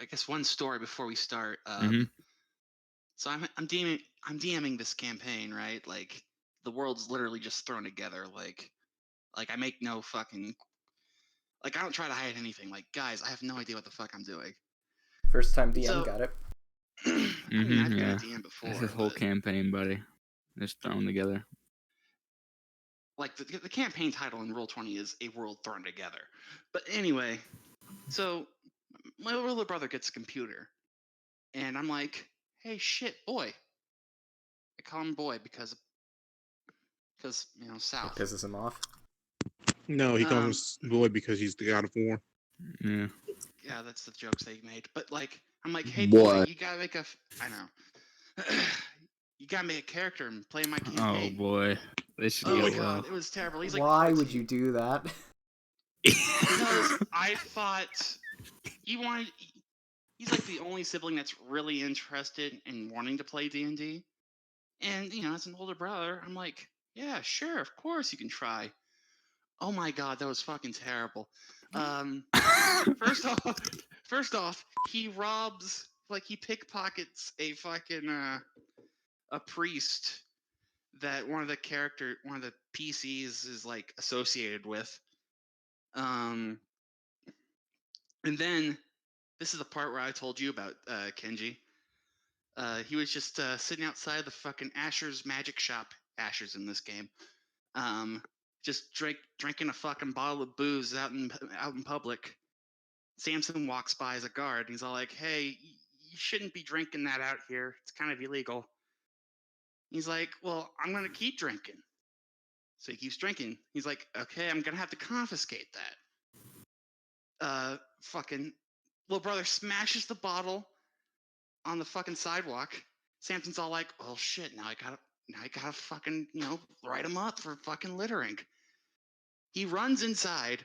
I guess one story before we start. Mhm. So I'm DMing this campaign, right? Like the world's literally just thrown together. Like I make no fucking like I don't try to hide anything. Like guys, I have no idea what the fuck I'm doing. First time DM So got it. I mean I've been a Yeah. DM That's before, his whole but campaign, buddy. Just thrown together. like the campaign title in Roll20 is A World Thrown Together. But anyway, so my little brother gets a computer, and I'm like, hey shit, boy. I call him boy because It South. pisses him off. No, he calls him boy because he's the god of war. Yeah. Yeah, that's the jokes they made. But like, I'm like, hey boy, What? you gotta make a. I know. You gotta make a character and play in my Oh campaign. boy. This should Oh go my well. god, it was terrible. He's like, Why 14. would you do that? Because I thought he wanted. He's like the only sibling that's really interested in wanting to play D&D. And as an older brother, I'm like, yeah, sure, of course you can try. Oh my god, that was fucking terrible. First off, he robs, like he pickpockets a fucking a priest that one of the PCs is like associated with. And then this is the part where I told you about Kenji. He was just sitting outside the fucking Asher's magic shop. Asher's in this game. Just drinking a fucking bottle of booze out in public. Samson walks by as a guard. And he's all like, "Hey, you shouldn't be drinking that out here. It's kind of illegal." He's like, "Well, I'm gonna keep drinking." So he keeps drinking. He's like, "Okay, I'm gonna have to confiscate that." Fucking little brother smashes the bottle on the fucking sidewalk. Samson's all like, "Oh shit! Now I gotta fucking write him up for fucking littering." He runs inside,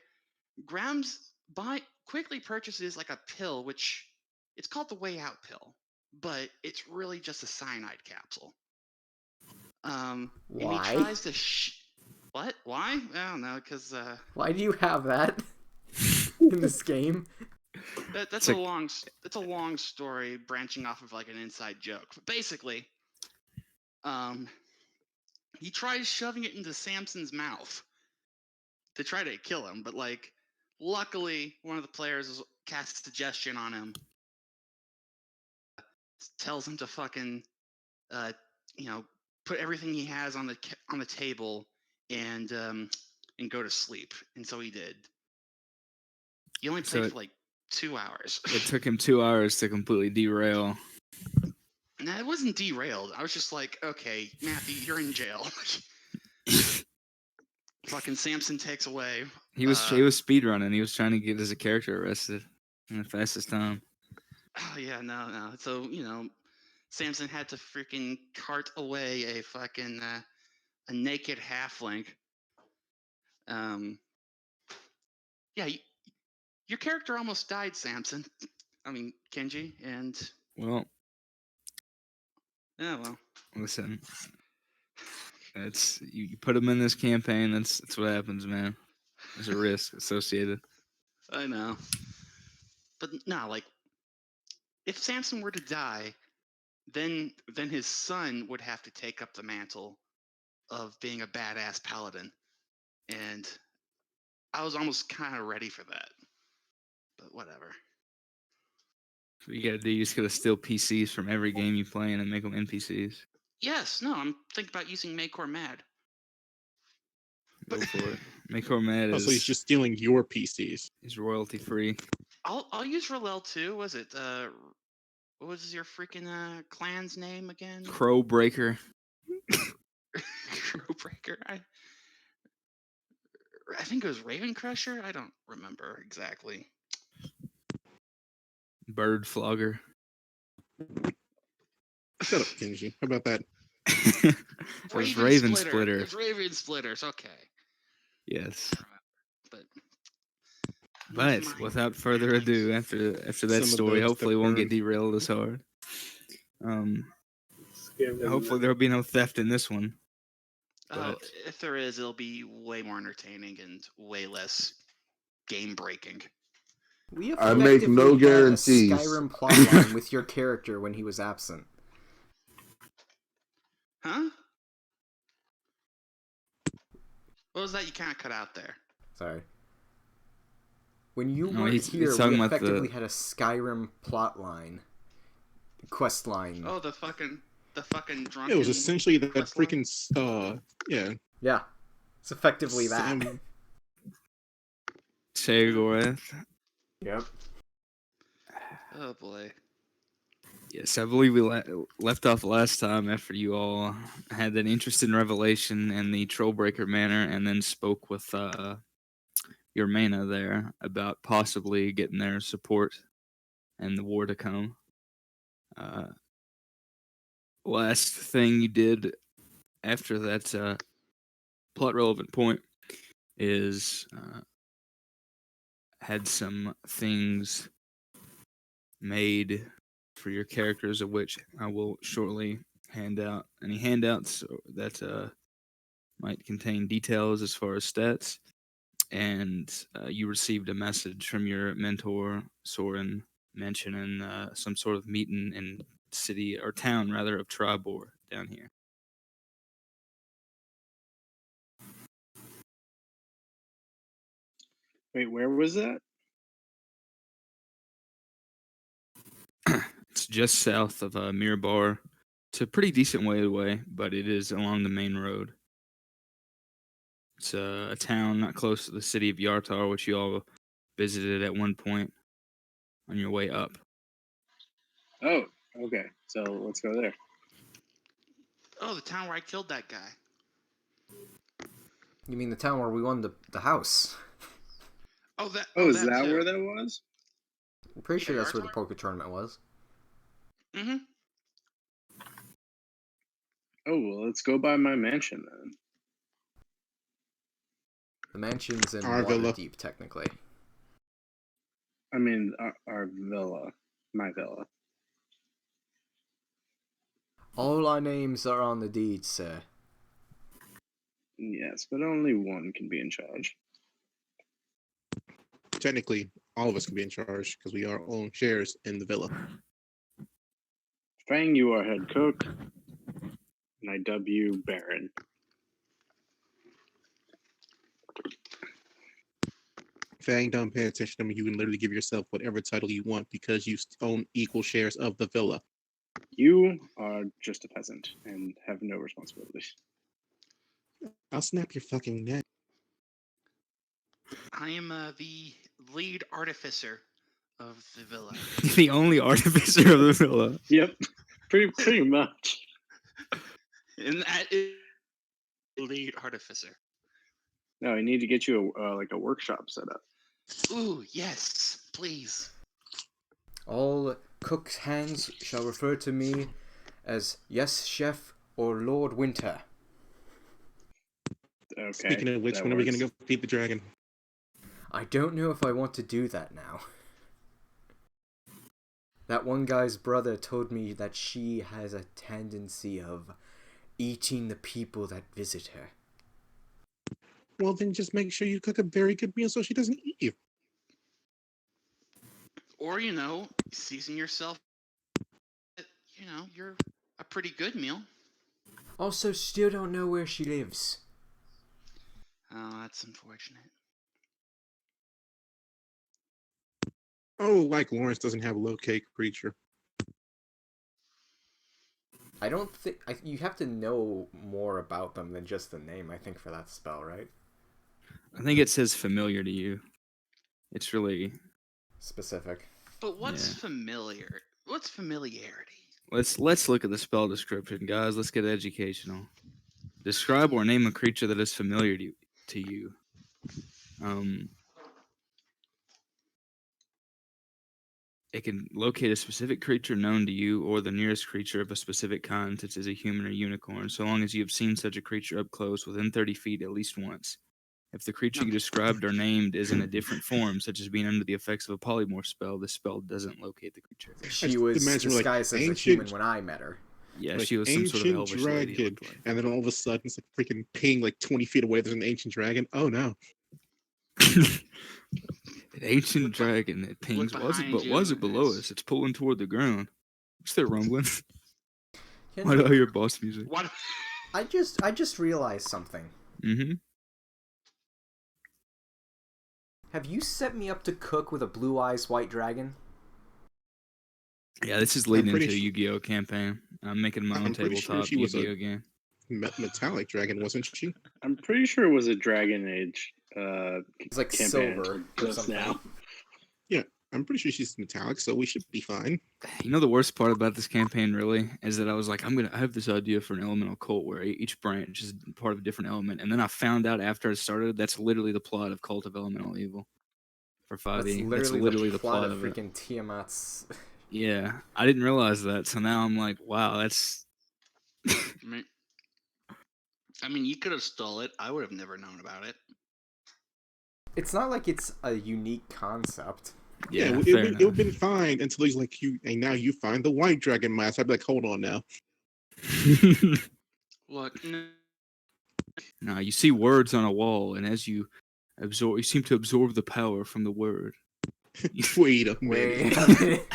quickly purchases like a pill, which it's called the Way Out pill, but it's really just a cyanide capsule. And he Why? tries to what? Why? I don't know, because Why do you have that in this game? that's a long story branching off of like an inside joke. But basically, he tries shoving it into Samson's mouth to try to kill him, but like, luckily, one of the players casts suggestion on him, tells him to fucking, put everything he has on the table and go to sleep, and so he did. He only played for like 2 hours. It took him 2 hours to completely derail. Nah, it wasn't derailed. I was just like, okay, Matthew, you're in jail. Fucking Samson takes away. He was speedrunning. He was trying to get his character arrested in the fastest time. Oh yeah, no. So Samson had to freaking cart away a fucking a naked halfling. Yeah, your character almost died, Samson. I mean Kenji, and Well, yeah, well, listen. That's you put him in this campaign. That's what happens, man. There's a risk associated. I know, but no, like if Samson were to die, then his son would have to take up the mantle of being a badass paladin, and I was almost kind of ready for that, but whatever. So you gotta do, you just gotta steal PCs from every game you play in and make them NPCs. Yes, no, I'm thinking about using Makor Mad. Go for it. Makor Mad So he's just stealing your PCs. He's royalty free. I'll use R'Lel too. Was it what was your freaking clan's name again? Crowbreaker. Crowbreaker. I think it was Raven Crusher. I don't remember exactly. Bird Flogger. Shut up, Kenji. How about that? It was Raven Splitter. It was Raven Splitters. Okay. Yes. But without further ado, after that story, hopefully it won't get derailed as hard. Hopefully there'll be no theft in this one. But if there is, it'll be way more entertaining and way less game breaking. We I make no effectively had a guarantees. Skyrim plotline with your character when he was absent. Huh? What was that you kind of cut out there? Sorry. When you No, weren't he's here, talking we about effectively the- had a Skyrim plotline. Quest line. Oh, the fucking drunken. It was essentially that quest line? freaking yeah. Yeah. It's effectively that. Sam- Shegorath. Yep. Oh boy. Yes, I believe we left off last time after you all had that interesting revelation in the Trollbreaker Manor, and then spoke with your Mana there about possibly getting their support and the war to come. Last thing you did after that plot relevant point is had some things made for your characters, of which I will shortly hand out any handouts that might contain details as far as stats. And you received a message from your mentor, Soren, mentioning some sort of meeting in city or town, rather, of Tribor down here. Wait, where was that? It's just south of Mirabar. It's a pretty decent way away, but it is along the main road. It's a town not close to the city of Yartar, which you all visited at one point on your way up. Oh, okay. So let's go there. Oh, the town where I killed that guy. You mean the town where we won the house? Oh, that. Oh, is that too. where that was? I'm pretty sure Yeah, that's where the Yartar? poker tournament was. Mm-hmm. Oh, well, let's go by my mansion then. The mansion's in Our villa. Waterdeep, technically. I mean, our villa. My villa. All our names are on the deed, sir. Yes, but only one can be in charge. Technically, all of us can be in charge because we are own shares in the villa. Fang, you are head cook, and I dub you Baron. Fang, don't pay attention to me. You can literally give yourself whatever title you want because you own equal shares of the villa. You are just a peasant and have no responsibilities. I'll snap your fucking neck. I am the lead artificer of the villa. The only artificer of the villa. Yep, pretty much. And that is lead artificer. No, I need to get you a workshop set up. Ooh, yes, please. All cook's hands shall refer to me as yes, chef, or Lord Winter. Okay. Speaking of which, that when are we going works. to go feed the dragon? I don't know if I want to do that now. That one guy's brother told me that she has a tendency of eating the people that visit her. Well, then just make sure you cook a very good meal so she doesn't eat you. Or, season yourself. You're a pretty good meal. Also, still don't know where she lives. Oh, that's unfortunate. Oh, like Lawrence doesn't have a locate creature. I don't think... you have to know more about them than just the name, I think, for that spell, right? I think it says familiar to you. It's really... Specific. But what's Yeah. familiar? What's familiarity? Let's look at the spell description, guys. Let's get educational. Describe or name a creature that is familiar to you. It can locate a specific creature known to you or the nearest creature of a specific kind, such as a human or unicorn, so long as you have seen such a creature up close within 30 feet at least once. If the creature you Okay. described or named is in a different form, such as being under the effects of a polymorph spell, the spell doesn't locate the creature. She just was imagine, like, disguised as a ancient- human when I met her. Yeah, Like she was some sort of ancient elvish lady. It dragon, looked like. and then all of a sudden it's like freaking ping like 20 feet away. There's an ancient dragon. Oh no! An ancient Look dragon that pings. Was behind it you. below us? It's pulling toward the ground. What's that rumbling? Kenji, Why do I hear boss music? What? I just realized something. Mm-hmm. Have you set me up to cook with a blue eyes white dragon? Yeah, this is leading pretty into a su- Yu-Gi-Oh campaign. I'm making my own I'm pretty sure tabletop she was a- Yu-Gi-Oh game. Metallic dragon, wasn't she? I'm pretty sure it was a Dragon Age It's like campaign silver until or just something. now. Yeah, I'm pretty sure she's metallic, so we should be fine. You know the worst part about this campaign really is that I was like, I have this idea for an elemental cult where each branch is part of a different element, and then I found out after it started that's literally the plot of Cult of Elemental Evil for 5e. That's That's literally the plot of it. freaking Tiamat's. Yeah, I didn't realize that, so now I'm like, wow, that's. I mean, you could have stole it. I would have never known about it. It's not like it's a unique concept. Yeah, it fair would enough. have been fine until he's like, and now you find the white dragon mask. I'd be like, hold on now. Look, Now you see words on a wall, and as you absorb, you seem to absorb the power from the word. Wait a minute. Wait a minute.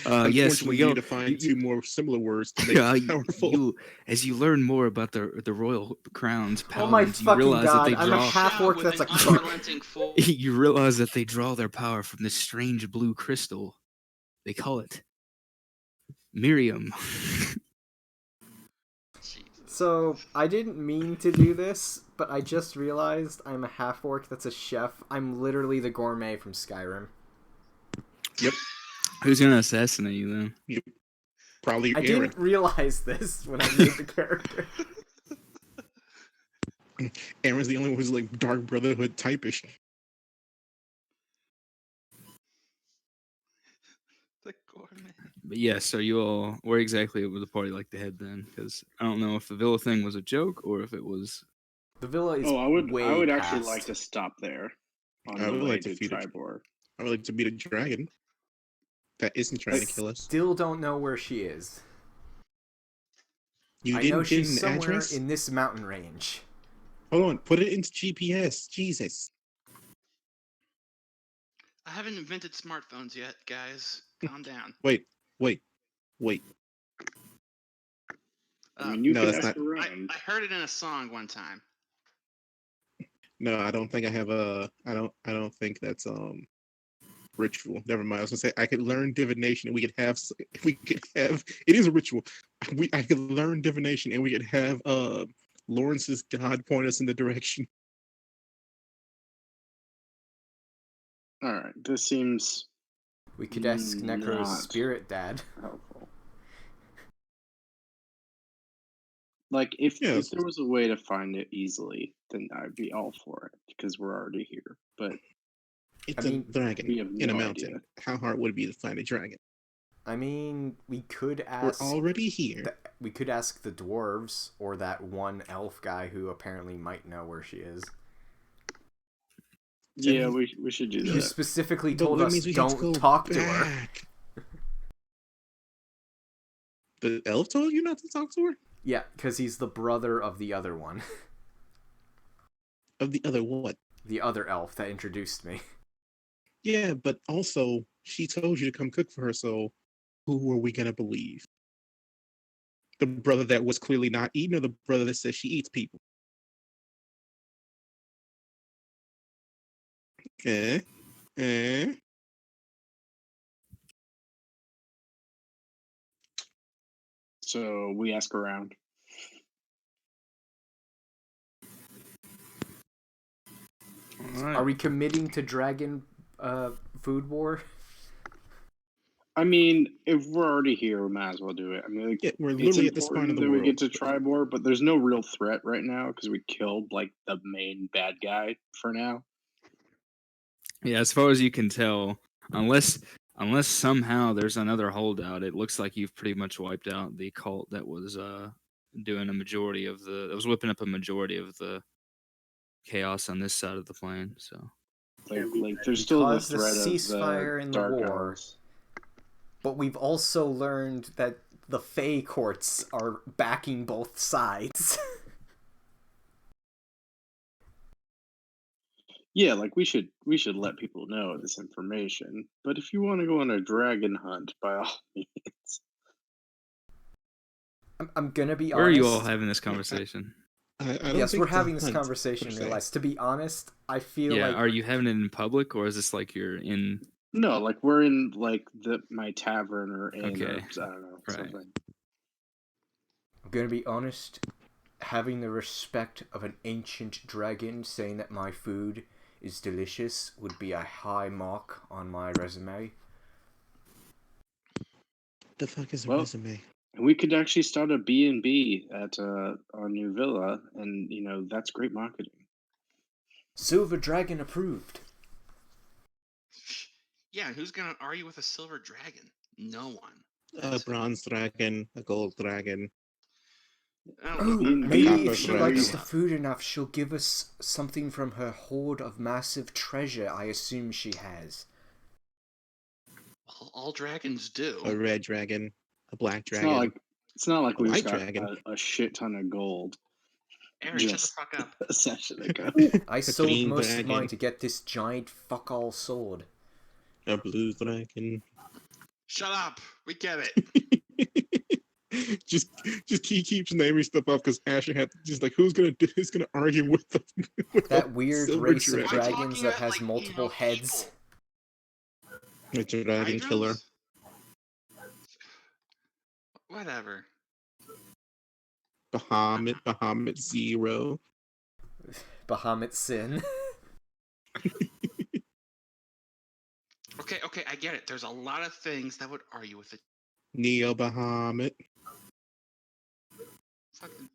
Yes, we Unfortunately, go. you need to find two more similar words to make it powerful. As you learn more about the royal crown's Oh my paladins, you fucking realize god! that they I'm draw. a half-orc with that's an a clerk. unrelenting fool. You realize that they draw their power from this strange blue crystal. They call it Miriam. So, I didn't mean to do this, but I just realized I'm a half-orc that's a chef. I'm literally the gourmet from Skyrim. Yep. Who's gonna assassinate you then? Probably I Aaron. didn't realize this when I made the character. Aaron's the only one who's like Dark Brotherhood typish. The gourmet. But yes, so you all, where exactly would the party like to head then? Because I don't know if the villa thing was a joke or if it was. The villa is I would way actually past. like to stop there on I the would way like to to feed it. Tribor. I would like to beat a dragon that isn't trying to kill us. Still don't know where she is. You I didn't know get she's an somewhere address? in this mountain range. Hold on, put it into GPS. Jesus. I haven't invented smartphones yet, guys. Calm down. Wait. I mean, you No, can that's ask not- around. I heard it in a song one time. No, I don't think I have a. I don't think that's ritual. Never mind. I was gonna say I could learn divination and we could have. It is a ritual. I could learn divination and we could have Lawrence's god point us in the direction. All right, this seems We could ask Necro's not spirit dad. helpful. Like, if Yes. there was a way to find it easily, then I'd be all for it because we're already here. But It's I mean, a dragon we have in a no mountain. idea. How hard would it be to find a dragon? I mean, we could We're ask. already here. We could ask the dwarves or that one elf guy who apparently might know where she is. Yeah, we should do Who that. specifically But told that us means we have to don't go talk to her. back. The elf told you not to talk to her? Yeah, because he's the brother of the other one. Of the other what? The other elf that introduced me. Yeah, but also she told you to come cook for her, so who are we gonna believe? The brother that was clearly not eating, or the brother that says she eats people? Eh? Eh? So we ask around. Alright. Are we committing to dragon food war? I mean, if we're already here, we might as well do it. I mean, like, Yeah, we're it's literally at the spine important of the that we world. get to Tribor, but there's no real threat right now because we killed like the main bad guy for now. Yeah, as far as you can tell, unless somehow there's another holdout, it looks like you've pretty much wiped out the cult that was doing a majority of the that was whipping up a majority of the chaos on this side of the plane. So Like there's still the Because the threat ceasefire of in the the dark war. elves. But we've also learned that the Fey courts are backing both sides. Yeah, like we should let people know this information. But if you want to go on a dragon hunt, by all means. I'm gonna be Where are honest. you all having this conversation? I don't Yes, think we're it's a having this hunt, conversation in per real se. life. To be honest, I feel Yeah, like are you having it in public, or is this like you're in? No, like we're in like my tavern or inn or Okay, I don't know right. something. I'm gonna be honest. Having the respect of an ancient dragon saying that my food is delicious would be a high mark on my resume. The fuck is a Well, resume? we could actually start a B&B at our new villa, and that's great marketing. Silver Dragon approved. Yeah, who's gonna argue with a silver dragon? No one. A bronze dragon, a gold dragon. I Oh, don't know. maybe copper if she dragon. likes the food enough, she'll give us something from her hoard of massive treasure I assume she has. All dragons do. A red dragon, a black It's dragon. not like A we just white got dragon. a shit ton of gold Aaron, shut the just fuck up. a session ago. I A sold green most of dragon. mine to get this giant fuck-all sword. A blue dragon. Shut up. We get it. just he keeps naming stuff up because Asher had just like who's gonna argue with the with That a weird silver race of I'm dragon? dragons talking that about, has multiple heads. people. A dragon killer. Hydras? Whatever. Bahamut Zero. Bahamut Sin. Okay, I get it. There's a lot of things that would argue with it. Neo Bahamut. Fucking...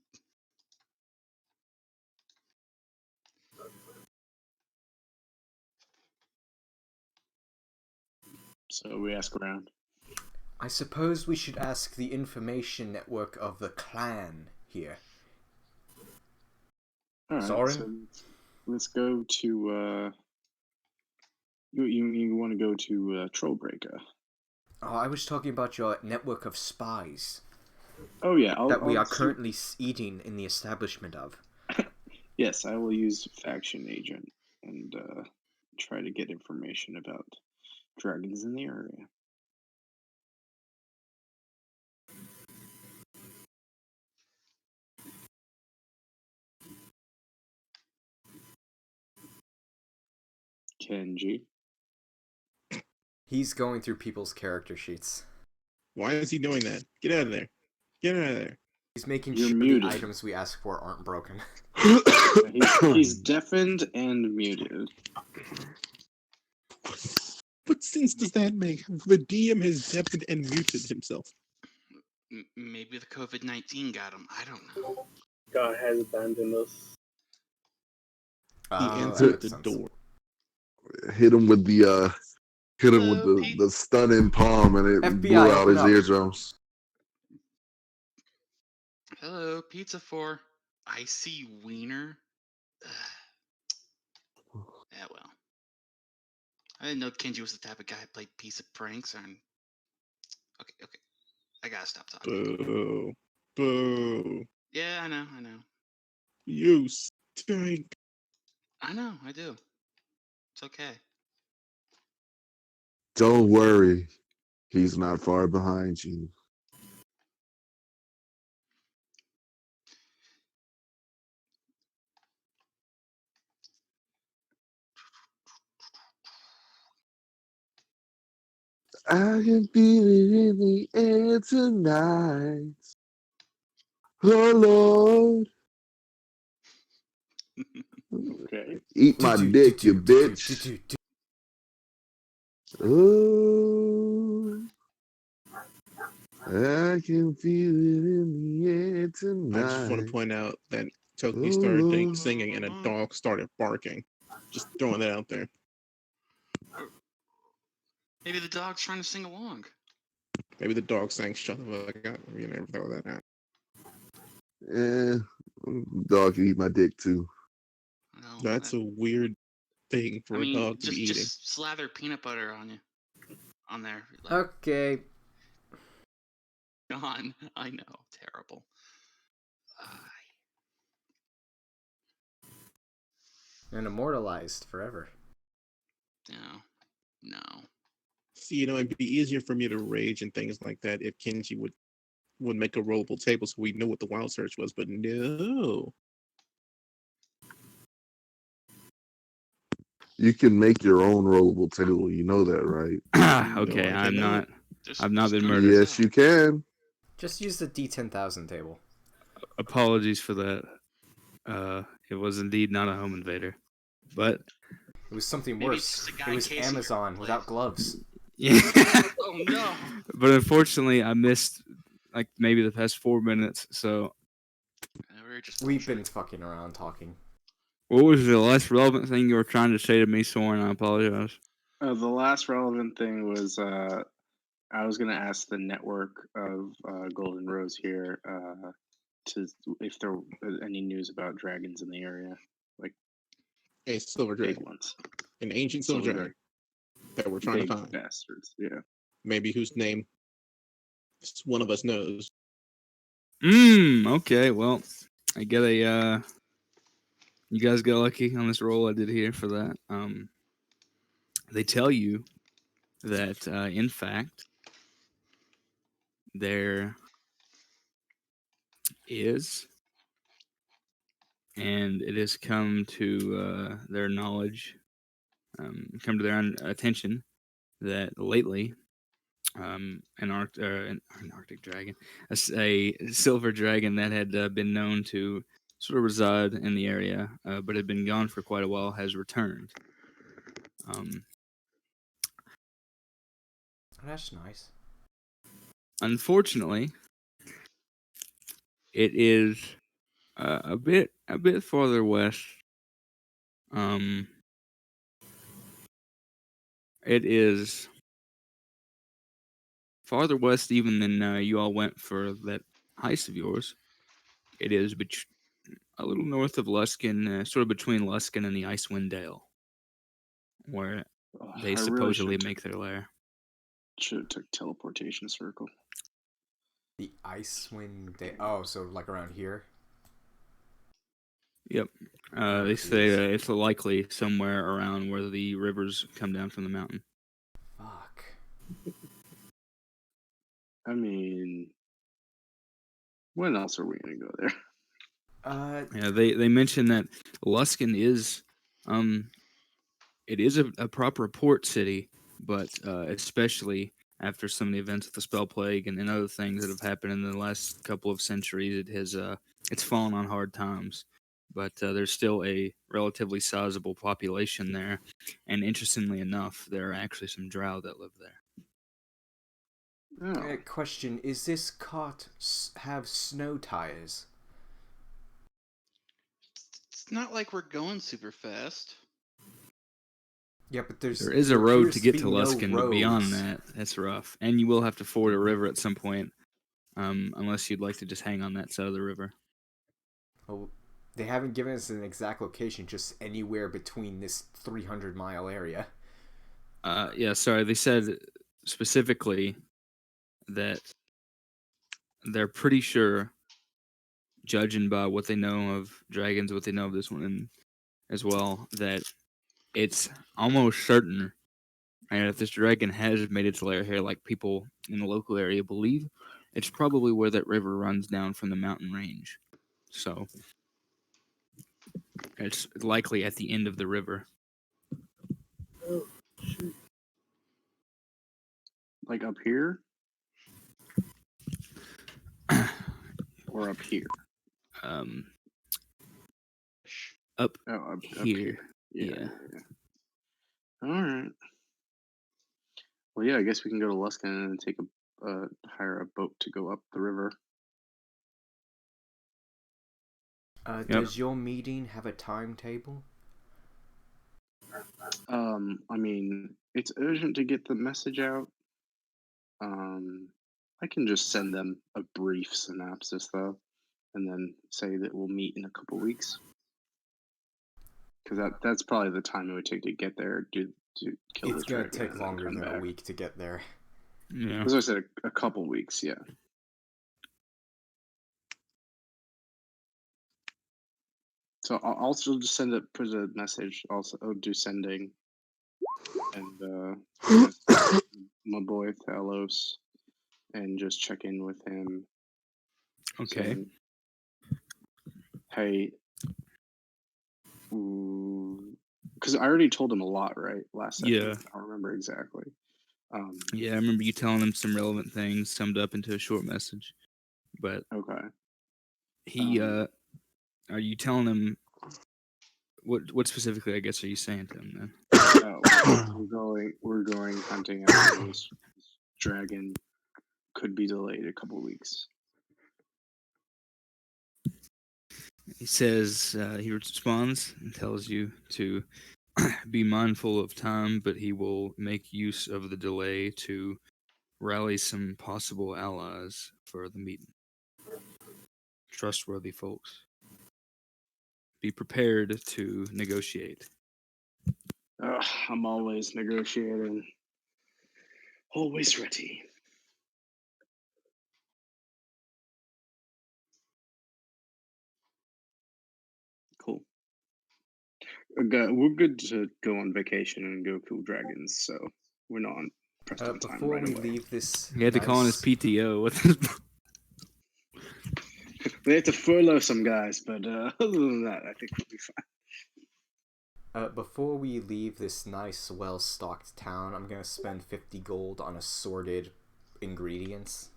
So we ask around. I suppose we should ask the information network of the clan here. All right, Soren? so let's go to. You want to go to Trollbreaker? Oh, I was talking about your network of spies Oh yeah, that we I'll are currently eating in the establishment of. Yes, I will use faction agent and try to get information about dragons in the area. Kenji. He's going through people's character sheets. Why is he doing that? Get out of there. Get out of there. He's making You're sure muted. the items we ask for aren't broken. He's deafened and muted. What sense does that make? The DM has deafened and muted himself. Maybe the COVID-19 got him. I don't know. God has abandoned us. He that answered makes the sense. door. Hit him with the Pete. the stunning palm, and it FBI, blew out open his up. eardrums. Hello, pizza for icy wiener. Yeah, well. I didn't know Kenji was the type of guy who played piece of pranks. Okay. I gotta stop talking. Boo. Boo. Yeah, I know. You stink. I know, I do. It's okay. Don't worry, he's not far behind you. I can feel it in the air tonight. Oh Lord, Okay. eat my dick, you bitch. Oh, I can feel it in the air tonight. I just want to point out that Toki Oh, started Lord. singing and a dog started barking. Just throwing that out there. Maybe the dog's trying to sing along. Maybe the dog sang "Shut the fuck up." You never throw that out. Dog can eat my dick too. No, That's a weird thing for I mean, a dog to be eating. just slather peanut butter on you, on there. Like, Okay. Gone. I know, terrible. And immortalized forever. No. See, it'd be easier for me to rage and things like that if Kenji would make a rollable table so we know what the wild search was, but no. You can make your own rollable table. You know that, right? Okay, No, I I've cannot. not been turn murdered. this Yes, out. you can. Just use the D10,000 table. Apologies for that. It was indeed not a home invader, but It was something Maybe it's worse. just a guy It was casing your Amazon place. without gloves. yeah. Oh no! But unfortunately, I missed like maybe the past 4 minutes. So, We were just We've been bullshitting. fucking around talking. what was the last relevant thing you were trying to say to me, Soren? I apologize. The last relevant thing was I was gonna ask the network of Golden Rose here to if there was any news about dragons in the area, like A silver big dragon. ones, An ancient silver Silver dragon that we're trying big to find. bastards. Yeah. Maybe whose name one of us knows. Okay. Well, I get a. You guys got lucky on this roll I did here for that. They tell you that in fact there is, and it has come to their knowledge, come to their attention that lately an Arctic dragon, a silver dragon that had been known to sort of reside in the area, but had been gone for quite a while, has returned. That's nice. Unfortunately, it is a bit farther west. It is farther west even than you all went for that heist of yours. It is a little north of Luskin, sort of between Luskin and the Icewind Dale, where they I really supposedly make their lair. should have took teleportation circle. The Icewind Dale. Oh, so like around here? Yep. They say it's likely somewhere around where the rivers come down from the mountain. Fuck. I mean, when else are we gonna go there? Yeah, they mention that Luskin is, it is a proper port city, but especially after some of the events of the spell plague and other things that have happened in the last couple of centuries, it has it's fallen on hard times. But there's still a relatively sizable population there, and interestingly enough, there are actually some drow that live there. Oh, Question: is this cart have snow tires? It's not like we're going super fast. Yeah, but There is a road appears to get be to no Luskin, but beyond roads. that, that's rough. And you will have to ford a river at some point, unless you'd like to just hang on that side of the river. Well, they haven't given us an exact location, just anywhere between this 300-mile area. Yeah, sorry. They said specifically that they're pretty sure, judging by what they know of dragons, what they know of this one as well, that it's almost certain. And if this dragon has made its lair here, like people in the local area believe, it's probably where that river runs down from the mountain range. So it's likely at the end of the river. Oh, shoot. like up here or up here? Um, up Up here. Yeah. All right. Well, yeah. I guess we can go to Luskin and take hire a boat to go up the river. Does your meeting have a timetable? I mean, it's urgent to get the message out. I can just send them a brief synopsis though, and then say that we'll meet in a couple weeks. Because that's probably the time it would take to get there to kill It's the gonna dragon take and then longer come than a back. week to get there. Yeah. As I said, a couple weeks, yeah. So I'll also just put a message. Also, do sending, and my boy Thalos, and just check in with him. Okay. Saying, hey, because I already told him a lot, right? Last session. Yeah. I don't remember exactly. Yeah, I remember you telling him some relevant things summed up into a short message. But Okay. he, are you telling him what specifically? I guess are you saying to him then? We're going hunting after this dragon. Could be delayed a couple weeks. He says he responds and tells you to be mindful of time, but he will make use of the delay to rally some possible allies for the meeting. Trustworthy folks. Be prepared to negotiate. I'm always negotiating. Always ready. Cool. We're good to go on vacation and go kill dragons, so we're not pressed on time Before right we away. leave this, He had to call in his PTO. With his... We had to furlough some guys, but other than that, I think we'll be fine. Before we leave this nice, well-stocked town, I'm gonna spend 50 gold on assorted ingredients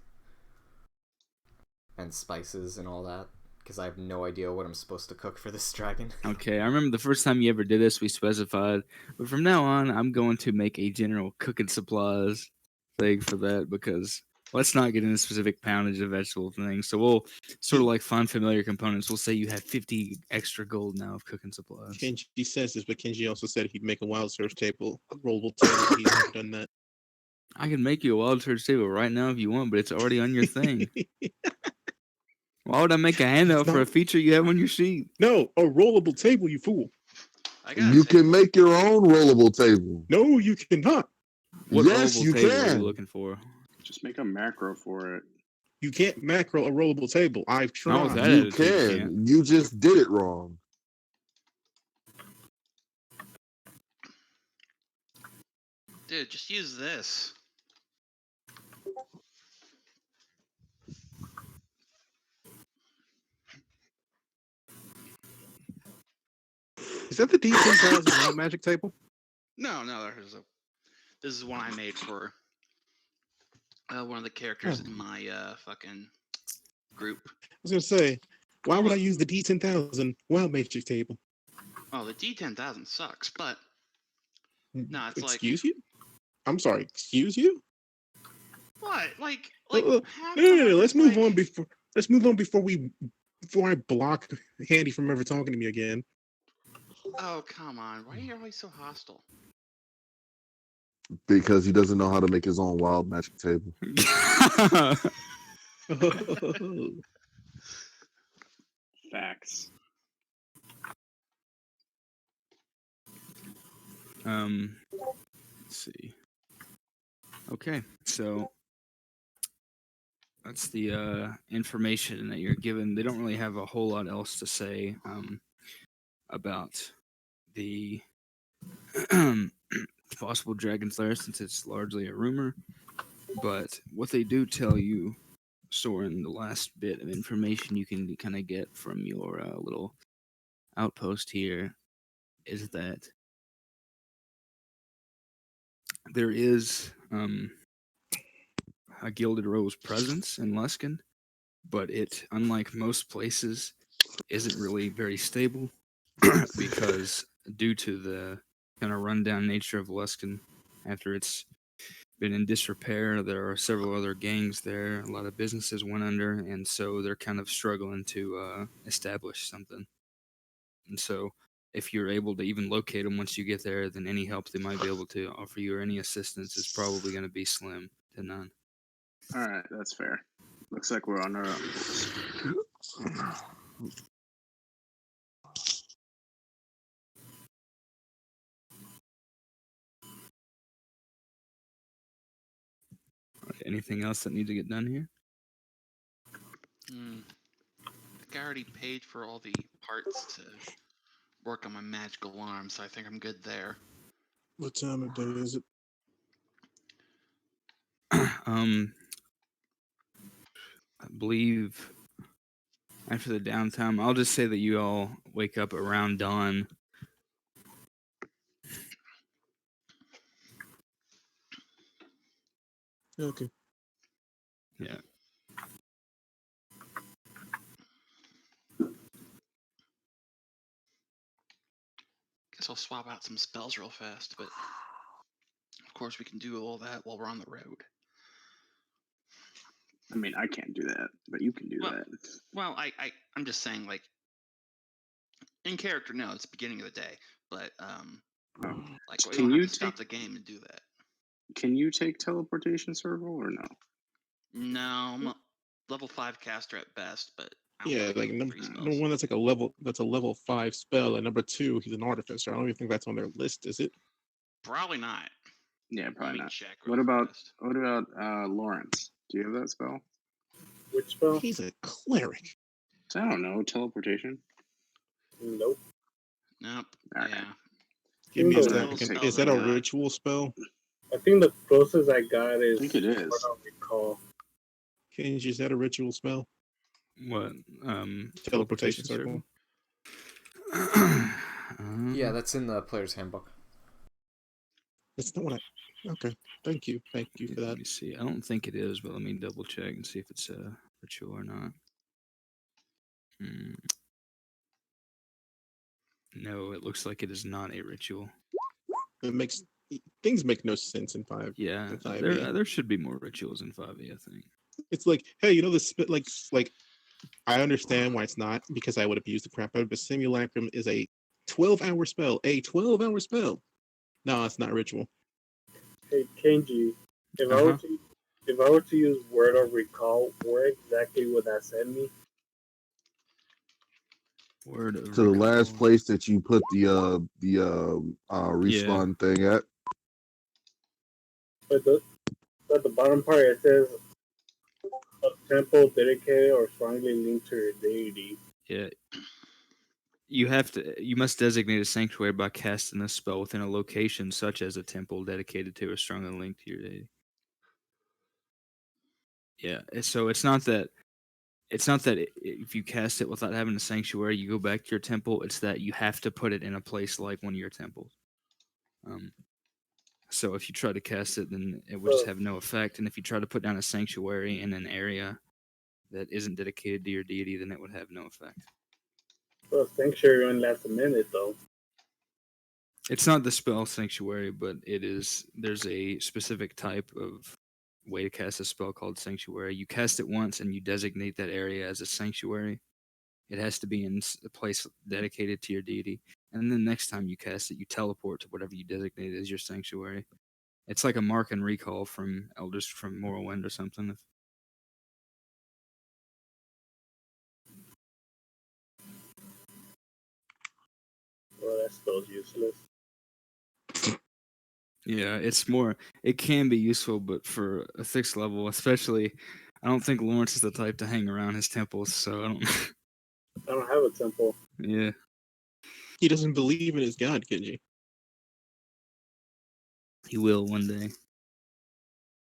and spices and all that, because I have no idea what I'm supposed to cook for this dragon. Okay, I remember the first time you ever did this, we specified, but from now on, I'm going to make a general cooking supplies thing for that because let's not get into specific poundage of vegetable things. So we'll sort of like find familiar components. We'll say you have 50 extra gold now of cooking supplies. Kenji says this, but Kenji also said he'd make a wild search table, a rollable table. He's never done that. I can make you a wild search table right now if you want, but it's already on your thing. Why would I make a handout for a feature you have on your sheet? No, a rollable table, you fool. You can make your own rollable table. No, you cannot. What yes, rollable you table can. are you looking for? Just make a macro for it. You can't macro a rollable table. I've tried. Not with that You attitude, you can. can't. You just did it wrong. Dude, just use this. Is that the D10,000 Wild Magic table? No, this is one I made for one of the characters in my fucking group. I was gonna say, why would I use the D10,000 Wild Magic table? Oh, the D10,000 sucks, but no, it's excuse you. I'm sorry. Excuse you. What? Like No. Let's move on before. Let's move on before I block Handy from ever talking to me again. Oh, come on. Why are you always so hostile? Because he doesn't know how to make his own wild magic table. Facts. Let's see. Okay, so that's the information that you're given. They don't really have a whole lot else to say about the possible dragon's lair, since it's largely a rumor. But what they do tell you, Soren, the last bit of information you can kind of get from your little outpost here, is that there is a Gilded Rose presence in Luskan, but it, unlike most places, isn't really very stable because due to the kind of rundown nature of Luskan, after it's been in disrepair, there are several other gangs there. A lot of businesses went under, and so they're kind of struggling to establish something. And so, if you're able to even locate them once you get there, then any help they might be able to offer you or any assistance is probably going to be slim to none. All right, that's fair. Looks like we're on our own. Anything else that needs to get done here? I think I already paid for all the parts to work on my magical arm, so I think I'm good there. What time of day is it? I believe after the downtime, I'll just say that you all wake up around dawn. Okay. Yeah. Guess I'll swap out some spells real fast, but of course we can do all that while we're on the road. I mean, I can't do that, but you can do Well, that. Well, I'm just saying, like, in character, no, it's the beginning of the day, but like, we Can don't you have to stop take the game and do that. Can you take teleportation circle or no? No, I'm a level 5 caster at best, but I don't Yeah, like like level number, 3 spells. number one, that's like a level 5 spell, and number two, he's an artificer. I don't even think that's on their list, is it? Probably not. Yeah, Let probably me not. check What real about fast. Lawrence? Do you have that spell? Which spell? He's a cleric. I don't know. Teleportation. Nope. Nope. Alright. Yeah. Give me a Those are second. spells Is that are a not- ritual spell? I think the closest I got is. I think it is. I don't recall. Kenji, is that a ritual spell? What? Teleportation circle. Yeah, that's in the player's handbook. That's not what I. Okay. Thank you. Thank you for Let that. me see. I don't think it is, but let me double check and see if it's a ritual or not. No, it looks like it is not a ritual. It makes things make no sense in 5. Yeah, in 5e. there should be more rituals in 5e, I think. It's like, hey, you know this like I understand why it's not, because I would have used the crap out of it, but simulacrum is a 12-hour spell. A 12-hour spell. No, it's not ritual. Hey Kenji, if I were to use word of recall, where exactly would that send me? Word of To the last recall. place that you put the respawn thing at. But the bottom part it says a temple dedicated or strongly linked to your deity. Yeah. You must designate a sanctuary by casting a spell within a location such as a temple dedicated to or strongly linked to your deity. Yeah, so it's not that if you cast it without having a sanctuary, you go back to your temple. It's that you have to put it in a place like one of your temples. So if you try to cast it, then it would just have no effect. And if you try to put down a sanctuary in an area that isn't dedicated to your deity, then it would have no effect. Well, sanctuary only lasts a minute though. It's not the spell sanctuary, but it is. There's a specific type of way to cast a spell called sanctuary. You cast it once and you designate that area as a sanctuary. It has to be in a place dedicated to your deity. And then the next time you cast it, you teleport to whatever you designate as your sanctuary. It's like a mark and recall from Elders from Morrowind or something. Well, that spell's useless. Yeah, it's more. It can be useful, but for a 6th level, especially, I don't think Lawrence is the type to hang around his temples. So I don't. I don't have a temple. Yeah, He doesn't believe in his god, Kenji. he will one day.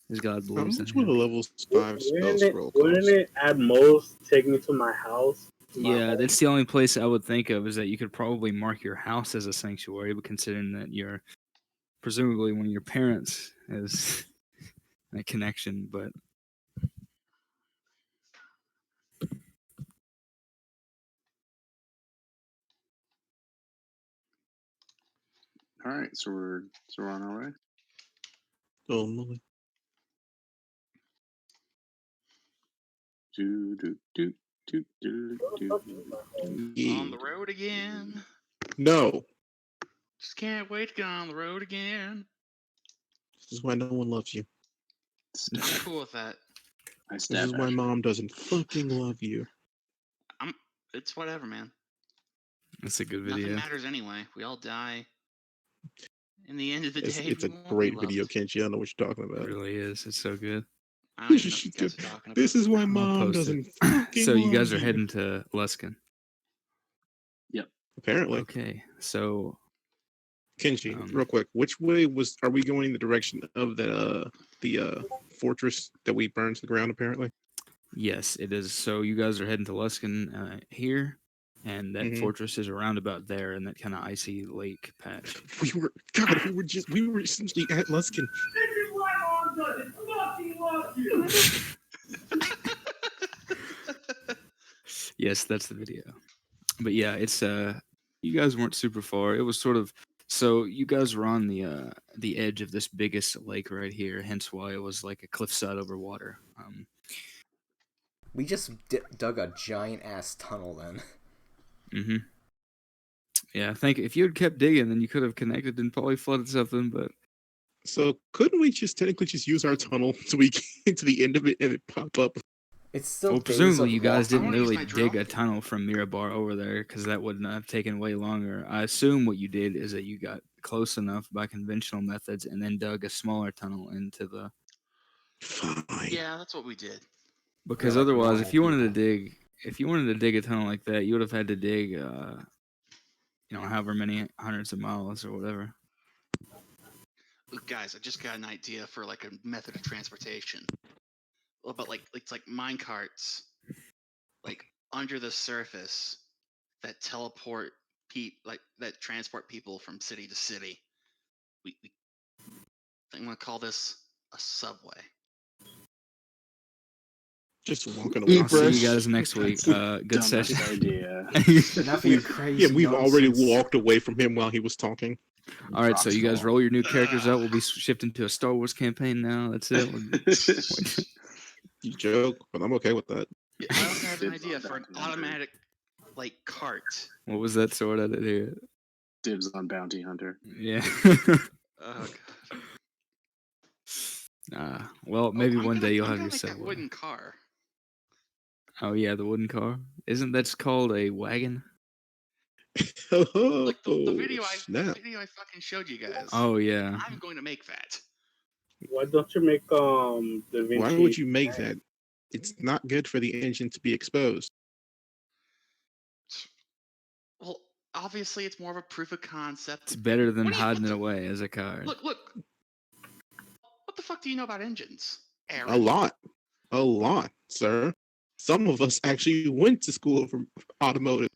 His God How believes in much would a him. level 5 spell Wouldn't scroll wouldn't cost? it at most take me to my house? To my Yeah, home? that's the only place I would think of is that you could probably mark your house as a sanctuary, but considering that you're presumably one of your parents has a connection, but All right, so we're on our way. Oh, Molly. Do do do do do Where the do. fuck is my home? On the road again. No. Just can't wait to get on the road again. This is why no one loves you. I'm cool with that. I This stab is why Asher. mom doesn't fucking love you. It's whatever, man. that's a good Nothing video. matters anyway. We all die. In the end of the day, It's we a won't great be video, loved. Kenji. I don't know what you're talking It about. really is. It's so good. I don't even know what you guys are talking about. This is why I'll mom post doesn't it. fucking So you guys love are heading to Luskin. Apparently. Okay, so Kenji, Um, real quick, which way are we going in the direction of the fortress that we burned to the ground? Apparently, yes, it is. So you guys are heading to Luskin here, and that Mhm. fortress is around about there in that kind of icy lake patch. we were essentially at Luskin. This is why mom doesn't fucking love you. Yes, that's the video. But yeah, it's you guys weren't super far. It was sort of so you guys were on the edge of this biggest lake right here, hence why it was like a cliffside over water. We just dug a giant ass tunnel then. Mm-hmm. Yeah, I think if you had kept digging, then you could have connected and probably flooded something. But So couldn't we just technically just use our tunnel so we get to the end of it and it pop up? It's still well, days presumably of you guys walking. didn't wanna use literally my dig drill. a tunnel from Mirabar over there because that would have taken way longer. I assume what you did is that you got close enough by conventional methods and then dug a smaller tunnel into the. Fine. Yeah, that's what we did. Because like otherwise, normal if you wanted to dig a tunnel like that, you would have had to dig, however many hundreds of miles or whatever. Look, guys, I just got an idea for like a method of transportation. Well, but like it's like mine carts, like under the surface that teleport that transport people from city to city. I'm gonna call this a subway. Just walking away. I'll see you guys next week. That's Good session. dumbest idea. Enough of your crazy We've already nonsense. walked away from him while he was talking. All right, so you guys Proximal. roll your new characters out. We'll be shifting to a Star Wars campaign now. That's it. You joke, but I'm okay with that. Yeah, I also have an Dibs idea on for an Bounty Hunter. automatic like cart. What was that sword I did here? Dibs on Bounty Hunter. Yeah. Oh god. Well, maybe one day you'll I'm have gonna your make that subway. wooden car. Oh yeah, the wooden car. Isn't that called a wagon? Like the snap. video I fucking showed you guys. Oh yeah. I'm going to make that. Why don't you make Da Vinci? Why would you make that? It's not good for the engine to be exposed. Well, obviously it's more of a proof of concept. It's better than What do you- hiding what it the- away as a car. Look. What the fuck do you know about engines, Aaron? A lot, sir. Some of us actually went to school for automotive.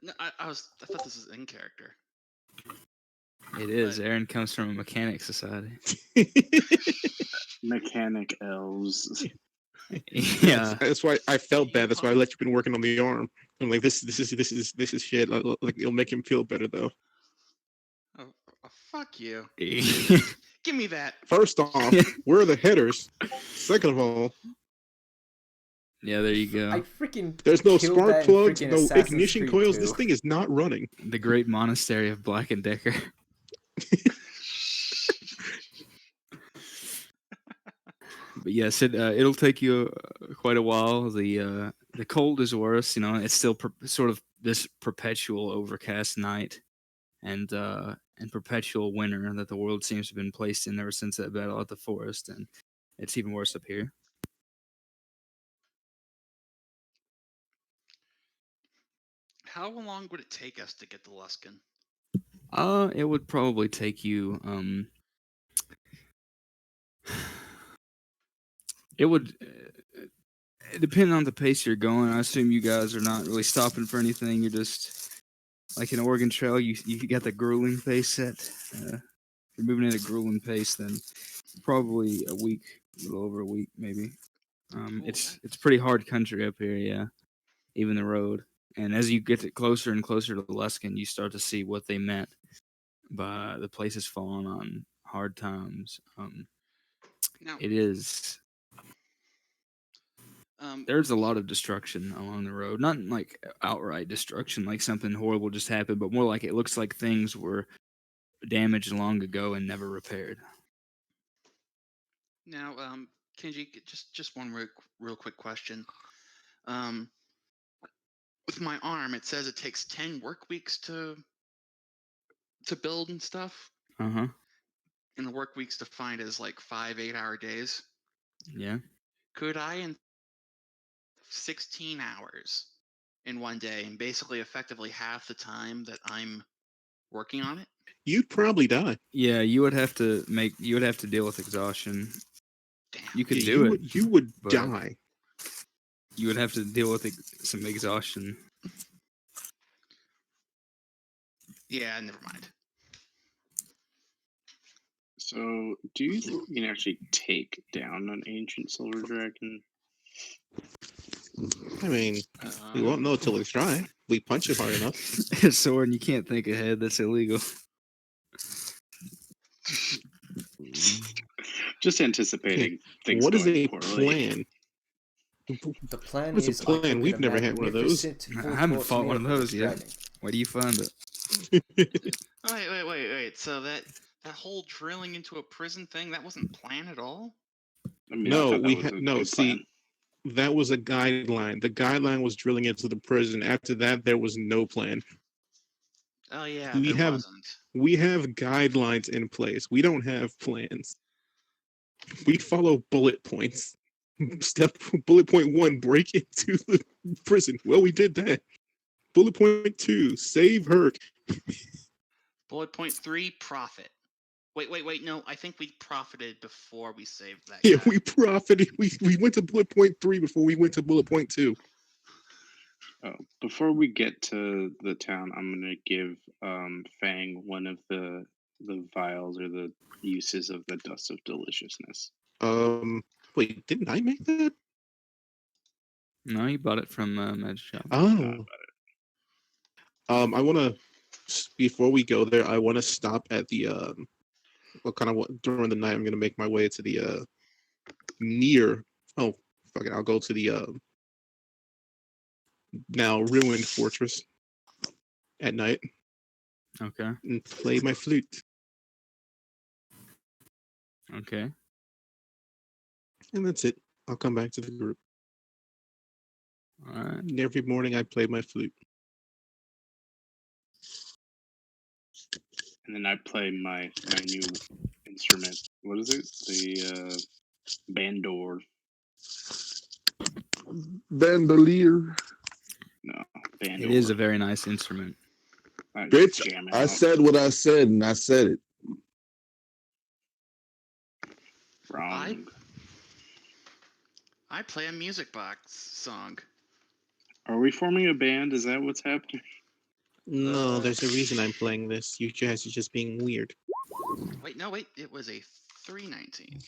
No, I thought this was in character. It is. Aaron comes from a mechanic society. Mechanic elves. Yeah. That's why I felt bad. That's why I let you been working on the arm. I'm like, this is shit. Like, it'll make him feel better though. Oh, fuck you. Give me that. First off, where are the headers? Second of all, Yeah, there you go. I freaking there's no killed spark that in plugs, freaking no Assassin's ignition Creed coils. 2. This thing is not running. The great monastery of Black and Decker. But yes, it'll take you quite a while. The cold is worse. It's still sort of this perpetual overcast night, and perpetual winter that the world seems to have been placed in ever since that battle at the forest, and it's even worse up here. How long would it take us to get to Luskin? It would probably take you it would depend on the pace you're going. I assume you guys are not really stopping for anything. You're just like an Oregon Trail. You got the grueling pace set. If you're moving at a grueling pace, then probably a week, a little over a week, maybe. It's pretty hard country up here, yeah. Even the road, and as you get closer and closer to Luskin, you start to see what they meant by the places falling on hard times. Now, It is. There's a lot of destruction along the road. Not like outright destruction, like something horrible just happened, but more like it looks like things were damaged long ago and never repaired. now, Kenji, just one real quick question. With my arm, it says it takes 10 work weeks to build and stuff, Uh huh. and the work weeks defined as like 5 8-hour days. Yeah. Could I, in 16 hours in one day, and basically effectively half the time that I'm working on it? You'd probably die. Yeah, you would have to deal with exhaustion. Damn. You could Yeah, do it, you would but die. you would have to deal with some exhaustion. Yeah, never mind. So, do you think we can actually take down an ancient silver dragon? I mean, we won't know until we try. We punch it hard enough. Sword, and you can't think ahead. That's illegal. Just anticipating things What is going a poorly. plan? The plan What's a is plan? I cook We've a never had one of those. magnificent I full haven't course fought one of meal for those this yet. dragon. Where do you find it? Oh, wait. So that whole drilling into a prison thing, that wasn't planned at all? I mean, I No, thought that we was had a no. good See, plan. that was a guideline. The guideline was drilling into the prison. After that, there was no plan. Oh yeah, We there have wasn't. we have guidelines in place. We don't have plans. We follow bullet points. Bullet point 1, break into the prison. Well, we did that. Bullet point 2, save Herc. Bullet point 3, profit. Wait. No, I think we profited before we saved that Yeah, guy. we profited. We went to bullet point 3 before we went to bullet point 2. Oh, before we get to the town, I'm gonna give Fang one of the vials or the uses of the dust of deliciousness. Wait, didn't I make that? No, you bought it from Magic Shop. Oh. I want to, before we go there, I want to stop at the during the night. I'm gonna make my way to the near. Oh, fuck it! I'll go to the now ruined fortress at night Okay. and play my flute. Okay. And that's it. I'll come back to the group. All right. And every morning I play my flute. And then I play my new instrument. What is it? The bandor. Bandolier. No, bandor. It is a very nice instrument. Bitch, Jamming I out. said what I said, and I said it. Wrong. I play a music box song. Are we forming a band? Is that what's happening? No, there's a reason I'm playing this. You guys are just being weird. Wait, it was a 319.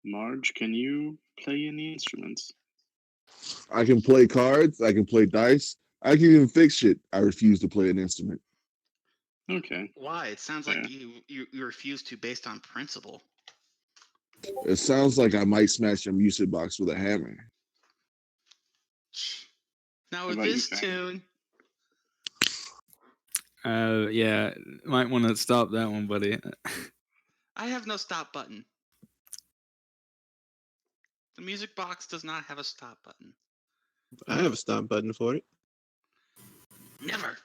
Marge, can you play any instruments? I can play cards. I can play dice. I can even fix shit. I refuse to play an instrument. Okay. Why? It sounds like Yeah. you refuse to based on principle. It sounds like I might smash a music box with a hammer. Now How with about you, this Fang? tune, Yeah, might want to stop that one, buddy. I have no stop button. The music box does not have a stop button. I have a stop button for it. Never.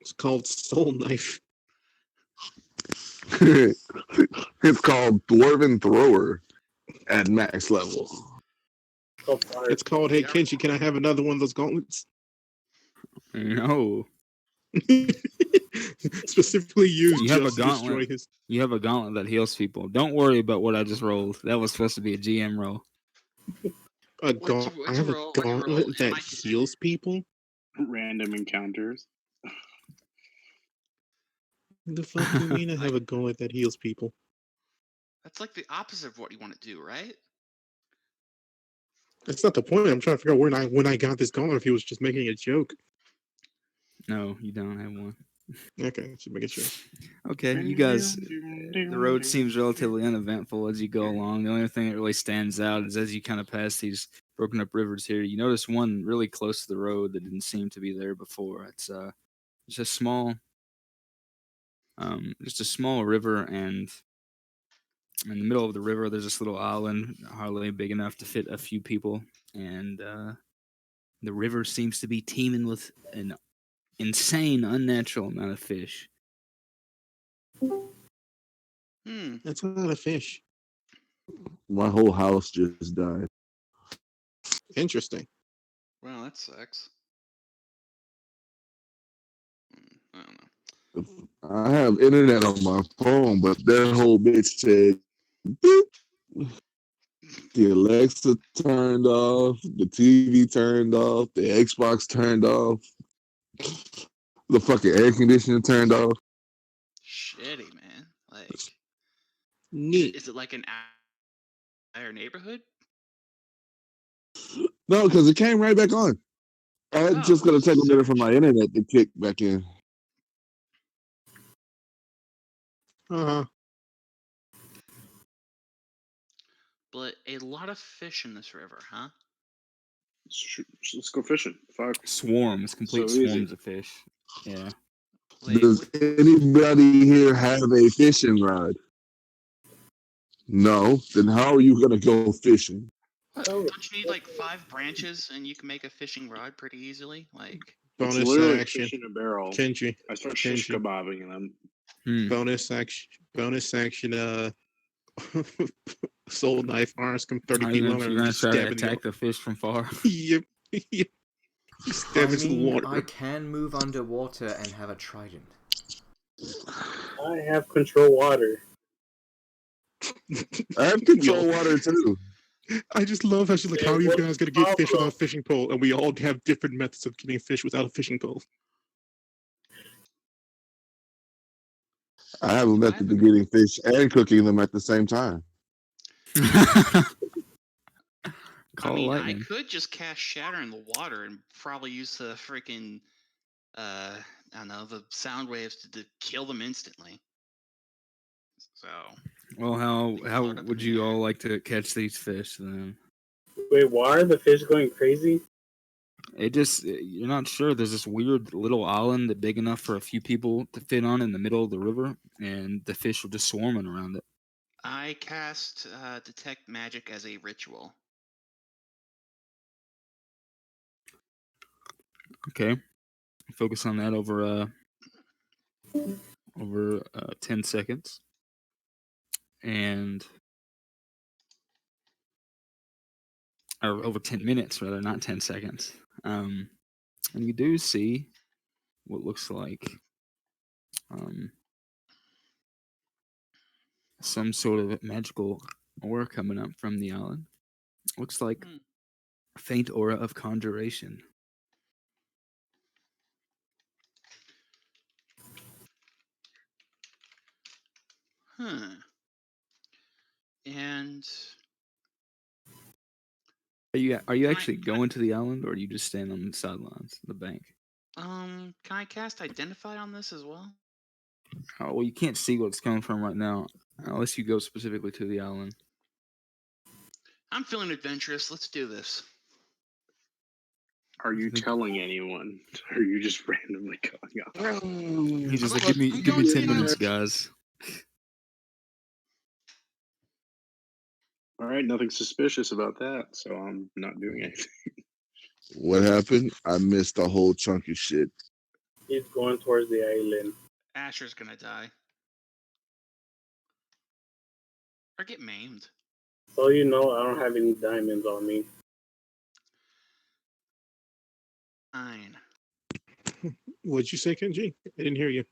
It's called Soul Knife. It's called Dwarven Thrower at max level. It's called, hey Yeah. Kenshi, can I have another one of those gauntlets? No. Specifically used You have just a to destroy gauntlet. his. You have a gauntlet that heals people. Don't worry about what I just rolled. That was supposed to be a GM roll. I What's have a roll? What you roll gauntlet in that my heals people? Random encounters. The fuck do you mean I have a gauntlet that heals people? That's like the opposite of what you want to do, right? That's not the point. I'm trying to figure out when I got this gauntlet if he was just making a joke. No, you don't have one. Okay, just making sure. Okay, you guys, the road seems relatively uneventful as you go along. The only thing that really stands out is as you kind of pass these broken up rivers here, you notice one really close to the road that didn't seem to be there before. It's just a small river, and in the middle of the river, there's this little island, hardly big enough to fit a few people, and the river seems to be teeming with an insane, unnatural amount of fish. That's a lot of fish. My whole house just died. Interesting. Wow, that sucks. I don't know. I have internet on my phone, but that whole bitch said, boop. The Alexa turned off, the TV turned off, the Xbox turned off, the fucking air conditioner turned off. Shitty, man. Like, Neat. is it like an entire neighborhood? No, because it came right back on. I'm just gonna take a minute for my internet to kick back in. Uh-huh. But a lot of fish in this river, huh? Let's go fishing. Fuck. Swarms, complete So easy. swarms of fish. Yeah. Wait, Does anybody here have a fishing rod? No. Then how are you gonna go fishing? don't you need like 5 branches and you can make a fishing rod pretty easily? Like, It's Bonus literally action. fish in a barrel. Kenji. I start shish kebabbing them. Bonus action. Soul knife arms come 30 feet long. You're gonna try to attack the fish from far. Yep. Stab into the water. I can move underwater and have a trident. I have control water. I have control water too. I just love how she's like, how are you guys gonna get fish without a fishing pole? And we all have different methods of getting fish without a fishing pole. I have a method of getting fish and cooking them at the same time. I could just cast Shatter in the water and probably use the freaking, I don't know, the sound waves to kill them instantly. So. Well, how would you all like to catch these fish then? Wait, why are the fish going crazy? You're not sure. There's this weird little island that's big enough for a few people to fit on in the middle of the river, and the fish are just swarming around it. I cast Detect Magic as a ritual. Okay. Focus on that over 10 seconds. Or over 10 minutes, rather, not 10 seconds. And you do see what looks like some sort of magical aura coming up from the island. Looks like a faint aura of conjuration. Huh. And are you actually going to the island, or are you just standing on the sidelines, the bank? Can I cast Identify on this as well? Oh, well, you can't see what's coming from right now, unless you go specifically to the island. I'm feeling adventurous. Let's do this. Are you telling anyone? Or are you just randomly going up? He's just like, give me 10 minutes, guys. All right, nothing suspicious about that, so I'm not doing anything. What happened? I missed a whole chunk of shit. He's going towards the island. Asher's gonna die. Or get maimed. So you know I don't have any diamonds on me. Fine. What'd you say, Kenji? I didn't hear you.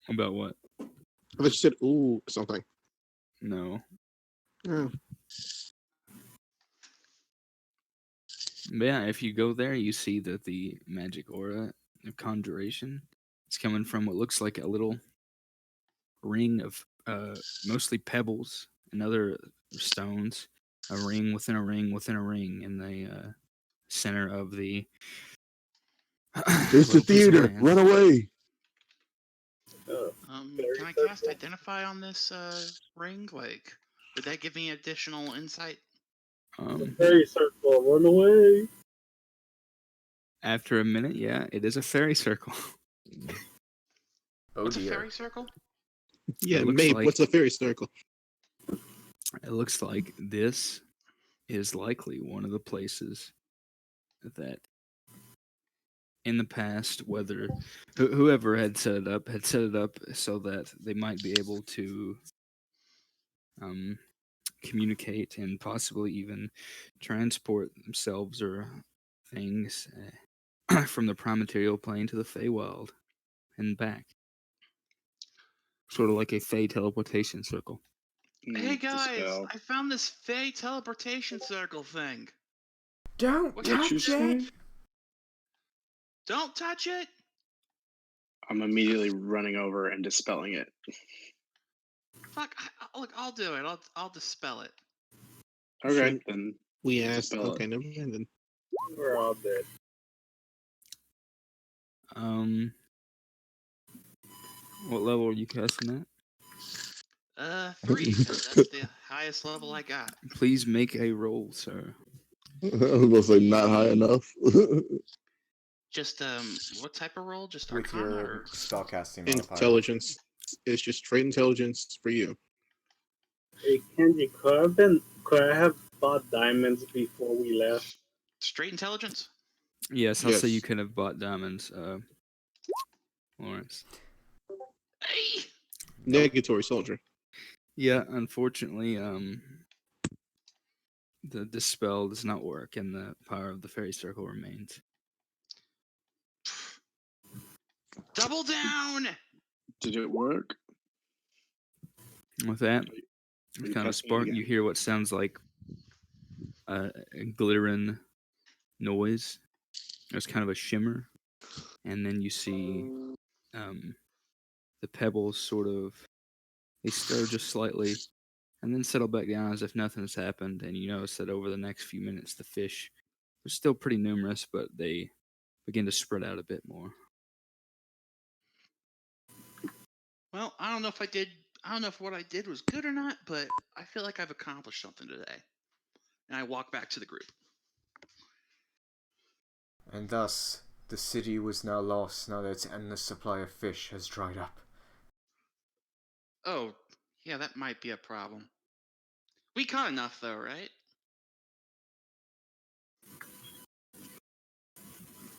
About what? I thought you said, ooh, something. No. Oh. But yeah, if you go there, you see that the magic aura of conjuration is coming from what looks like a little ring of mostly pebbles and other stones. A ring within a ring within a ring in the center of the. It's the theater. Run away. Can I cast Identify on this ring? Like, would that give me additional insight? Fairy circle, run away. After a minute, yeah, it is a fairy circle. Oh What's dear. a fairy circle? Yeah, It looks maybe. like- What's a fairy circle? It looks like this is likely one of the places that in the past, whether whoever had set it up so that they might be able to communicate and possibly even transport themselves or things from the prime material plane to the Feywild and back. Sort of like a Fey teleportation circle. Hey guys, Dispel. I found this Fey teleportation circle thing. Don't What What you touch it! say? Don't touch it. I'm immediately running over and dispelling it. Fuck. Look, I'll do it. I'll dispel it. Okay, Shouldn't then we asked. Dispel it. Okay, never mind then. We're all dead. What level are you casting at? 3, because that's the highest level I got. Please make a roll, sir. I was gonna say not high enough. Just what type of roll? Just With Arcana your or spellcasting modifier. Intelligence. It's just straight intelligence for you. Hey Kenji, could I have bought diamonds before we left? straight intelligence? Yes, I'll say you Yes. could have bought diamonds, Lawrence. Hey. Negatory soldier. Yeah, unfortunately, the dispel does not work, and the power of the fairy circle remains. Double down. did it work? With that, Are it's you kind of casting it spark. again? You hear what sounds like a glittering noise. There's kind of a shimmer, and then you see the pebbles sort of they stir just slightly, and then settle back down as if nothing has happened. And you notice that over the next few minutes, the fish are still pretty numerous, but they begin to spread out a bit more. Well, I don't know if what I did was good or not, but I feel like I've accomplished something today. And I walk back to the group. And thus, the city was now lost now that its endless supply of fish has dried up. Oh, yeah, that might be a problem. We caught enough though, right?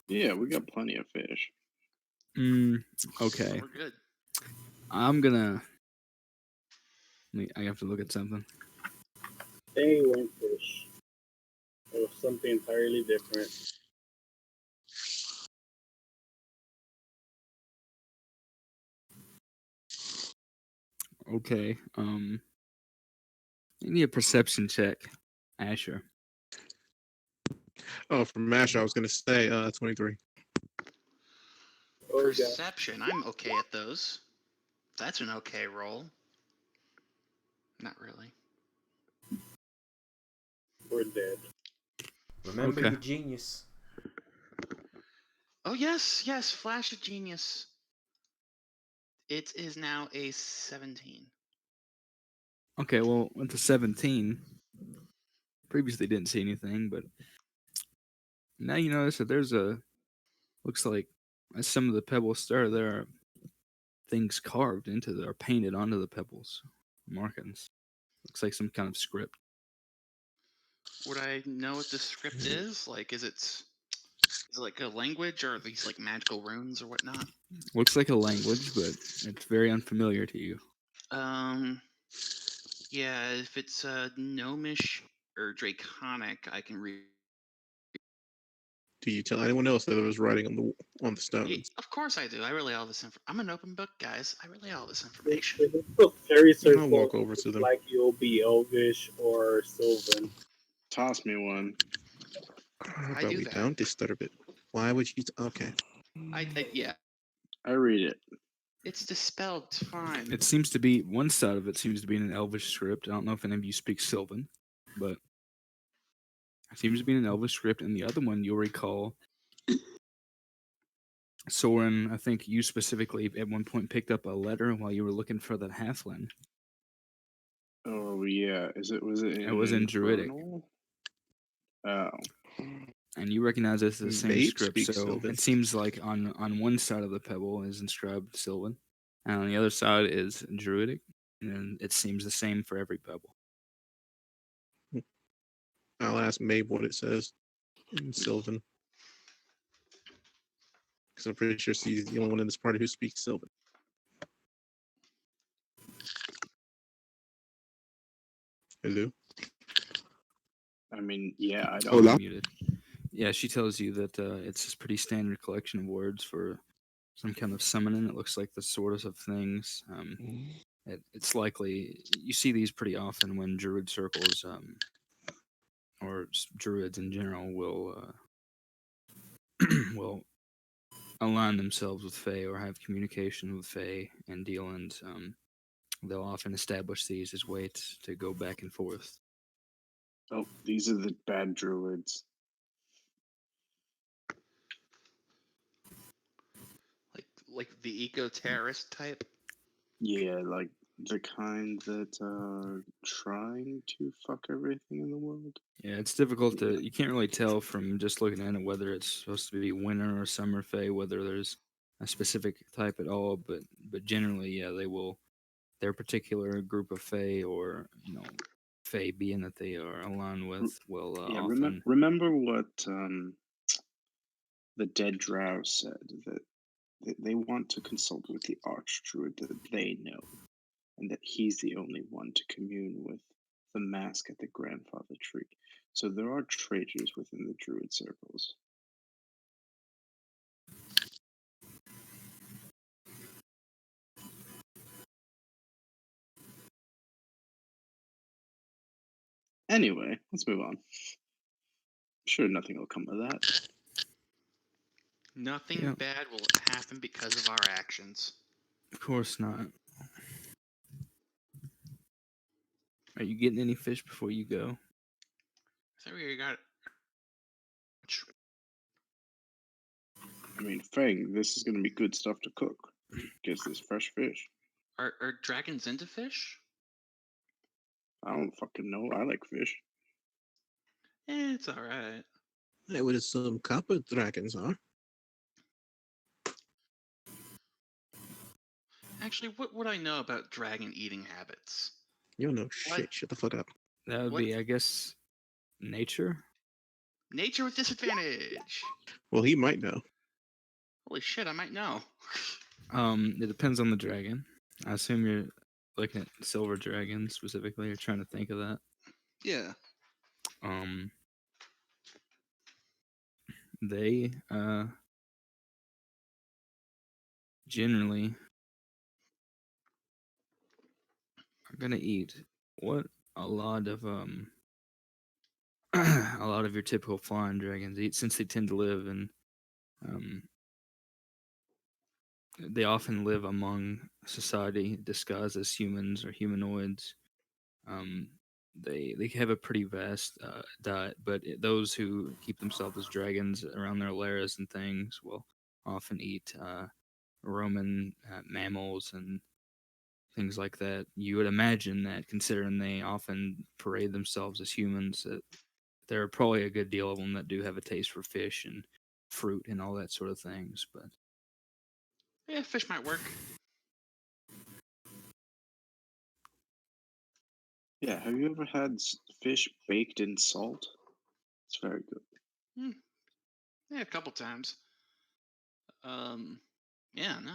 Yeah, we got plenty of fish. Okay. We're good. I'm gonna. I have to look at something. They weren't fish. It was something entirely different. Okay. You need a perception check, Asher. Oh, from Mash, I was gonna say 23. Oh god, Perception. I'm okay at those. That's an okay roll. Not really. we're dead. Remember Okay. your genius. Oh yes, yes, flash of genius. It is now a 17. Okay. Well, with the 17, previously didn't see anything, but now you notice that there's a. Looks like as some of the pebbles stir, there are things carved into or painted onto the pebbles, markings. Looks like some kind of script. Would I know what this script is? Like, is it like a language or are these like magical runes or whatnot? Looks like a language, but it's very unfamiliar to you. Yeah, if it's gnomish or draconic, I can read. Do you tell anyone else that it was writing on the Yeah, stones? of course I do. I relay all this I'm an open book, guys. I relay all this They information. just put fairy I'll circle. walk over to them. Like you'll be Elvish or Sylvan. Toss me one. How I about do we that. don't disturb it? Why would you? Okay. Yeah, I read it. it's dispelled. It's fine. It seems to be one side of it seems to be in an Elvish script. I don't know if any of you speak Sylvan, but it seems to be in an Elvish script, and the other one you'll recall. Soren, I think you specifically at one point picked up a letter while you were looking for that halfling. Oh yeah, was it? It was in Druidic. Infernal? Oh, And you recognize this as the same Babe script, speaks so Sylvan. it seems like on one side of the pebble is inscribed Sylvan, And on the other side is Druidic, and it seems the same for every pebble. I'll ask Mabe what it says in Sylvan. Because I'm pretty sure she's the only one in this party who speaks Sylvan. Hello? I mean, yeah, I Oh, don't. that- Muted. Yeah, she tells you that it's a pretty standard collection of words for some kind of summoning. It looks like the sort of things. It's likely you see these pretty often when druid circles or druids in general will will align themselves with Fae or have communication with Fae and dealings. They'll often establish these as ways to go back and forth. Oh, these are the bad druids. Like the eco-terrorist type. Yeah, like the kind that are trying to fuck everything in the world. Yeah, it's difficult to. You can't really tell from just looking at it whether it's supposed to be winter or summer Fae, whether there's a specific type at all. But generally, yeah, they will. Their particular group of Fae, or Fae being that they are aligned with, will Yeah, often. remember what the dead drow said, that they want to consult with the archdruid that they know, and that he's the only one to commune with the mask at the grandfather tree. So there are traitors within the druid circles. Anyway, let's move on. I'm sure nothing will come of that. Nothing Yeah. bad will happen because of our actions. Of course not. Are you getting any fish before you go? So we got. I mean, Fang, this is going to be good stuff to cook. Gets this fresh fish. Are dragons into fish? I don't fucking know. I like fish. It's all right. I would assume copper dragons are. Actually, what would I know about dragon eating habits? You don't know What? shit. Shut the fuck up. That would What? be, I guess, nature. Nature with disadvantage. Well, he might know. Holy shit, I might know. It depends on the dragon. I assume you're looking at silver dragon specifically. You're trying to think of that. Yeah. They generally are gonna eat what a lot of a lot of your typical flying dragons eat, since they tend to live in they often live among society disguised as humans or humanoids. Um, they have a pretty vast diet, but those who keep themselves as dragons around their lairs and things will often eat Roman mammals and things like that. You would imagine that, considering they often parade themselves as humans, that there are probably a good deal of them that do have a taste for fish and fruit and all that sort of things. But Yeah, fish might work. Yeah, have you ever had fish baked in salt? It's very good. Yeah, a couple times. Yeah, no.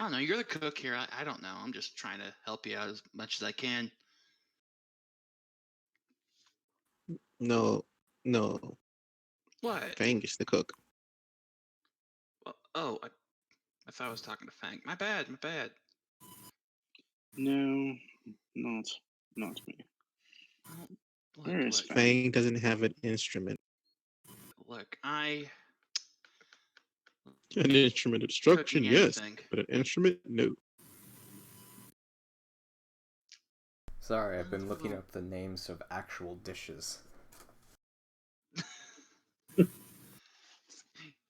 I don't know. You're the cook here. I don't know. I'm just trying to help you out as much as I can. No. What? Fang is the cook. Well, oh, I thought I was talking to Fang. My bad. My bad. No, not me. Oh, Where is look, Fang? Fang doesn't have an instrument. look. An instrument of destruction, Cooking yes, anything. but an instrument, no. Sorry, I've been looking up the names of actual dishes.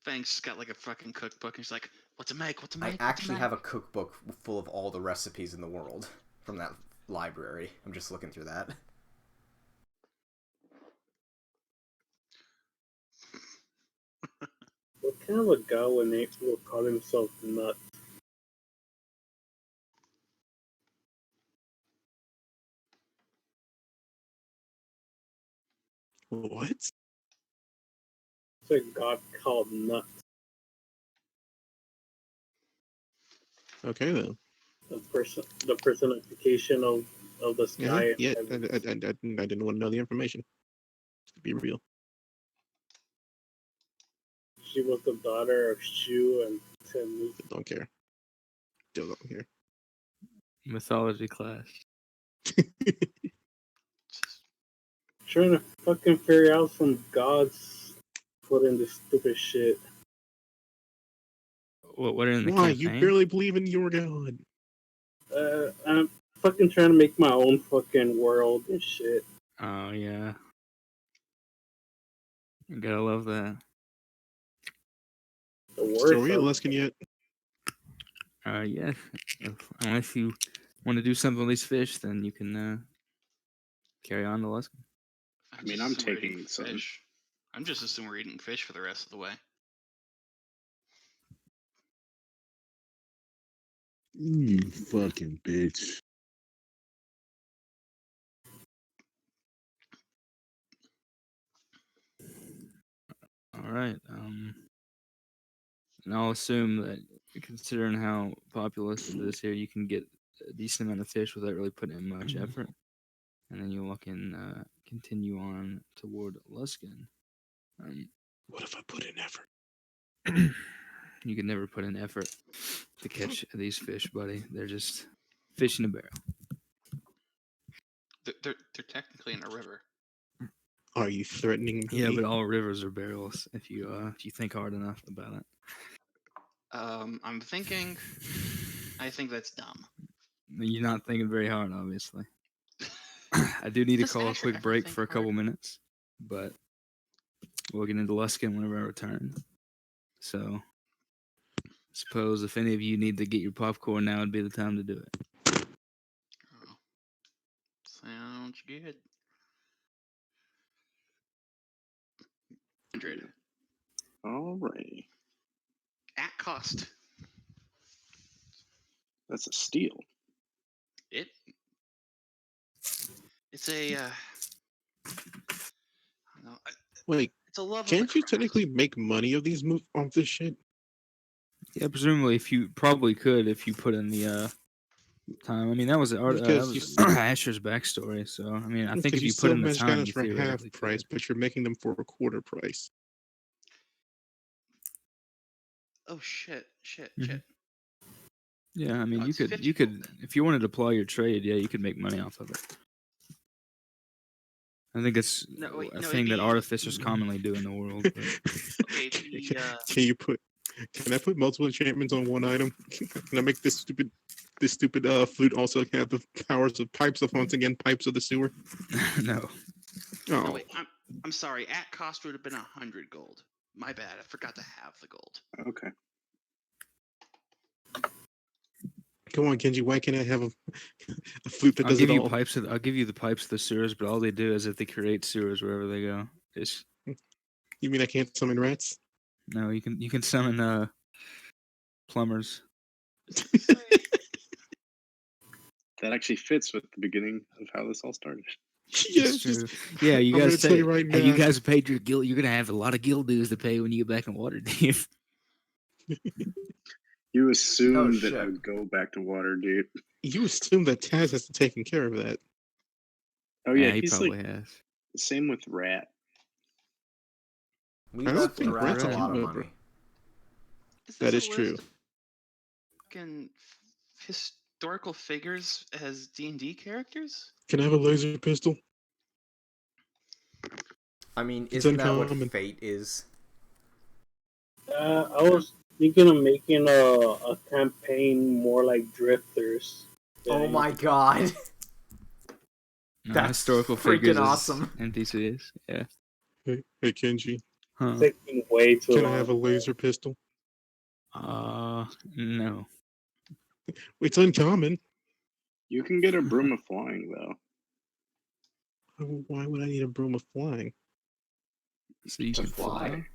Fang's just got like a fucking cookbook, and he's like, "What to make? What to I make?" actually have a cookbook full of all the recipes in the world from that library. I'm just looking through that. What kind of a guy would call himself nuts? What? It's a god called Nut. Okay then. The personification of the Yeah, sky. yeah. And I heaven. didn't want to know the information. To be real. She was the daughter of Shu and Temu. Don't care. Still don't care. Mythology class. Trying to fucking figure out some gods put in this stupid shit. What are in the Why? You campaign? barely believe in your god. I'm fucking trying to make my own fucking world and shit. Oh yeah. You gotta love that. The So are worst. we at Luskin yet? Yes. Unless you want to do something with these fish, then you can carry on to Luskin. I mean, I'm taking some. fish. I'm just assuming we're eating fish for the rest of the way. You fucking bitch. All right. And I'll assume that considering how populous it is here, you can get a decent amount of fish without really putting in much effort. And then you'll continue on toward Luskin. What if I put in effort? You can never put in effort to catch these fish, buddy. They're just fish in a barrel. They're technically in a river. Are you threatening me? Yeah, but all rivers are barrels if you think hard enough about it. I'm thinking. I think that's dumb. You're not thinking very hard, obviously. I do need to Does call a Asher quick ever break think for a couple hard? minutes, but we'll get into Luskin whenever I return. So, suppose if any of you need to get your popcorn now, would be the time to do it. Oh, sounds good. 100 Alrighty. at cost. That's a steal. It's a. No, Wait, it's a love. Of can't the you craft. technically make money of these off this shit? Yeah, presumably, if you probably could if you put in the time. I mean, that was that Because was you Asher's backstory. So, I mean, I think if you you put sell in the magic time, items you for half theoretically price, could. but you're making them for a quarter price. Oh shit! Mhm. Yeah, I mean, No, you it's could 50 you gold. could if you wanted to apply your trade, yeah, you could make money off of it. I think it's No, wait, a no, thing it'd that be- artificers commonly do in the world. But Okay, Can you put? Can I put multiple enchantments on one item? Can I make this stupid flute also have the powers of pipes of once again pipes of the sewer? no. Oh, No, wait. I'm sorry. At cost would have been 100 gold. My bad. I forgot to have the gold. Okay. come on, Kenji. Why can't I have a flute that I'll does give it you all? pipes. I'll give you the pipes of the sewers, but all they do is that they create sewers wherever they go. It's You mean I can't summon rats? no, you can summon plumbers. That actually fits with the beginning of how this all started. Yeah, It's it's just, true. Yeah, you I'm guys gonna tell say, you right have you now. guys paid your guild? You're gonna have a lot of guild dues to pay when you get back in Waterdeep. You assumed that shit. I would go back to Waterdeep. You assume that Taz has to taken care of that. Oh yeah, he he's probably like has. same with Rat. We I don't left think Rat Rat's a a lot of member. money. Is That this is a true. list of fucking historical figures as D&D characters? Can I have a laser pistol? I mean, It's isn't that uncommon. what fate is? I was thinking of making a campaign more like Drifters. Oh my god. No, That's historical freaking figures awesome. as NPCs. Yeah. Hey, Kenji. Huh. Taking way too Can long. I have a laser pistol? No. It's uncommon. You can get a broom of flying though. Why would I need a broom of flying? So you To can fly. fly.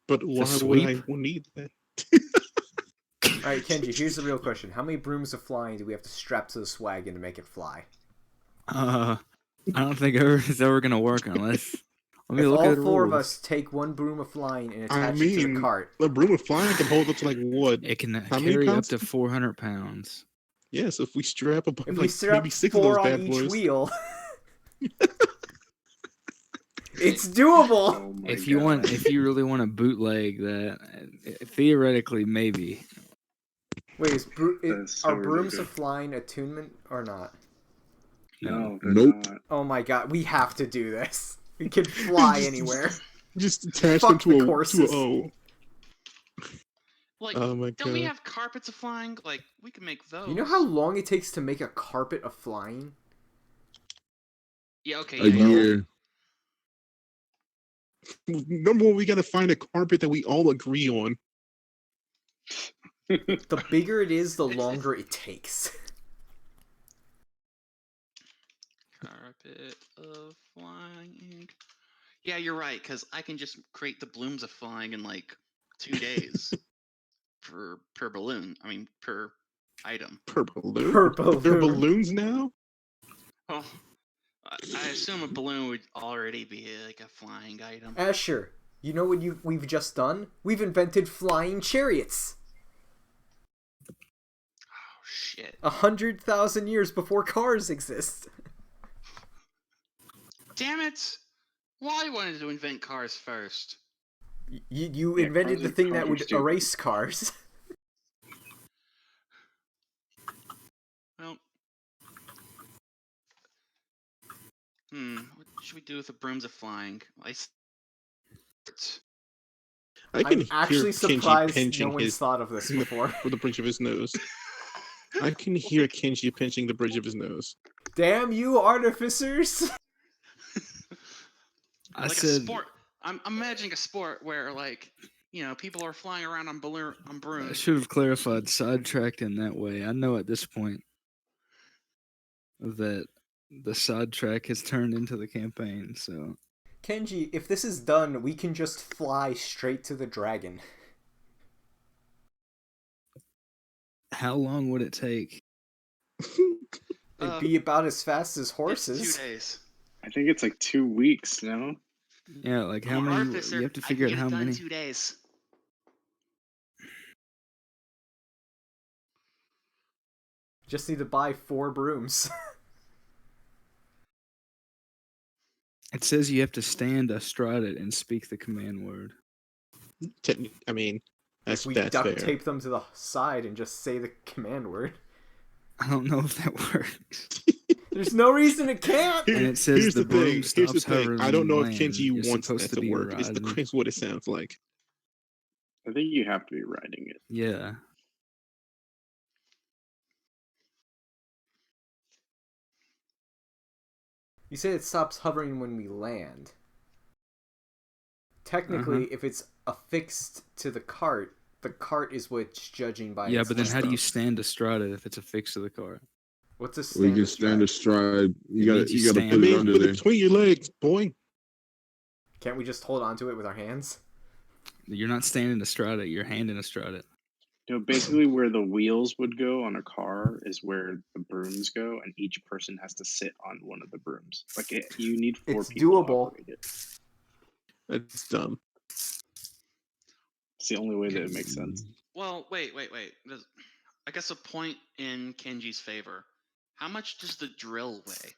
But why would sweep? I need that? Alright, Kenji, here's the real question. How many brooms of flying do we have to strap to the wagon to make it fly? I don't think it's ever gonna work unless Let me If look all at the four of rules. us take one broom of flying and I attach it to the mean, cart, the broom of flying can hold up to like what? It can How many carry up pounds? to 400 pounds. Yeah, so if we strap up if we like strap maybe 6 of those 4 on bad each boys. wheel, it's doable. Oh my If you god. if you really want to bootleg that, theoretically maybe. Wait, That's so are brooms ridiculous. of flying attunement or not? No, they're Nope. not. Oh my god, we have to do this. We can fly anywhere. Just attach Fuck them the to a courses. O. Like, Oh my don't we god. have carpets of flying? Like, we can make those. You know how long it takes to make a carpet of flying? Yeah, okay, A yeah. year. Number one, we gotta find a carpet that we all agree on. The bigger it is, the It's- longer it takes. Carpet of flying. Yeah, you're right, because I can just create the blooms of flying in like 2 days per balloon. I mean, per item. Per balloon? Per There are balloon. balloons now? Well, I assume a balloon would already be like a flying item. Asher, you know what we've just done? We've invented flying chariots. Oh shit! 100,000 years before cars exist. Damn it! Wally wanted to invent cars first. You Yeah, invented the thing cars that are would stupid. erase cars. Well, what should we do with the brooms of flying? I can I'm actually hear Kenji surprised pinching no one's his thought of this before. with the bridge of his nose. I can hear Kenji pinching the bridge of his nose. Damn you, artificers! I Like said, a sport. I'm imagining a sport where, like, people are flying around on I brooms. should have clarified sidetracked in that way. I know at this point that the sidetrack has turned into the campaign, so. Kenji, if this is done, we can just fly straight to the dragon. How long would it take? It'd be about as fast as It's horses. 2 days. I think it's like 2 weeks, no? Yeah, like how I'm an many? artificer. You have to I figure out can get how it done in many. 2 days. Just need to buy 4 brooms. It says you have to stand astride it and speak the command word. I mean, that's If we fair. duct tape them to the side and just say the command word. I don't know if that works. There's no reason it can't! And it says Here's the the thing. broom Here's the stops thing. hovering I don't on know if land. Kenji You're wants supposed that to to be work. It's riding. what it sounds like. I think you have to be riding it. Yeah. You say it stops hovering when we land. Technically, if it's affixed to the cart is what's judging by Yeah, its but then how do you length. stand astride it if it's affixed to the car? What's a We stand can stand astride? astride. It means you You gotta stand put it on under Put there. it between your legs, boy. Can't we just hold onto it with our hands? You're not standing astride it. You're handing astride it. Basically where the wheels would go on a car is where the brooms go, and each person has to sit on one of the brooms. Like you need 4 It's people to doable. operate it. That's dumb. It's the only way that it makes sense. Well, wait. I guess a point in Kenji's favor. How much does the drill weigh?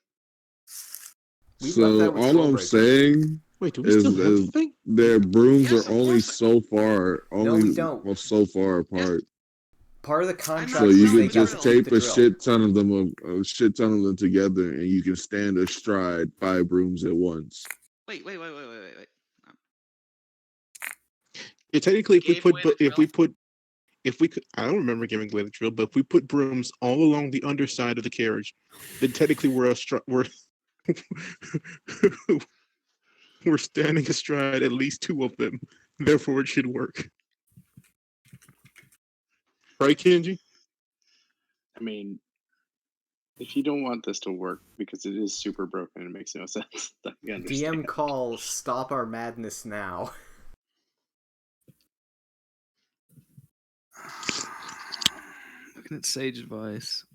We left So that with all I'm Strawbreakers. saying Wait, do we is, still have the is thing? their brooms Yes, are of only course. so far, we don't. well, so far apart. Part of the I'm contract not So is you selling they can the got just to drill. keep tape the a drill. shit ton of them together, and you can stand astride 5 brooms at once. Wait. Yeah, technically, Gave away the drill? if we could, I don't remember giving away the drill, but if we put brooms all along the underside of the carriage, then technically we're we're standing astride at least 2 of them. Therefore, it should work. Right, Kenji? I mean, if you don't want this to work because it is super broken and it makes no sense, then you understand. DM call, stop our madness now. Looking at sage advice.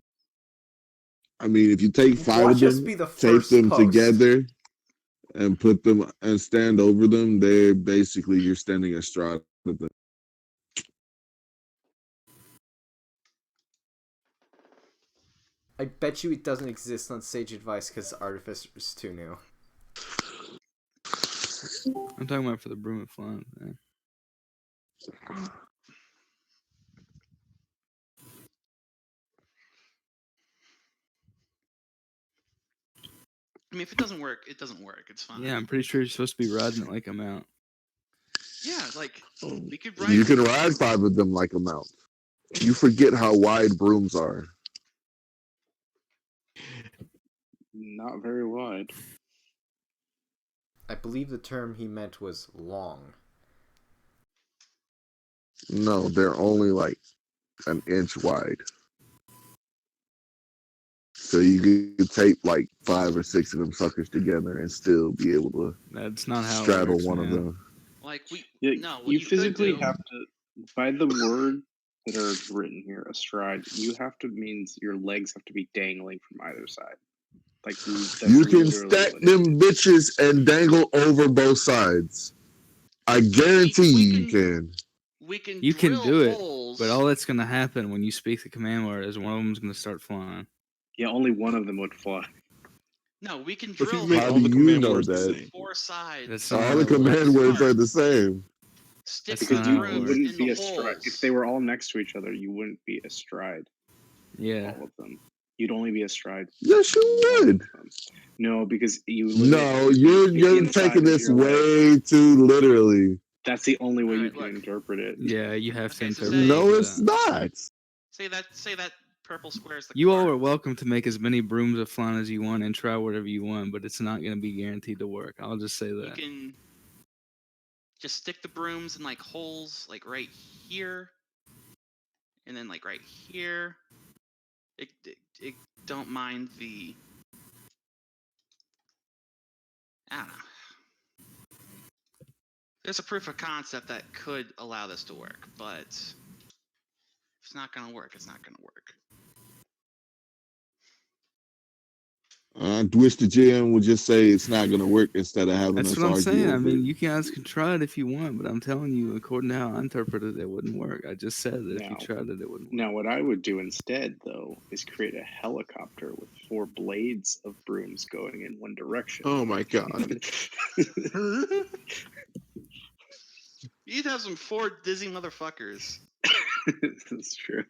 I mean, if you take 5 Watch of us them, be the tape first them post. together, and put them and stand over them, they basically you're standing astride of them. I bet you it doesn't exist on Sage Advice because Artificer is too new. I'm talking about for the broom and flying. Man. I mean, if it doesn't work, it doesn't work. It's fine. Yeah, I'm pretty sure you're supposed to be riding it like a mount. Yeah, like we could ride. You can ride 5 of them like a mount. You forget how wide brooms are. Not very wide. I believe the term he meant was long. No, they're only like an inch wide. So you could tape like 5 or 6 of them suckers together and still be able to That's not how straddle it works, one man. of them. Like we Yeah, no, what you could physically do- have to, by the word that are written here, astride, you have to means your legs have to be dangling from either side. Like that's You can literally stack what it them bitches and dangle over both sides. I guarantee you can. we can You can drill do it, holes. but all that's going to happen when you speak the command word is one of them's going to start flying. Yeah, only one of them would fly. No, we can If you drill make How all do the you command know words the that? same. 4 sides. That's of not All how the it works. command words start. are the same. Stick That's the not Because how you it brooms works. wouldn't in be the astride. holes. If they were all next to each other, you wouldn't be astride Yeah. all of them. You'd only be astride. Yes, you one would. of them. No, because you limit No, the you're inside taking of this your leg. way too literally. That's the only way you Alright, can look. interpret it. Yeah, you have to Okay, so interpret say- it No, for it's that. not. Say that purple square is the You all cart. are welcome to make as many brooms of flying as you want and try whatever you want, but it's not going to be guaranteed to work. I'll just say You that. can just stick the brooms in like holes like right here and then like right here. It don't mind the I don't know. There's a proof of concept that could allow this to work, but if it's not gonna work, it's not gonna work. I wish the GM would just say it's not going to work instead of having That's us what I'm argue saying. I over mean, it. you guys can try it if you want, but I'm telling you, according to how I interpreted it, it wouldn't work. I just said that if you No. tried it, it wouldn't work. Now, what I would do instead, though, is create a helicopter with 4 blades of brooms going in one direction. Oh my god. You'd have some 4 dizzy motherfuckers. That's true.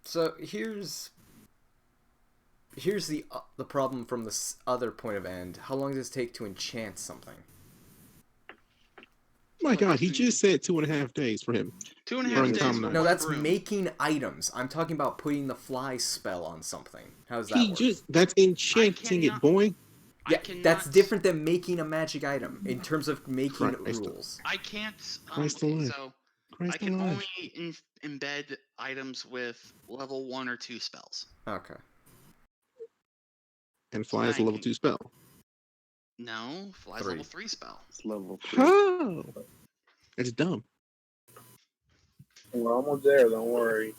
So here's the problem from this other point of end. How long does it take to enchant something? My god, he just said 2.5 days for him. 2.5 Yeah, days that's for fine. No, one that's broom. making items. I'm talking about putting the fly spell on something. How does that He work? that's enchanting it, cannot- boy. Yeah, I that's cannot- different than making a magic item in terms of making Christ. rules. I can't. Christ Okay, alive. so Christ I can alive. only embed items with level 1 or 2 spells. Okay. And fly is a level 2 spell. No, fly's 3. level 3 spell. It's level 3. How? That's dumb. We're almost there. Don't worry.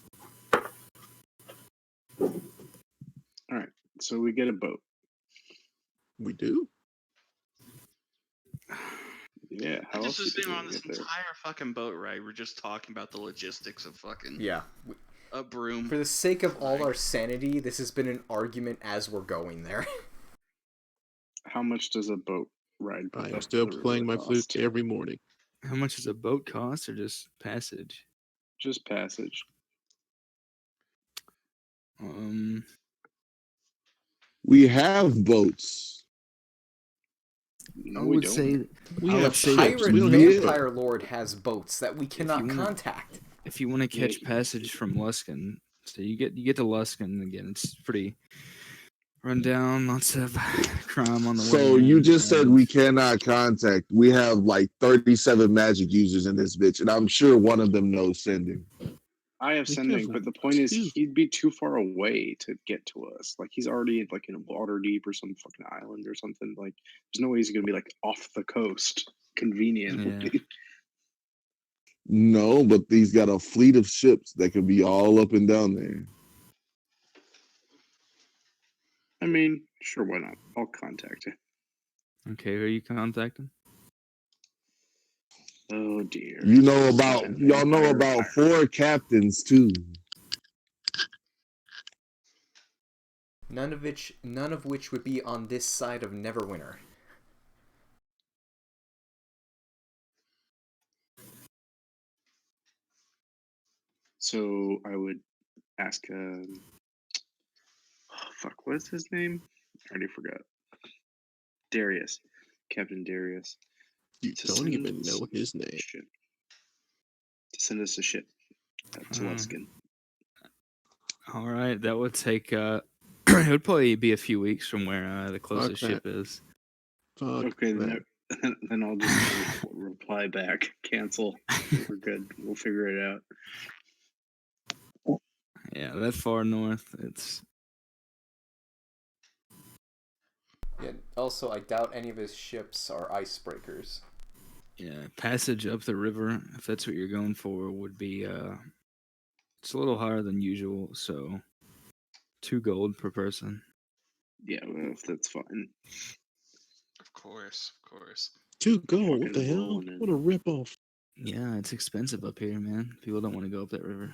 Alright, so we get a boat. We do? Yeah, I how just else was did being we on this get there? entire fucking boat ride. We're just talking about the logistics of fucking Yeah. a broom. For the sake of all our sanity, this has been an argument as we're going there. How much does a boat ride? I am up still the river playing my flute cost? every morning. How much does a boat cost, or just passage? Just passage. We have boats. No, I we would don't. say We I have would say ships. Pirate We don't Yeah. have Vampire Lord has boats that we cannot you wanna- contact. if you want to catch Yeah. passage from Luskin, so you get to Luskin again. It's pretty run down, lots of crime on the way. So you in, just said and we cannot contact. We have like 37 magic users in this bitch, and I'm sure one of them knows sending. I have We sending, have but the point is, two. he'd be too far away to get to us. Like he's already like in Waterdeep or some fucking island or something. Like there's no way he's gonna be like off the coast conveniently. Yeah. No, but he's got a fleet of ships that could be all up and down there. I mean, sure, why not? I'll contact you. Okay, who are you contacting? Oh dear. You know about An y'all know empire about pirate. 4 captains too. None of which would be on this side of Neverwinter. So I would ask. Fuck, what is his name? I already forgot. Darius, Captain Darius. You To don't send even us know his name. ship. To send us a ship to Luskin. All right, that would take. It would probably be a few weeks from where the closest that. ship is. Fuck Okay, that. then I'll just reply back. Cancel. We're good. We'll figure it out. Yeah, that far north, it's. Yeah. Also, I doubt any of his ships are icebreakers. Yeah, passage up the river, if that's what you're going for, would be it's a little higher than usual, so 2 gold per person. Yeah, well, if that's fine. Of course. 2 gold. What the Fucking hell? rolling in. What a ripoff. Yeah, it's expensive up here, man. People don't want to go up that river.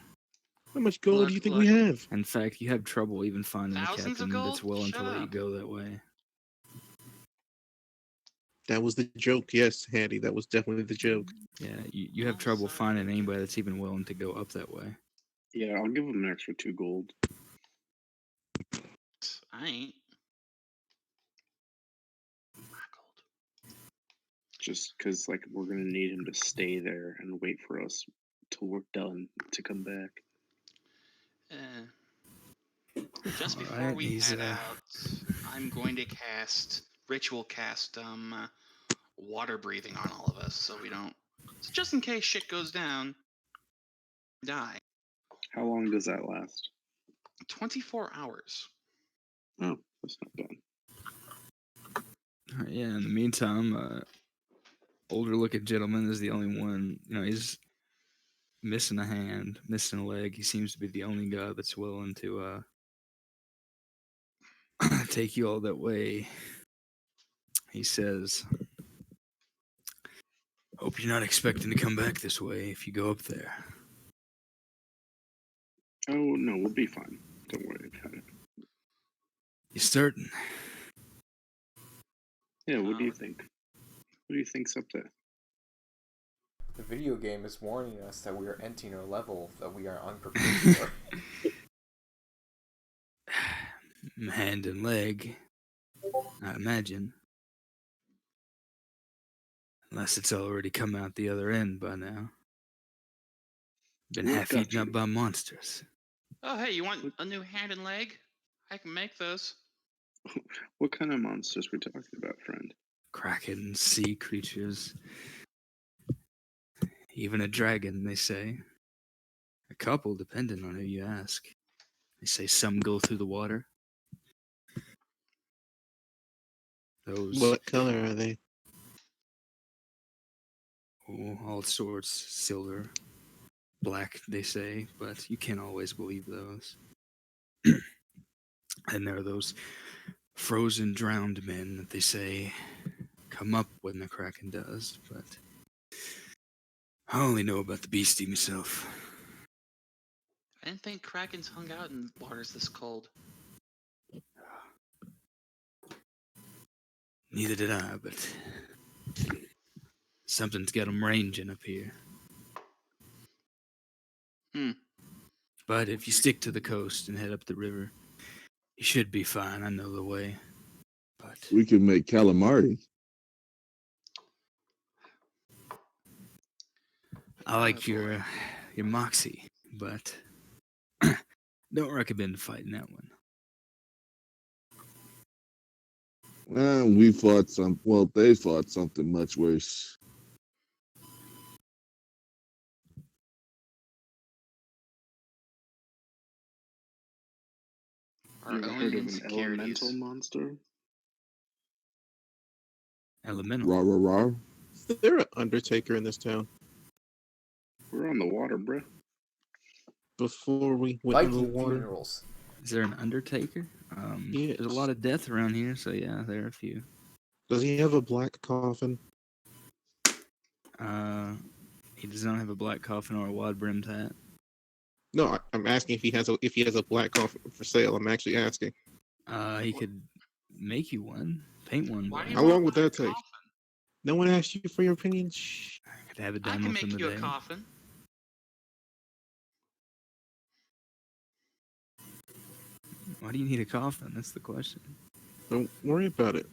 How much gold do you think we Look. have? In fact, you have trouble even finding a Thousands of captain that's gold? willing to Shut let you up. go that way. That was the joke. Yes, Handy. That was definitely the joke. Yeah, you have Oh, trouble sorry, finding Victor. anybody that's even willing to go up that way. Yeah, I'll give him an extra 2 gold. I ain't. Gold. Just because, like, we're gonna need him to stay there and wait for us till we're done to come back. Just All before right, we he's, head out, I'm going to ritual cast water breathing on all of us, so we don't. So just in case shit goes down, die. How long does that last? 24 hours. Oh, that's not bad. all right, yeah, in the meantime, older looking gentleman is the only one, he's missing a hand, missing a leg. He seems to be the only guy that's willing to take you all that way. He says, "Hope you're not expecting to come back this way if you go up there." Oh, no, we'll be fine. Don't worry about it. You certain? Yeah, what do you think? What do you think's up there? The video game is warning us that we are entering a level that we are unprepared for. Hand and leg, I imagine. Unless it's already come out the other end by now. Been What half got eaten up you? by monsters. Oh, hey, you want a new hand and leg? I can make those. What kind of monsters we talking about, friend? Kraken, sea creatures. Even a dragon, they say. A couple, depending on who you ask. They say some go through the water. Those, What color are they? all sorts, silver, black, they say, but you can't always believe those. And there are those frozen, drowned men that they say come up when the Kraken does, but I only know about the beastie myself. I didn't think Krakens hung out in waters this cold. Neither did I, but something's got 'em ranging up here. But if you stick to the coast and head up the river, you should be fine. I know the way. But We can make calamari. I like Oh, boy. your moxie, but don't recommend fighting that one. We fought they fought something much worse. Our You ever own heard of an insecurities. elemental monster? Elemental. Rah rah rah. Is there an Undertaker in this town? We're on the water, bruh. Before we went into the Viking water? funerals. Is there an Undertaker? Yes. There's a lot of death around here, so yeah, there are a few. Does he have a black coffin? He does not have a black coffin or a wide-brimmed hat. No, I'm asking if he has a black coffin for sale. I'm actually asking. He could make you one, paint one. Why but do you How want long a would black that take? coffin? No one asked you for your opinion. Shh. I could have it I done can within make the you day. a coffin. Why do you need a coffin? That's the question. Don't worry about it.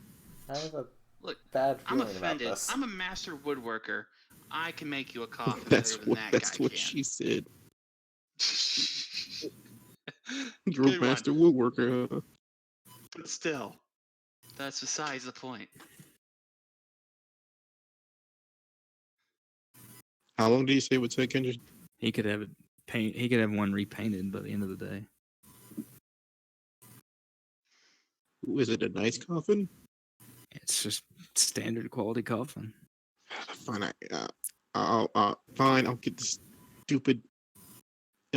I have a Look, bad I'm feeling about offended. this. I'm a master woodworker. I can make you a coffin That's better than what that that's guy what can. she said. You're a Good master one. woodworker. Huh? But still, that's besides the point. How long did you say it would take, Kendrick? He could have it He could have one repainted by the end of the day. Is it a nice coffin? It's just standard quality coffin. Fine, fine. I'll get this stupid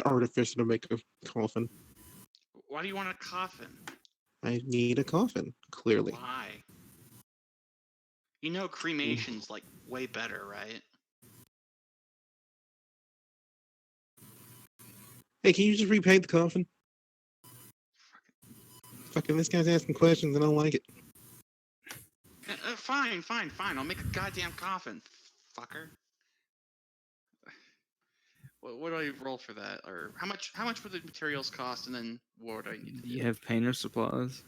artificer to make a coffin. Why do you want a coffin? I need a coffin. Clearly. Why? You know cremation's like way better, right? Hey, can you just repaint the coffin? Fucking this guy's asking questions and I don't like it. Fine. I'll make a goddamn coffin, fucker. What do I roll for that? Or how much would the materials cost, and then what do I need to Do do? you have painter supplies?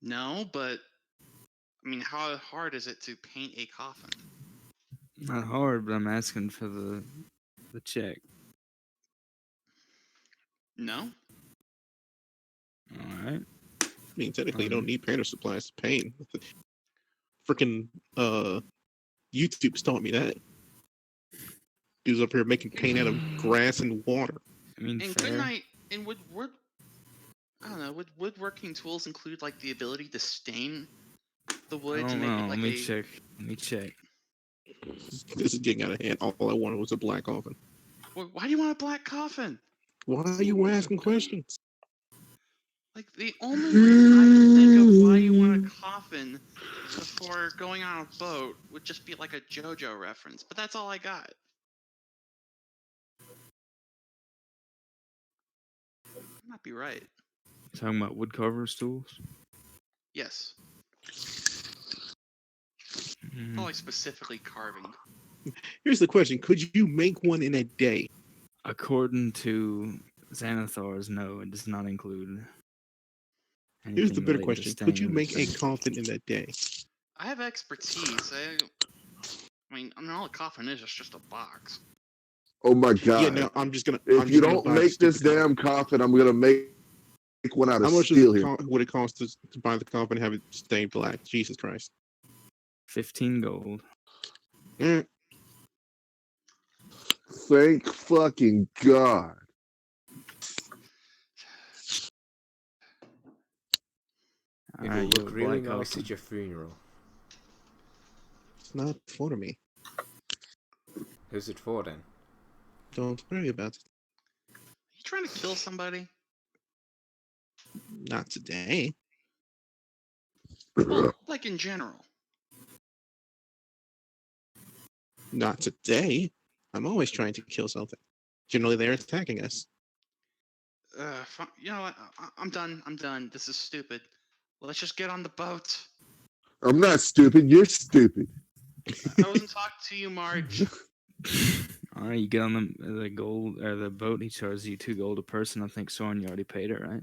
No, but I mean, how hard is it to paint a coffin? Not hard, but I'm asking for the check. No. All right. I mean, technically, you don't need painter supplies to paint. Freaking YouTube's taught me that. Dude's up here making paint out of grass and water. I mean, And fair. couldn't I? And would I don't know. Would woodworking tools include like the ability to stain the I wood to don't make know. it like Let me check. Let me check. This is getting out of hand. All I wanted was a black coffin. Why do you want a black coffin? Why are you asking questions? Like the only reason I can think of why you want a coffin before going on a boat would just be like a JoJo reference, but that's all I got. I might be right. Talking about wood carver's tools. Yes. Mm, Probably specifically carving. Here's the question: could you make one in a day? According to Xanathar's, no, it does not include. Here's the anything better related to question: could you make a stains. coffin in a day? I have expertise. I mean, all a coffin is just a box. Oh my god! Yeah, no, I'm just gonna. If I'm you just gonna don't buy the make this stupid damn coffin, I'm gonna make one out How of much steel here. would it cost to buy the coffin and have it stained black? Jesus Christ! 15 gold. Mm, Thank fucking God. All It right, will you have look a really black nice coffin. at your funeral. it's not for me. Who's it for then? Don't worry about it. You trying to kill somebody? Not today. Well, like in general. Not today. I'm always trying to kill something. Generally, they're attacking us. You know what? I'm done. I'm done. This is stupid. Let's just get on the boat. I'm not stupid. You're stupid. I wasn't talking to you, Marge. All right, you get on the gold or the boat. He charges you 2 gold a person. I think Soren, you already paid it, right?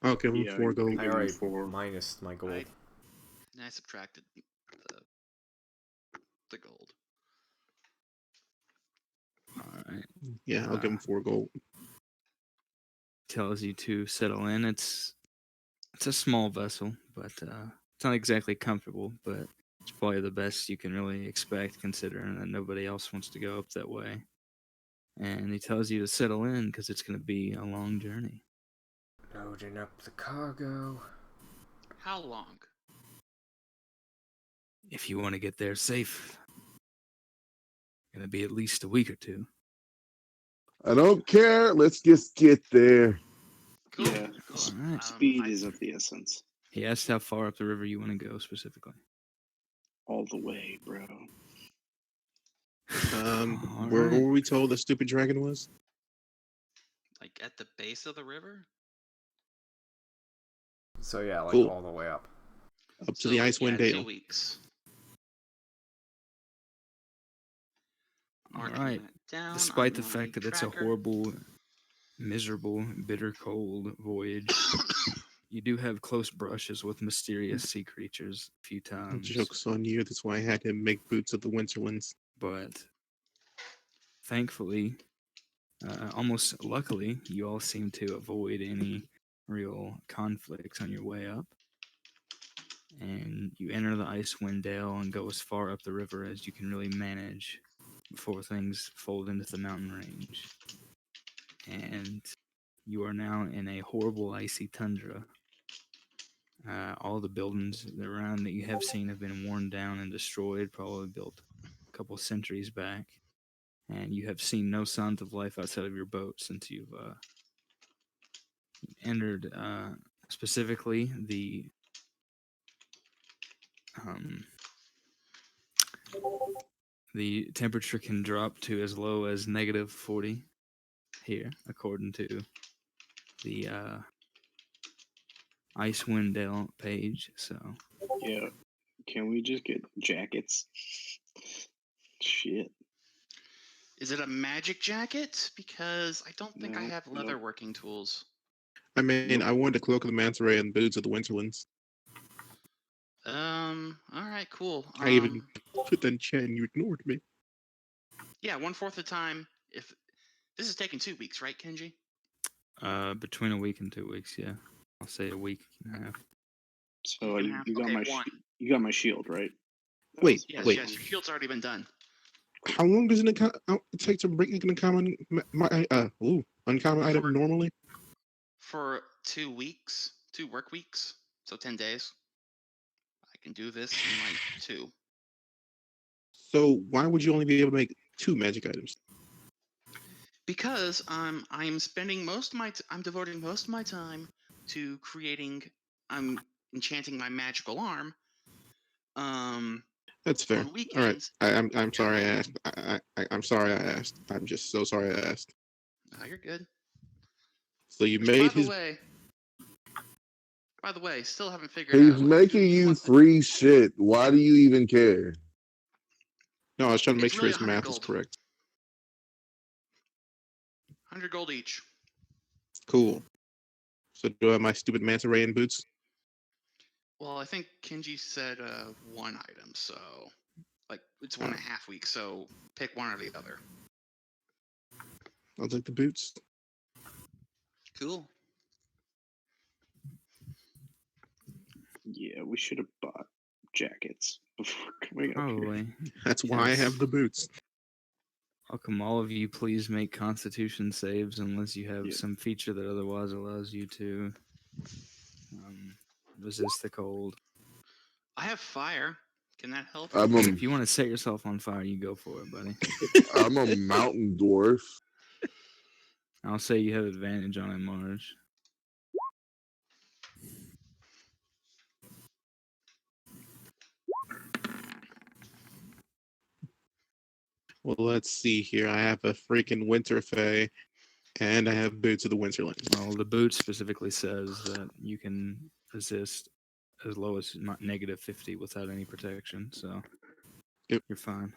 I'll give him Yeah, 4 gold. I already for minus my gold. Right. And I subtracted the gold. All right. Yeah, I'll give him 4 gold. Tells you to settle in. It's a small vessel, but it's not exactly comfortable. But it's probably the best you can really expect, considering that nobody else wants to go up that way. And he tells you to settle in because it's going to be a long journey. Loading up the cargo. How long? If you want to get there safe, going to be at least a week or two. I don't care. Let's just get there. Cool. Yeah. Cool. All right. Speed is of the essence. He asked how far up the river you want to go specifically. All the way, bro. All Where right. were we told the stupid dragon was? Like at the base of the river. So yeah, like Cool. all the way up. Up to the Icewind 2 Dale. weeks. All Marking right. that down Despite on the my fact that it's a tracker. horrible, miserable, bitter cold voyage, you do have close brushes with mysterious sea creatures a few times. Joke's on you. That's why I had him make boots of the Winterlands. But thankfully, almost luckily, you all seem to avoid any real conflicts on your way up. And you enter the Icewind Dale and go as far up the river as you can really manage before things fold into the mountain range. And you are now in a horrible icy tundra. All the buildings around that you have seen have been worn down and destroyed, probably built a couple centuries back. And you have seen no signs of life outside of your boat since you've entered, specifically the temperature can drop to as low as -40 here, according to the Icewind Dale page. So Yeah. Can we just get jackets? Shit. Is it a magic jacket? Because I don't think I No, have no. leather working tools. I mean, Nope. I wanted the cloak of the manta ray and boots of the Winterlands. All right, cool. I even put that in chat and you ignored me. Yeah, 1/4 of the time. If this is taking 2 weeks, right, Kenji? between a week and 2 weeks, yeah, I'll say a week and a half. So Week and a you, half? you got Okay, my one. you got my shield, right? That Wait, was- Yes, wait. yes. Your shield's already been done. How long does it take to break an uncommon uncommon item For- normally? For 2 weeks, 2 work weeks, so 10 days. I can do this in like 2. So why would you only be able to make 2 magic items? Because I'm spending most of my I'm devoting most of my time to creating. I'm enchanting my magical arm. That's fair. On All right. weekends. I'm sorry I then- asked. I'm sorry I asked. I'm just so sorry I asked. Oh, you're good. So you Which, made his. by the way, still haven't figured out. He's what making you want- free shit. Why do you even care? No, I was trying to make It's sure really his 100 math is gold. correct. 100 gold each. Cool. So do I have my stupid manta ray and boots? Well, I think Kenji said 1 item, so like it's 1.5 weeks. So pick one or the other. I'll take the boots. Cool. Yeah, we should have bought jackets before coming up here. Probably. That's why I Yes. have the boots. How come all of you please make Constitution saves unless you have Yeah. some feature that otherwise allows you to resist the cold? I have fire. Can that help? I'm If a you want to set yourself on fire, you go for it, buddy. I'm a mountain dwarf. I'll say you have advantage on it, Marge. Well, let's see here. I have a freaking Winterfey, and I have boots of the Winterlands. Well, the boot specifically says that you can resist as low as -50 without any protection, so Yep. you're fine.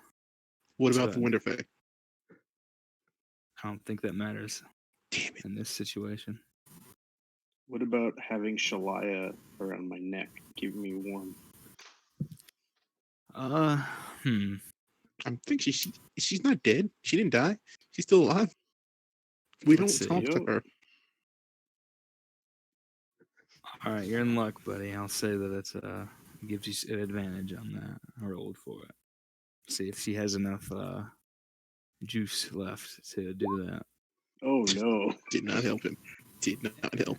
What That's about the good. Winterfey? I don't think that matters Damn it. in this situation. What about having Shalaya around my neck, keeping me warm? I think she's not dead. She didn't die. She's still alive. We Let's don't see. talk to her. All right, you're in luck, buddy. I'll say that it's gives you an advantage on that. I rolled for it. See if she has enough juice left to do that. Oh no! Did not help him. Did not help.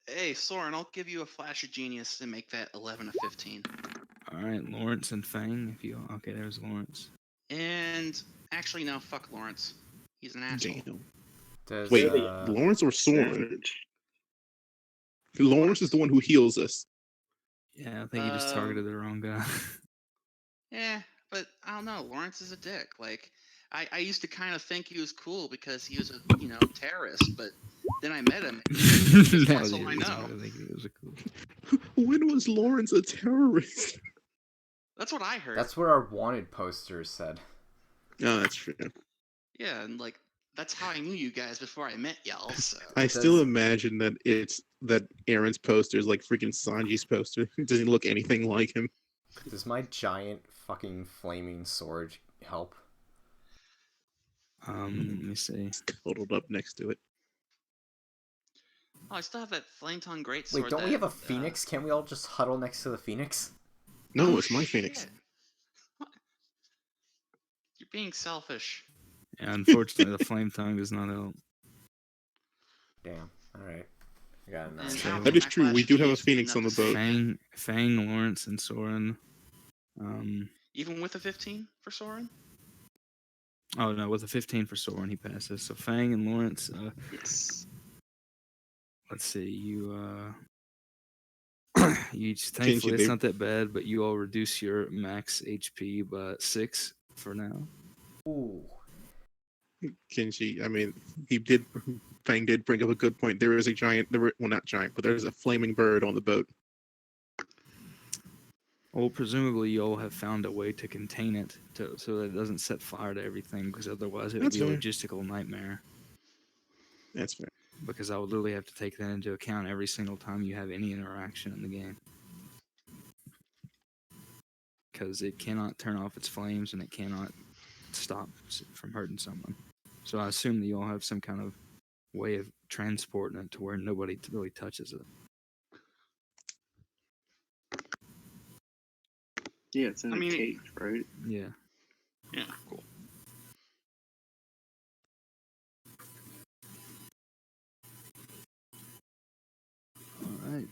Hey, Soren, I'll give you a flash of genius to make that 11 of 15. All right, Lawrence and Fang. If you there's Lawrence. And actually, no, fuck Lawrence. He's an asshole. Damn. Does Wait, Really? Lawrence or Soren? Savage. Lawrence is the one who heals us. Yeah, I think you just targeted the wrong guy. Yeah, but I don't know. Lawrence is a dick. Like, I used to kind of think he was cool because he was a terrorist, but then I met him. And he's the Now asshole the I know. I think it was a cool. When was Lawrence a terrorist? That's what I heard. That's what our wanted posters said. Oh, that's true. Yeah, and like that's how I knew you guys before I met y'all. So I still imagine that Aaron's poster is like freaking Sanji's poster. It doesn't look anything like him. Does my giant fucking flaming sword help? Let me see. It's cuddled up next to it. I still have that flame tongue greatsword. Wait, don't we have a phoenix? Can't we all just huddle next to the phoenix? No, it's my Phoenix. Shit. What? You're being selfish. Yeah, unfortunately, the flame tongue does not help. Damn. Alright. I got And enough. how That is backlash true. We do you have a use being Phoenix on the enough to boat. Fang, Lawrence, and Soren. Even with a 15 for Soren? Oh no, with a 15 for Soren, he passes. So Fang and Lawrence. Yes. Let's see, you Kenshi, thankfully it's they- not that bad, but you all reduce your max HP by 6 for now. Ooh. Kenshi, I mean, Fang did bring up a good point. There is a giant, well, not giant, but there's a flaming bird on the boat. Well, presumably you all have found a way to contain it so that it doesn't set fire to everything, because otherwise it would That's be a fair. logistical nightmare. That's fair. Because I would literally have to take that into account every single time you have any interaction in the game. Because it cannot turn off its flames and it cannot stop from hurting someone. So I assume that you all have some kind of way of transporting it to where nobody really touches it. Yeah, it's in I a mean, cage, right? Yeah. Yeah, cool. All right.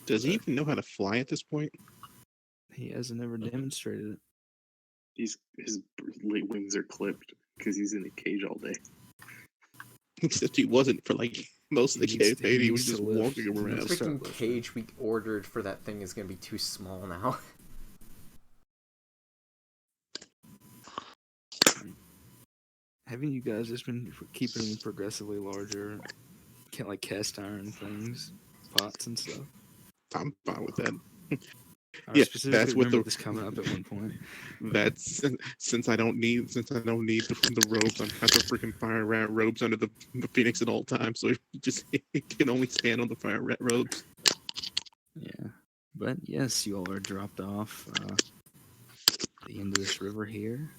Does he even know how to fly at this point? He hasn't ever demonstrated it. His wings are clipped because he's in a cage all day. Except he wasn't for like most of the campaign. He was needs to just lift. walking He needs around. to start Freaking lifting. cage we ordered for that thing is gonna be too small now. Haven't you guys just been keeping progressively larger, like cast iron things, pots and stuff? I'm fine with that. I Yeah, specifically that's what remember the- this coming up at one point. That's since I don't need the robes. I'm got the freaking fire rat robes under the Phoenix at all times, so it can only stand on the fire rat robes. Yeah, but yes, you all are dropped off the end of this river here,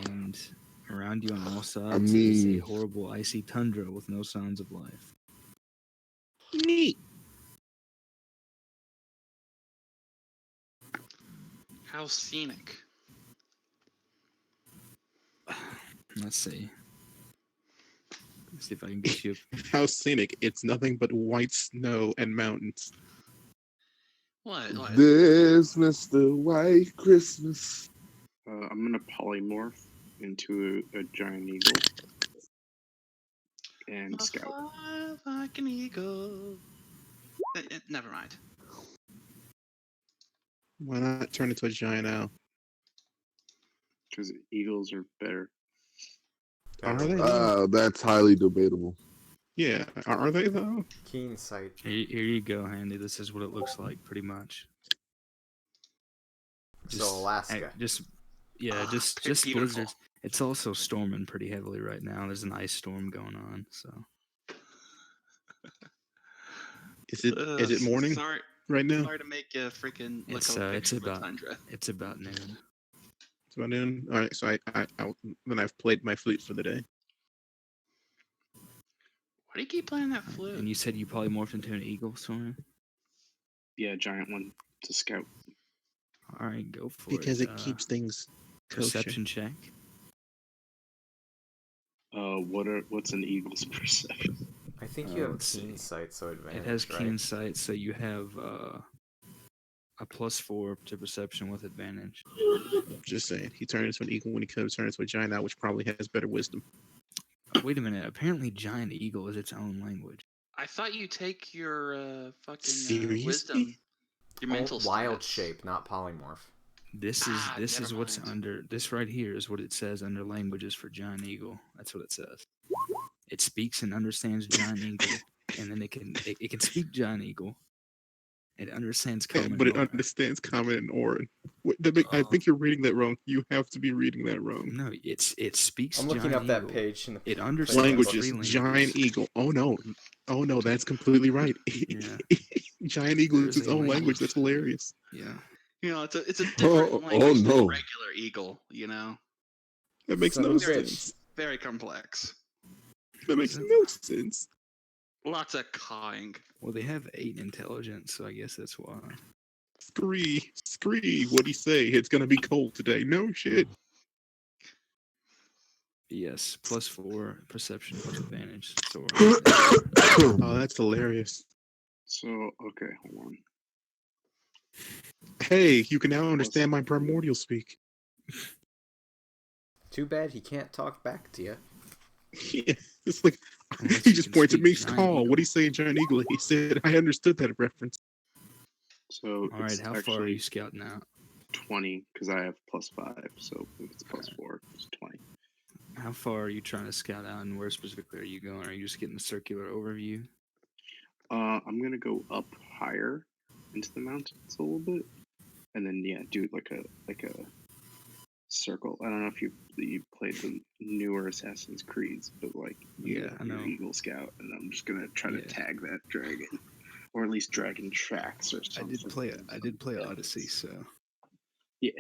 and around you on all sides is a mean- horrible icy tundra with no signs of life. Neat. How scenic. Let's see. Let's see if I can get you. How scenic! It's nothing but white snow and mountains. What? There's Mr. White Christmas. I'm gonna polymorph into a giant eagle and scout. Fly like an eagle. Never mind. Why not turn into a giant owl? Because eagles are better. Are they? Though? That's highly debatable. Yeah, are they though? Keen sight. Here you go, Handy. This is what it looks like, pretty much. So Alaska. Just Beautiful. blizzards. It's also storming pretty heavily right now. There's an ice storm going on, so. Is it morning Sorry, right now? sorry to make you freaking look It's up a it's picture of a about tundra. it's about noon. It's about noon. All right, so then I've played my flute for the day. Why do you keep playing that flute? And you said you polymorphed into an eagle, Soren? Yeah, giant one to scout. All right, go for Because it. it keeps things kosher. Perception check. What's an eagle's perception? I think you have let's keen see. sight, so advantage. It has right? keen sight, so you have a +4 to perception with advantage. Just saying, he turned into an eagle when he could have turned into a giant owl, which probably has better wisdom. Wait a minute. Apparently, giant eagle is its own language. I thought you take your fucking Seriously? wisdom, your mental Wild stats. shape, not polymorph. This never is what's mind. under this right here is what it says under languages for giant eagle. That's what it says. It speaks and understands giant eagle, and then it can speak giant eagle. It understands common. But it Nora. understands common and Orin. I Oh. think you're reading that wrong. You have to be reading that wrong. No, it speaks. I'm looking giant up that eagle. page in the It understands Languages, three giant languages. eagle. Oh no, that's completely right. Yeah. Giant eagle There's is its a own language. language. That's hilarious. Yeah. It's a different Oh language than no. regular eagle. That makes Son no of a bitch. sense. Very complex. That makes no sense. Lots of cawing. Well, they have 8 intelligence, so I guess that's why. Scree. What'd he say? It's gonna be cold today. No shit. Yes, +4 perception plus advantage. So Oh, that's hilarious. So okay, hold on. Hey, you can now understand my primordial speak. Too bad he can't talk back to you. Yeah, it's like Unless he you just can pointed speak me. giant Call. eagle. What do you say, giant eagle? He said, I understood that reference. So all right, it's how far are actually you scouting out? 20 because I have +5. So if it's +4, it's 20. How far are you trying to scout out, and where specifically are you going? Are you just getting a circular overview? I'm gonna go up higher into the mountains a little bit, and then do like a circle. I don't know if you played the newer Assassin's Creeds, but like Yeah, I your know. Eagle Scout, and I'm just gonna try to Yeah. tag that dragon, or at least dragon tracks or I something. did play Odyssey, so Yeah.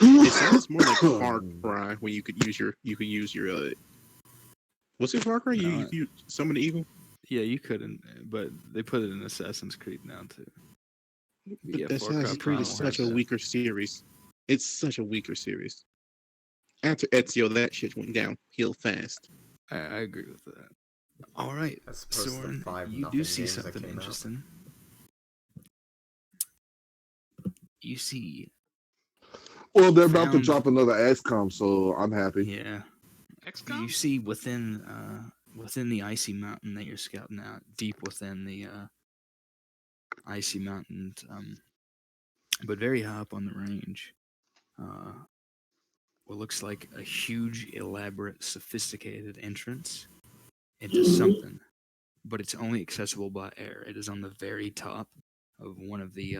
It sounds more like Far Cry when you could use your was it Far Cry? You summon the eagle? yeah, you couldn't, but they put it in Assassin's Creed now too. But Yeah, Assassin's Far Cry Creed Primal is such has a that. weaker series. It's such a weaker series. After Ezio, that shit went downhill fast. I agree with that. All right, As opposed to the Soren, 5 you nothing do see games that something came out. interesting. You see, Well, they're about to Found- drop another XCOM, so I'm happy. yeah, XCOM? you see within the icy mountain that you're scouting out, deep within the icy mountains, but very high up on the range, what looks like a huge, elaborate, sophisticated entrance into something, but it's only accessible by air. It is on the very top of one of the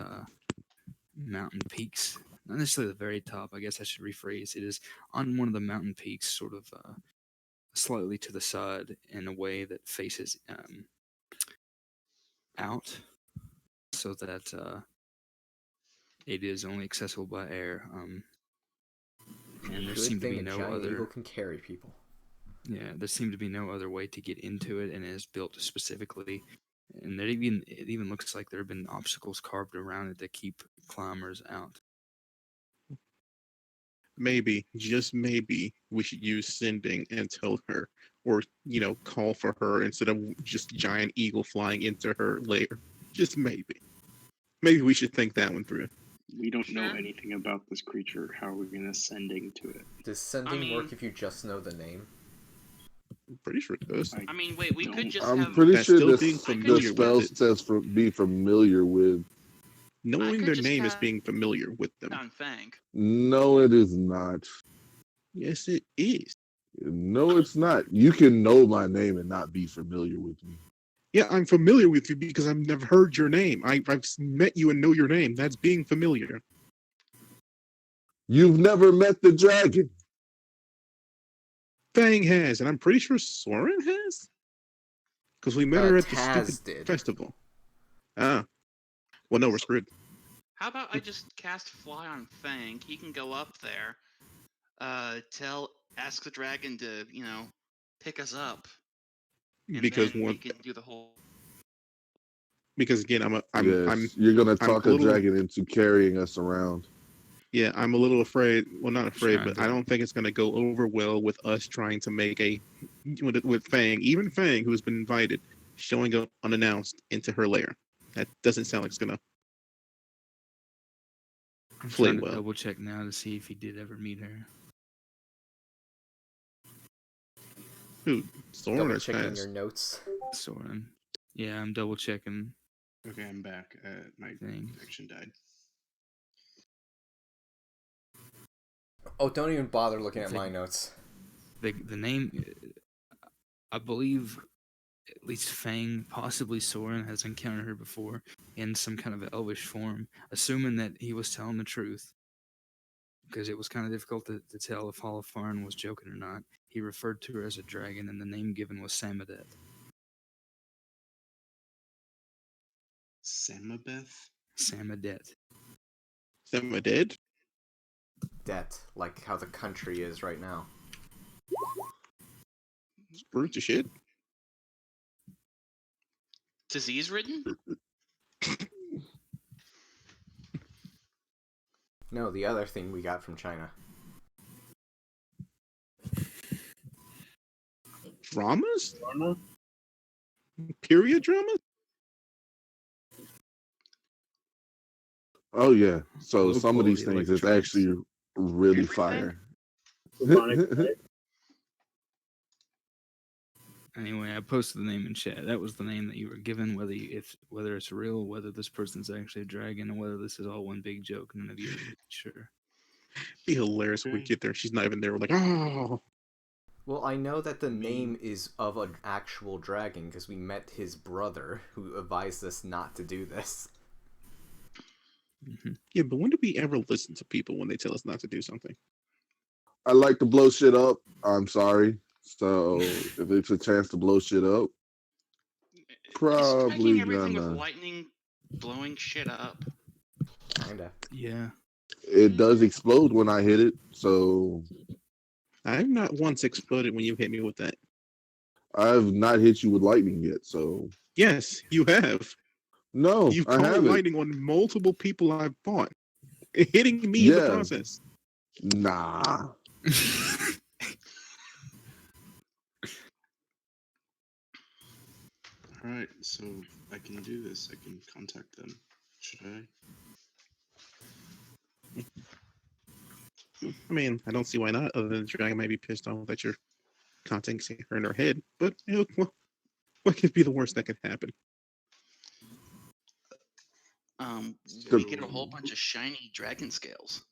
mountain peaks. Not necessarily the very top, I guess I should rephrase. It is on one of the mountain peaks, sort of slightly to the side in a way that faces out, so that it is only accessible by air. And there Good seem to thing be a no giant other. eagle can carry people. Yeah, there seemed to be no other way to get into it, and it is built specifically. And it even looks like there have been obstacles carved around it to keep climbers out. Maybe, just maybe, we should use sending and tell her, or call for her instead of just giant eagle flying into her lair. Just maybe. Maybe we should think that one through. We don't know Sure. anything about this creature. How are we gonna sending to it? Does sending mean- work if you just know the name? I'm pretty sure it does. I mean, wait, we could don't- just I'm have. pretty That's sure still this being the familiar spell with it. says be familiar with. Knowing could their just name is have- being familiar with them. On Fang. No, it is not. Yes, it is. No, it's not. You can know my name and not be familiar with me. Yeah, I'm familiar with you because I've never heard your name. I've met you and know your name. That's being familiar. You've never met the dragon. Fang has, and I'm pretty sure Soren has. Because we met her at the Taz stupid did. festival. Ah. Well, no, we're screwed. How about I just cast Fly on Fang? He can go up there. Ask the dragon to, pick us up. And Because then we can do the whole. because again, You're gonna I'm talk a a little- dragon into carrying us around. Yeah, I'm a little afraid. Well, not afraid, Trying but to- I don't think it's going to go over well with us trying to make with Fang, even Fang, who's been invited, showing up unannounced into her lair. That doesn't sound like it's going to. I'm Flay trying to well. double check now to see if he did ever meet her. Dude, Soren Double is checking fast. your notes. Soren. Yeah, I'm double checking. Okay, I'm back. My Thing. connection died. Oh, don't even bother looking at They- my notes. The name, I believe, at least Fang, possibly Soren, has encountered her before in some kind of elvish form, assuming that he was telling the truth. Because it was kind of difficult to tell if Holofarn was joking or not. He referred to her as a dragon, and the name given was Samadet. Samabeth? Samadet. Am I dead? Debt, like how the country is right now. It's brute to shit. Disease ridden? No, the other thing we got from China. Dramas? Corona? Period dramas? Oh yeah. So Low some of these quality things is electronics. actually really Everything? fire. Bubonic plague? Anyway, I posted the name in chat. That was the name that you were given, whether it's real, whether this person's actually a dragon, and whether this is all one big joke. None of you are sure. Be hilarious if we get there. She's not even there. We're like, oh. Well, I know that the name is of an actual dragon because we met his brother who advised us not to do this. Yeah, but when do we ever listen to people when they tell us not to do something? I like to blow shit up. I'm sorry. So if it's a chance to blow shit up, Is probably striking everything with gonna. lightning blowing shit up? Kinda. Yeah. It does explode when I hit it, so I've not once exploded when you hit me with that. I've not hit you with lightning yet. So Yes, you have. no, You've I called haven't. lightning on multiple people I've fought, hitting me in the Yeah. process. Nah. Alright, so I can do this. I can contact them. Should I? I mean, I don't see why not, other than the dragon might be pissed off that you're contacting her in her head. But you know, what could be the worst that could happen? We get a whole bunch of shiny dragon scales.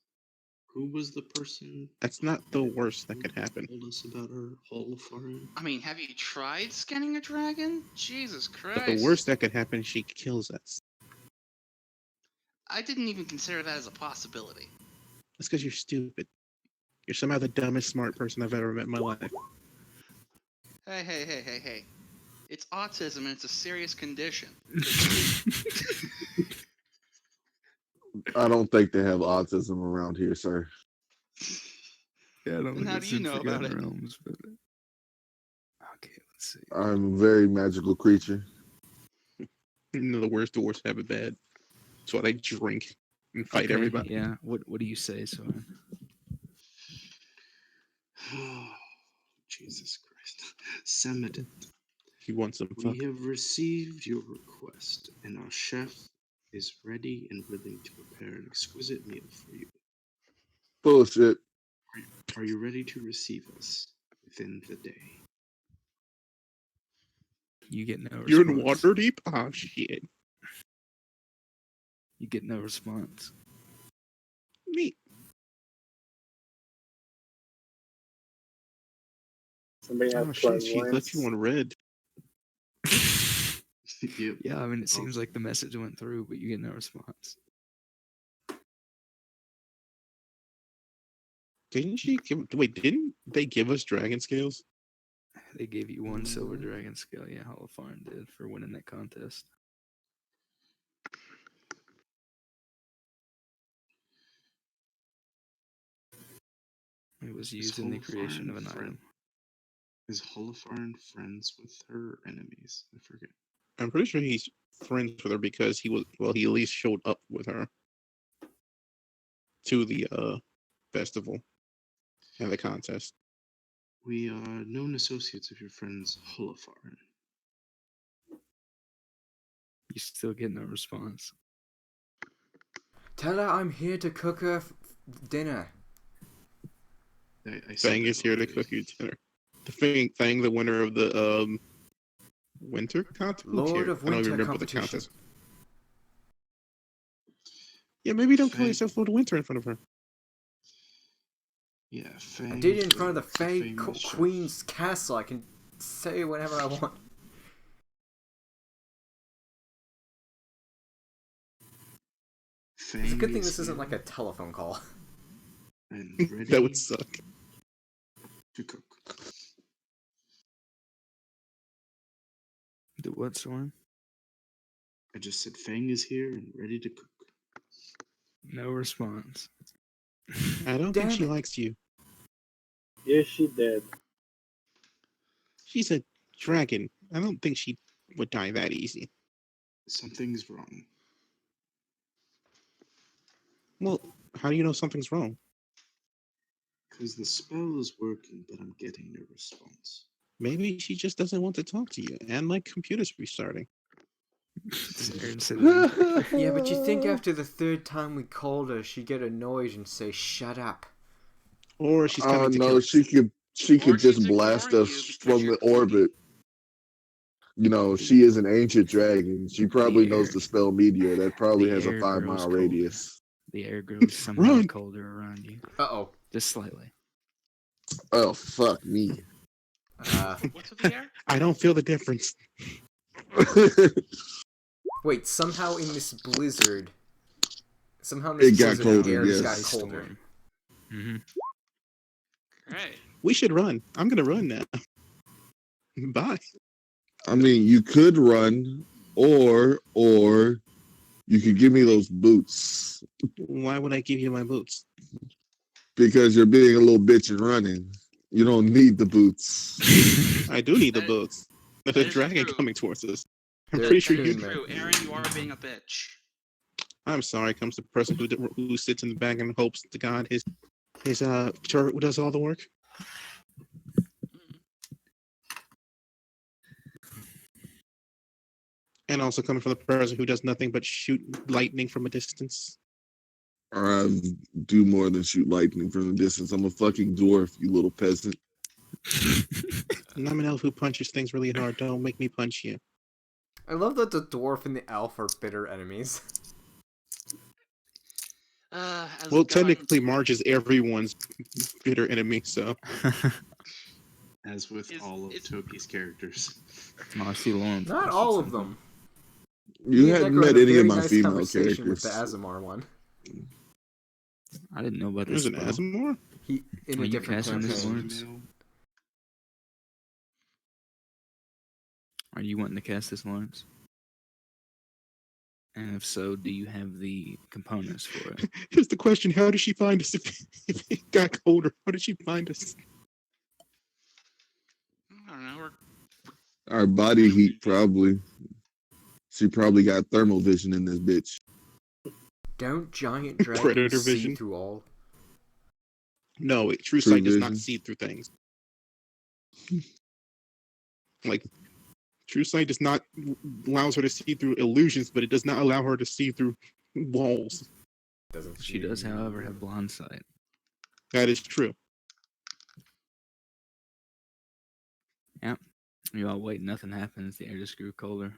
Who was the person That's not the worst that could happen. told us about her holofarm? I mean, have you tried scanning a dragon? Jesus But Christ. the worst that could happen, she kills us. I didn't even consider that as a possibility. That's because you're stupid. You're somehow the dumbest smart person I've ever met in my life. Hey. It's autism and it's a serious condition. I don't think they have autism around here, sir. Yeah, I don't And think how it's do you in know about Forgotten it? Realms, but okay, let's see. I'm a very magical creature. You know, the worst dwarves have it bad. That's why they drink and fight Okay, everybody. Yeah. What do you say, Soren? Oh, Jesus Christ. Samadit, He wants some we fuck. have received your request, and our chef is ready and willing to prepare an exquisite meal for you. Bullshit. Are you ready to receive us within the day? You get no response. You're in Waterdeep? Oh, shit. You get no response. Neat. Somebody has Oh, shit. She left clairvoyance. you on red. Yep. Yeah, I mean, it seems like the message went through, but you get no response. Didn't she give... Wait, didn't they give us dragon scales? They gave you one silver dragon scale. Yeah, Holofarn did for winning that contest. It was used in the creation of an item. Is Holofarn friends with her enemies? I forget. I'm pretty sure he's friends with her because he was... Well, he at least showed up with her to the festival and the contest. We are known associates of your friend's Holofarn. You still get no response. Tell her I'm here to cook her dinner. I said Fang that is here to already. cook you dinner. Thing, the winner of the winter contest. Who Lord cares? of I don't even Winter remember the competition. contest. Yeah, maybe don't call Fang- yourself Lord of Winter in front of her. Yeah, Fang I did it in front of the Fang Fae is chef. Queen's castle. I can say whatever I want. Fang It's a good thing is this isn't here like a telephone call. and ready That would suck. to cook. The what, Soren? I just said Fang is here and ready to cook. No response. I don't Damn think she it. likes you. Yes, she did. She's a dragon. I don't think she would die that easy. Something's wrong. Well, how do you know something's wrong? Because the spell is working, but I'm getting no response. Maybe she just doesn't want to talk to you, and like computers restarting. Aaron said it. Yeah, but you think after the third time we called her, she'd get annoyed and say, "Shut up." Or she's Oh coming to kill no, us. she could Or just she's blast ignoring us you because from you're the orbit. You know, she is an ancient dragon. She probably knows air- the spell meteor. That probably the has a air 5 grows mile colder. radius. The air grows somehow Run! colder around you. Uh-oh. Just slightly. Oh fuck me. What's with the air? I don't feel the difference. Wait, somehow in this blizzard... Somehow in It this got blizzard, the colder, air just yes. got colder. Mm-hmm. Right. We should run. I'm gonna run now. Bye. I mean, you could run, or you could give me those boots Why would I give you my boots? because you're being a little bitch and running. You don't need the boots. I do need the That- boots. There's that a is dragon true. coming towards us. I'm They're pretty sure That you. is man. true. Aaron, you are being a bitch. I'm sorry. Comes the person who sits in the back and hopes to God his turret does all the work. And also coming from the person who does nothing but shoot lightning from a distance. I do more than shoot lightning from a distance. I'm a fucking dwarf, you little peasant. And I'm an elf who punches things really hard. Don't make me punch you. I love that the dwarf and the elf are bitter enemies. As Well, a god, technically, Marge is everyone's bitter enemy, so. As with all of Toki's characters. Oh, I see Lauren. Not all of them. You Me and hadn't Necro had met a any very of my nice female conversation characters. with the Azamar one. I didn't know about There's this an spell. Asimar? He in Are a you different casting this, campaign. Lawrence? Are you wanting to cast this, Lawrence? And if so, do you have the components for it? Here's the question: how did she find us if it got colder? How did she find us? I don't know. Our body heat, probably. She probably got thermal vision in this bitch. Don't giant Predator dragons see vision. through all? No, True True Sight does not vision. see through things. Like, True Sight does not allows her to see through illusions, but it does not allow her to see through walls. Doesn't She does, however, have blind sight. That is true. You all wait, nothing happens. The air just grew colder.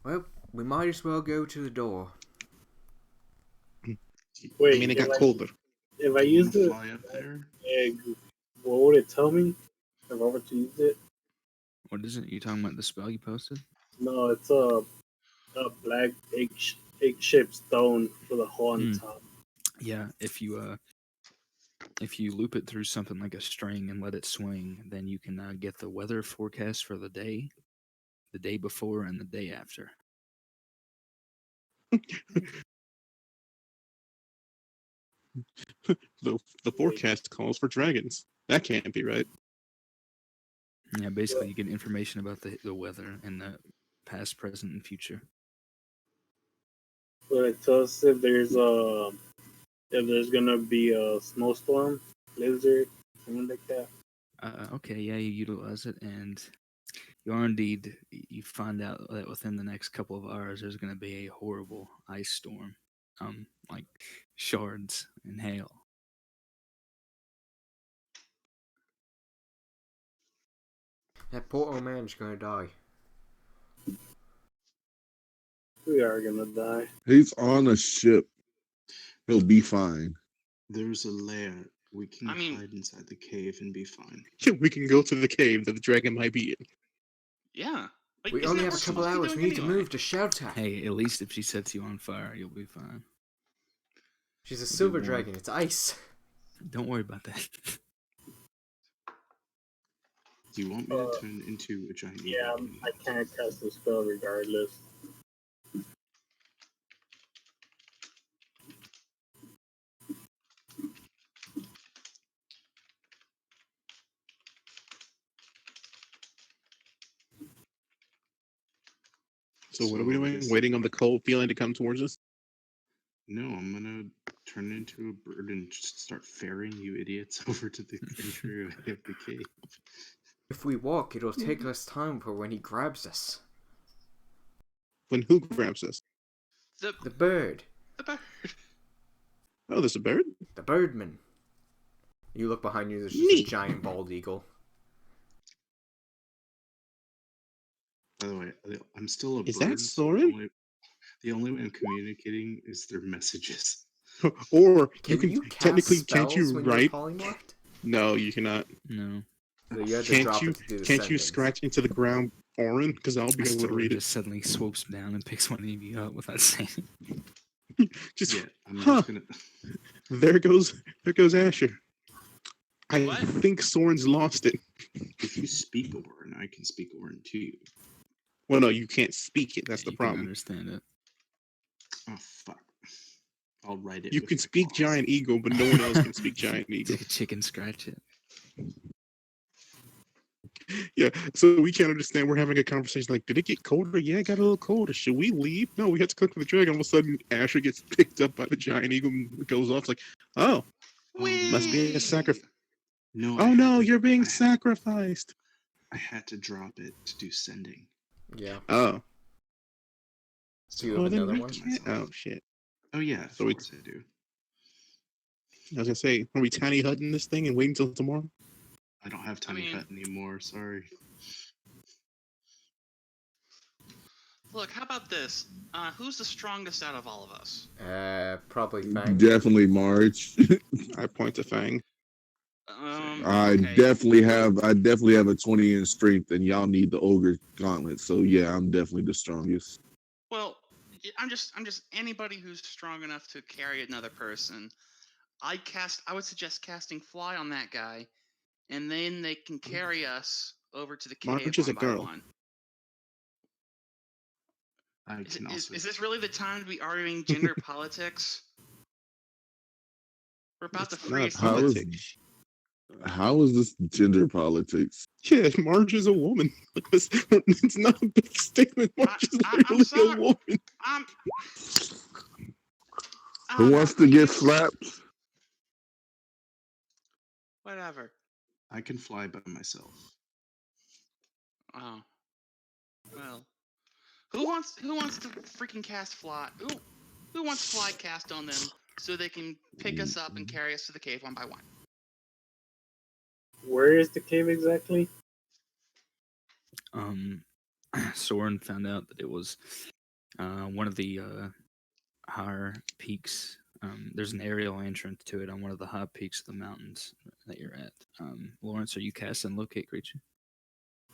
Well, we might as well go to the door. Wait, I mean, it if got colder. If I You used wanna it, fly up there? what would it tell me if I were to use it? What is it? You talking about the spell you posted? No, it's a black egg-shaped stone with a hole on Hmm. top. Yeah, if you loop it through something like a string and let it swing, then you can get the weather forecast for the day before, and the day after. The forecast calls for dragons. That can't be right. Yeah, basically you get information about the weather in the past, present, and future. But it tells if there's gonna be a snowstorm, blizzard, something like that. Okay, yeah, you utilize it, and you are indeed. You find out that within the next couple of hours, there's going to be a horrible ice storm. like shards and hail. That poor old man's gonna die. We are gonna die. He's on a ship. He'll be fine. There's a lair. We can I mean- hide inside the cave and be fine. Yeah, we can go to the cave that the dragon might be in. Yeah. Like, We isn't only that have a what couple we're supposed hours. to We be need to doing anyway? move to shelter. Hey, at least if she sets you on fire, you'll be fine. She's a We'll be silver warm. dragon. It's ice. Don't worry about that. Do you want me to turn into a giant Yeah, eagle? I can't cast the spell regardless. So what are we So I doing? guess- Waiting on the cold feeling to come towards us? No, I'm gonna turn into a bird and just start ferrying you idiots over to the entry of the cave. If we walk, it'll take less time for when he grabs us. When who grabs us? The bird. The bird. Oh, there's a bird? The birdman. You look behind you, there's just Neat. a giant bald eagle. By the way, I'm still a Is bird. that so Soren? the only way I'm communicating is through messages. Or Can you you can cast technically can't spells you when write? you're polymorphed? No, you cannot. No. So you have to Can't drop you it to do the can't you sentence. scratch into the ground foreign? Because I'll be able to Soren read it. just suddenly swoops down and picks one of you up without saying Just Yeah, I'm huh. just gonna. there goes Asher. I What? think Soren's lost it. If you speak a word, I can speak a word to you. Well, no, you can't speak it. That's the you can problem. understand it. Oh fuck! I'll write it. You with can my speak claws. giant eagle, but no one else can speak giant eagle. Take a chicken, scratch it. Yeah, so we can't understand. We're having a conversation like, did it get colder? Yeah, it got a little colder. Should we leave? No, we have to cook for the dragon. All of a sudden, Asher gets picked up by the giant eagle and goes off. It's like, oh, must be a Whee! sacrifice. No. Oh no, you're being sacrificed. I had to drop it to do sending. Yeah. Oh, Do you have well, then another we one? can't. Oh shit. Oh yeah, So of we- course I do. I was gonna say, are we tiny hutting this thing and waiting until tomorrow? I don't have tiny mean- hut anymore. Sorry. Look, how about this? Who's the strongest out of all of us? Probably Fang. Definitely March. I point to Fang. I Okay. definitely have a 20 in strength, and y'all need the ogre gauntlet. So yeah, I'm definitely the strongest. Well, I'm just anybody who's strong enough to carry another person. I would suggest casting fly on that guy, and then they can carry us over to the cave March is one a by girl. one. I Is, can also. is this really the time to be arguing gender politics? We're about to It's not freeze. How is- politics. How is this gender politics? Yeah, Marge is a woman. It's not a big statement. Marge is I'm literally a sorry. woman. I'm. Who wants to get slapped? Whatever. I can fly by myself. Oh. Well. Who wants to freaking cast fly? Who wants fly cast on them so they can pick us up and carry us to the cave one by one? Where is the cave exactly? Soren found out that it was one of the higher peaks. There's an aerial entrance to it on one of the high peaks of the mountains that you're at. Lawrence, are you casting locate creature?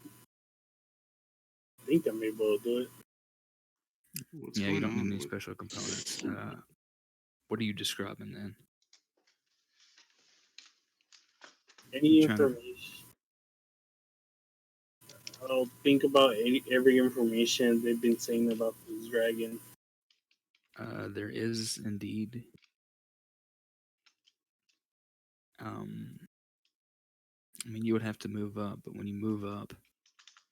I think I'm able to do it. What's Yeah, going you don't on need any with- special components. What are you describing then? Any Trying to- information. I'll think about every information they've been saying about this dragon. There is indeed. I mean, you would have to move up, but when you move up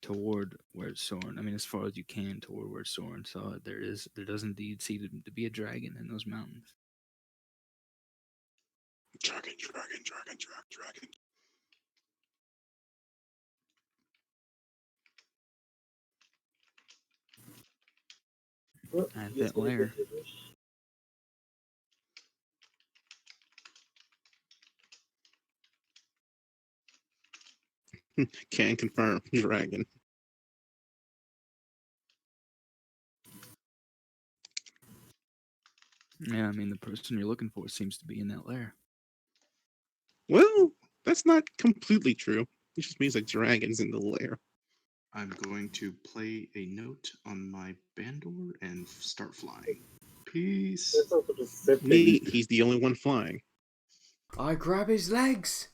toward where it's Soren, I mean, as far as you can toward where it's Soren, so there does indeed seem to be a dragon in those mountains. Dragon. Well, At I guess that we'll lair. get to this. Can confirm, dragon. Yeah, I mean the person you're looking for seems to be in that lair. Well, that's not completely true. It just means like dragons in the lair. I'm going to play a note on my bandor and start flying. Peace. That's so specific. Neat. He's the only one flying. I grab his legs.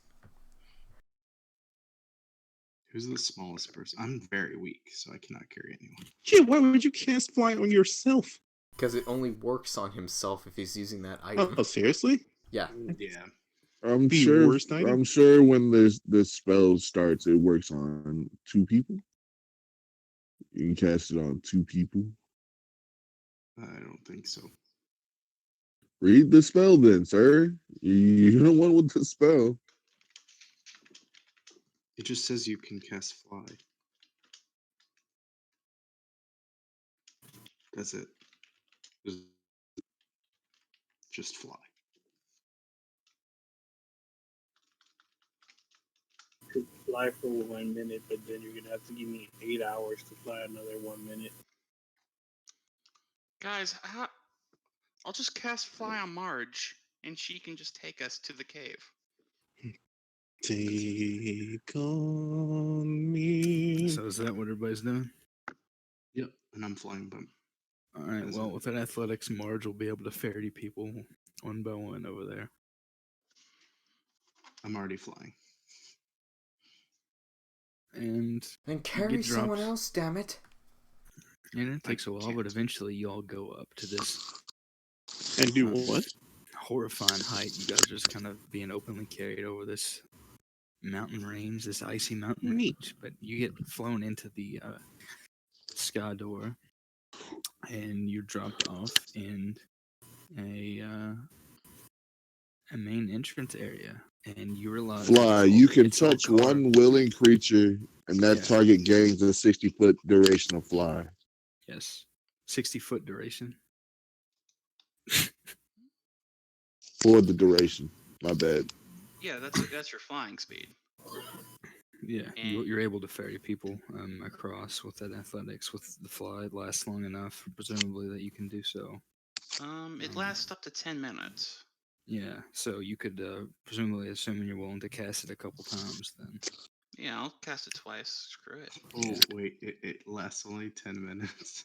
Who's the smallest person? I'm very weak, so I cannot carry anyone. Yeah, why would you cast fly on yourself? Because it only works on himself if he's using that item. Oh, seriously? Yeah. Yeah. I'm The sure. worst item? I'm sure when the spell starts, it works on 2 people. You can cast it on 2 people. I don't think so. Read the spell, then, sir. You're the one with the spell. It just says you can cast fly. That's it. Just fly. To fly for 1 minute, but then you're gonna have to give me 8 hours to fly another 1 minute. Guys, I'll just cast fly on Marge, and she can just take us to the cave. Take on me. So is that what everybody's doing? Yep. And I'm flying them. All right. As Well, in- with that athletics, Marge will be able to ferry people one by one over there. I'm already flying. And Then you carry get someone dropped. else, damn it. And it takes a while, but can't. eventually you all go up to this And do what? horrifying height. You guys are just kind of being openly carried over this mountain range, this icy mountain Neat. range. But you get flown into the sky door, and you're dropped off in a main entrance area. And you realize Fly. You can it's all touch carved. one willing creature, and that Yeah. target gains a 60-foot duration of fly. Yes, 60-foot duration. For the duration. My bad. Yeah, that's your flying speed. Yeah, And- you're able to ferry people across with that athletics. With the fly, it lasts long enough, presumably, that you can do so. It lasts up to 10 minutes. Yeah, so you could presumably, assuming you're willing to cast it a couple times, then. Yeah, I'll cast it twice. Screw it. Oh, wait. It lasts only 10 minutes.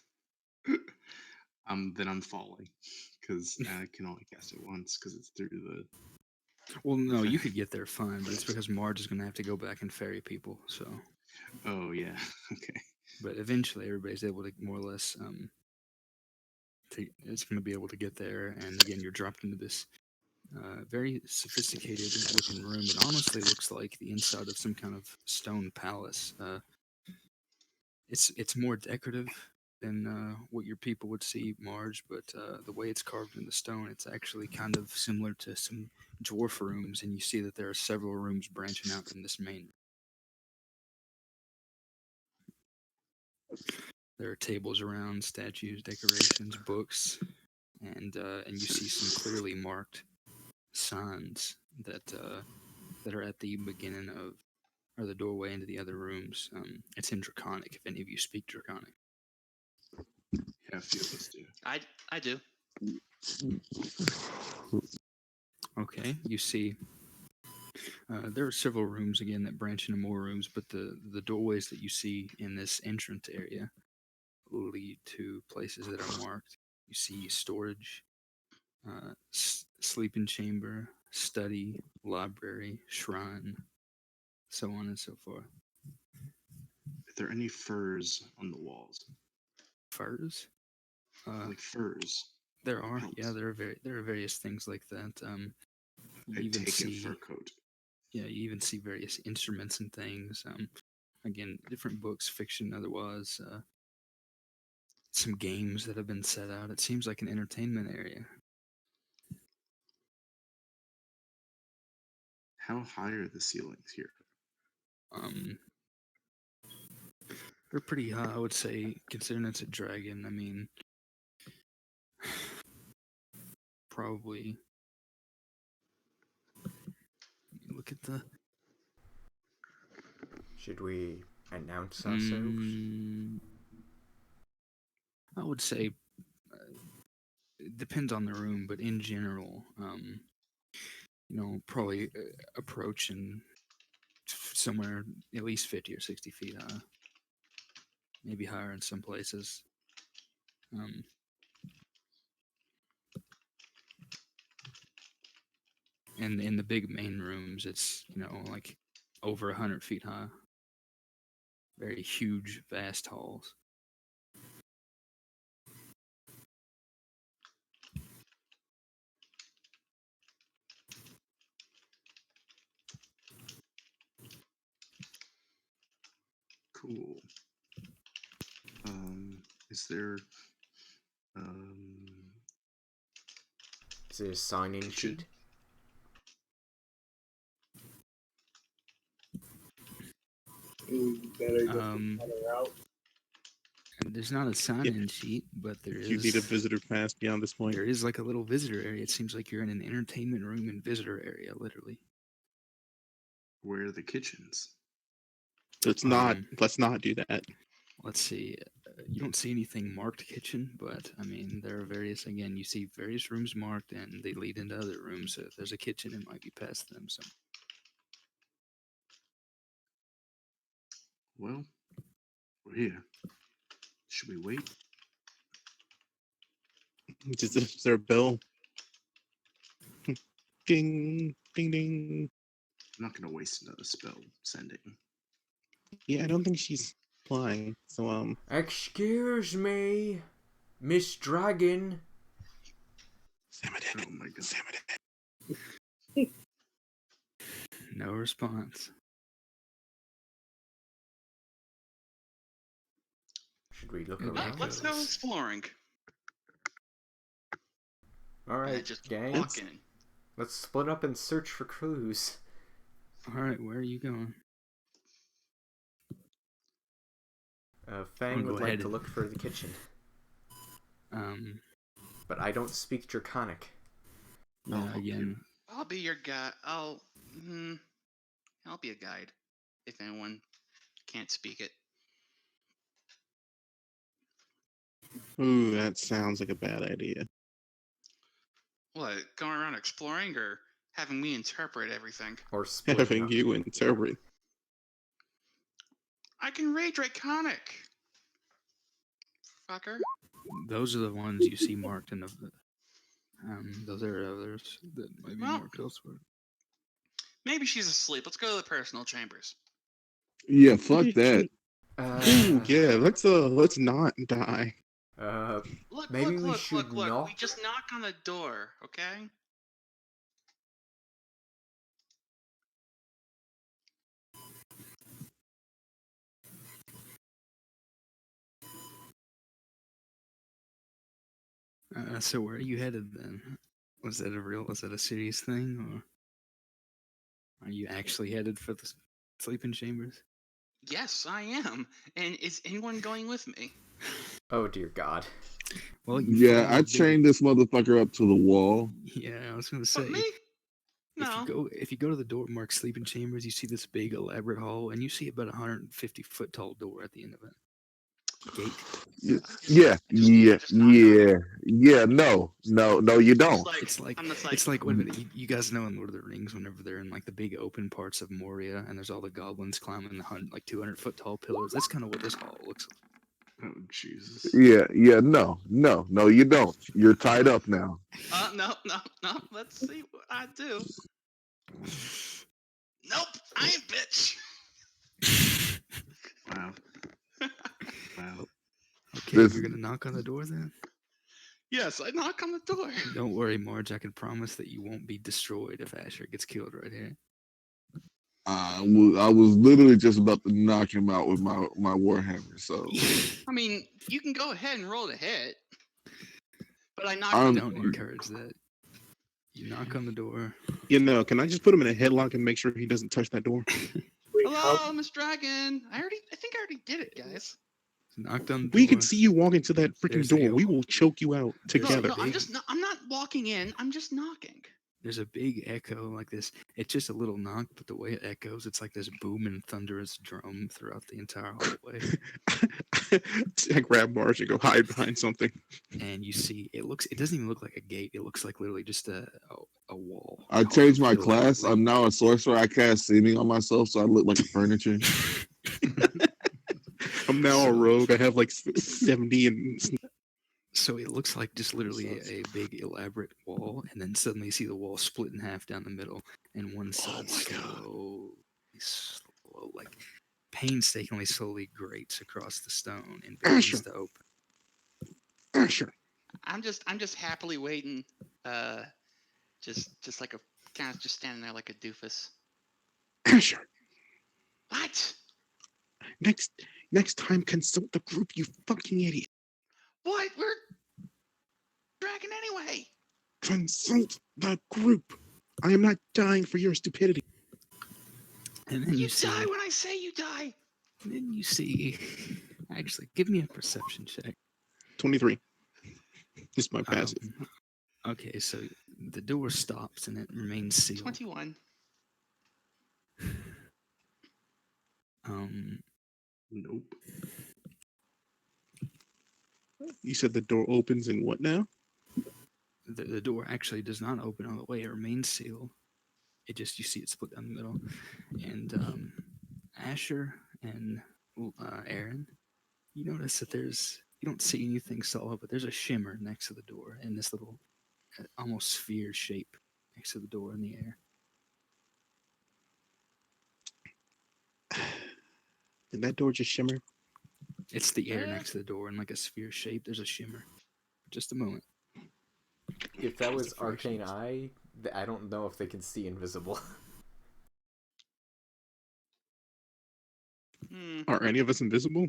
Then I'm falling. Because I can only cast it once because it's through the. Well, no, you could get there fine, but it's because Marge is going to have to go back and ferry people. So, Oh, yeah. Okay. but eventually, everybody's able to more or less. It's going to be able to get there, and again, you're dropped into this very sophisticated looking room. It honestly looks like the inside of some kind of stone palace. It's more decorative than what your people would see, Marge, but the way it's carved in the stone, it's actually kind of similar to some dwarf rooms, and you see that there are several rooms branching out from this main. There are tables around, statues, decorations, books, and you see some clearly marked signs that are at the beginning of or the doorway into the other rooms. It's in Draconic. If any of you speak Draconic. Yeah, a few of us do. I do. Okay, you see. There are several rooms again that branch into more rooms, but the doorways that you see in this entrance area lead to places that are marked. You see storage, sleeping chamber, study, library, shrine, so on and so forth. Are there any furs on the walls? Furs? Like furs. There are, pelts. yeah, there are various things like that. You I even take see, a fur coat. yeah, you even see various instruments and things. Again, different books, fiction, otherwise. Some games that have been set out. It seems like an entertainment area. How high are the ceilings here? They're pretty high, I would say, considering it's a dragon. I mean, probably. Look at the. Should we announce ourselves? I would say it depends on the room, but in general, probably approach and somewhere at least 50 or 60 feet high, maybe higher in some places. And in the big main rooms, it's like over 100 feet high. Very huge, vast halls. Cool. Is there Is there a sign-in kitchen? sheet? Better just cut her out. There's not a sign-in sheet, but there You need a is. visitor pass beyond this point. There is like a little visitor area. It seems like you're in an entertainment room and visitor area, literally. Where are the kitchens? Let's not do that. Let's see. You don't see anything marked kitchen, but I mean, there are various. Again, you see various rooms marked, and they lead into other rooms. So if there's a kitchen, it might be past them. So. Well, we're here. Should we wait? Is there a bell? Ding, ding, ding. I'm not gonna waste another spell sending. Yeah, I don't think she's flying. So Excuse me, Miss Dragon. Oh my god. No response. Should we look Yeah, around? Let's go exploring. Alright, Just gang. walk in. Let's split up and search for clues. Alright, where are you going? Fang go would like ahead to and- look for the kitchen. But I don't speak Draconic. Yeah, again. I'll be your guide. I'll be a guide if anyone can't speak it. ooh, that sounds like a bad idea. What? Going around exploring or having me interpret everything? Or splitting Having up. you interpret. I can read Draconic. Fucker. Those are the ones you see marked in the. Those are others that might be Well- marked elsewhere. Maybe she's asleep. Let's go to the personal chambers. Yeah, fuck that. Ooh, yeah, let's not die. Look, Maybe we look. should We knock? just knock on the door, okay? So where are you headed then? Was that a serious thing, or are you actually headed for the sleeping chambers? Yes, I am. And is anyone going with me? Oh dear God. Well, you Yeah, follow I a big- chained this motherfucker up to the wall. Yeah, I was gonna say. But me? No. If you go to the door marked sleeping chambers, you see this big elaborate hall, and you see about 150-foot tall door at the end of it. Gate. Yeah. No, you don't. It's like I'm just it's like wait a minute. You guys know in Lord of the Rings whenever they're in like the big open parts of Moria and there's all the goblins climbing the 200-foot tall pillars. That's kind of what this hall looks like. Oh Jesus. Yeah, no, you don't. You're tied up now. No. Let's see what I do. Nope, I ain't bitch. Wow. Wow. Okay, This- you're gonna knock on the door then? Yes, I knock on the door. Don't worry, Marge. I can promise that you won't be destroyed if Asher gets killed right here. I was literally just about to knock him out with my warhammer. So I mean, you can go ahead and roll to hit. But I knock I'm- on the Don't door. encourage that. You knock on the door. Can I just put him in a headlock and make sure he doesn't touch that door? Wait, Hello, Miss Dragon. I think I already did it, guys. Knocked on the door. We can see you walk into that freaking There's the door. We old- will choke you out together. No, I'm not walking in. I'm just knocking. there's a big echo like this. It's just a little knock, but the way it echoes, it's like this booming, thunderous drum throughout the entire hallway. I grab Marge and go hide behind something. And you see, it doesn't even look like a gate. It looks like literally just a wall. I changed my Filled class. with- I'm now a sorcerer. I cast seeming on myself, so I look like furniture. I'm now a So- rogue. I have like 70 and So it looks like just literally a big elaborate wall, and then suddenly you see the wall split in half down the middle, and one side slow, like painstakingly slowly grates across the stone and begins to open. Asher. I'm just happily waiting. Just like a kind of just standing there like a doofus. Asher. What? Next time, consult the group, you fucking idiot. What? We're dragon anyway. Consult the group. I am not dying for your stupidity. And then You you see, die when I say you die. and then you see. Actually, give me a perception check. 23. It's my passive. Okay, so the door stops and it remains sealed. 21. Nope. You said the door opens in what now? The door actually does not open all the way. It remains sealed. It just, you see it split down the middle. And Asher and Aaron, you notice that you don't see anything solid, but there's a shimmer next to the door and this little almost sphere shape next to the door in the air. Did that door just shimmer? It's the air next to the door in like a sphere shape. There's a shimmer. Just a moment. If that was the Arcane fractions. Eye, I don't know if they can see invisible. Are any of us invisible?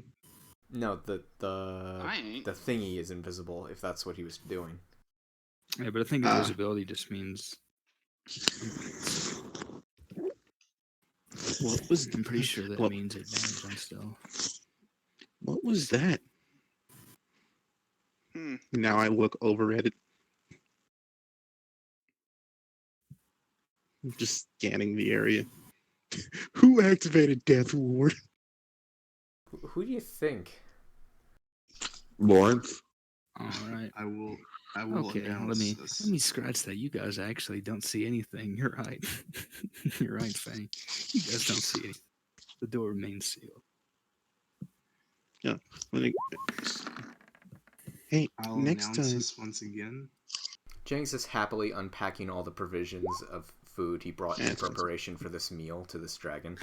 No, the I ain't. the thingy is invisible, if that's what he was doing. Yeah, but I think invisibility just means. What was? I'm pretty sure that What- means advantage on stealth. What was that? Hmm. Now I look over at it. I'm just scanning the area. Who activated Death Ward? Who do you think? Lawrence. All right. I will Okay, announce let this. me scratch that. You guys actually don't see anything. You're right. You're right, Fang. You guys don't see anything. The door remains sealed. Hey, I'll next announce time. this once again. James is happily unpacking all the provisions of food he brought in Yes. preparation for this meal to this dragon.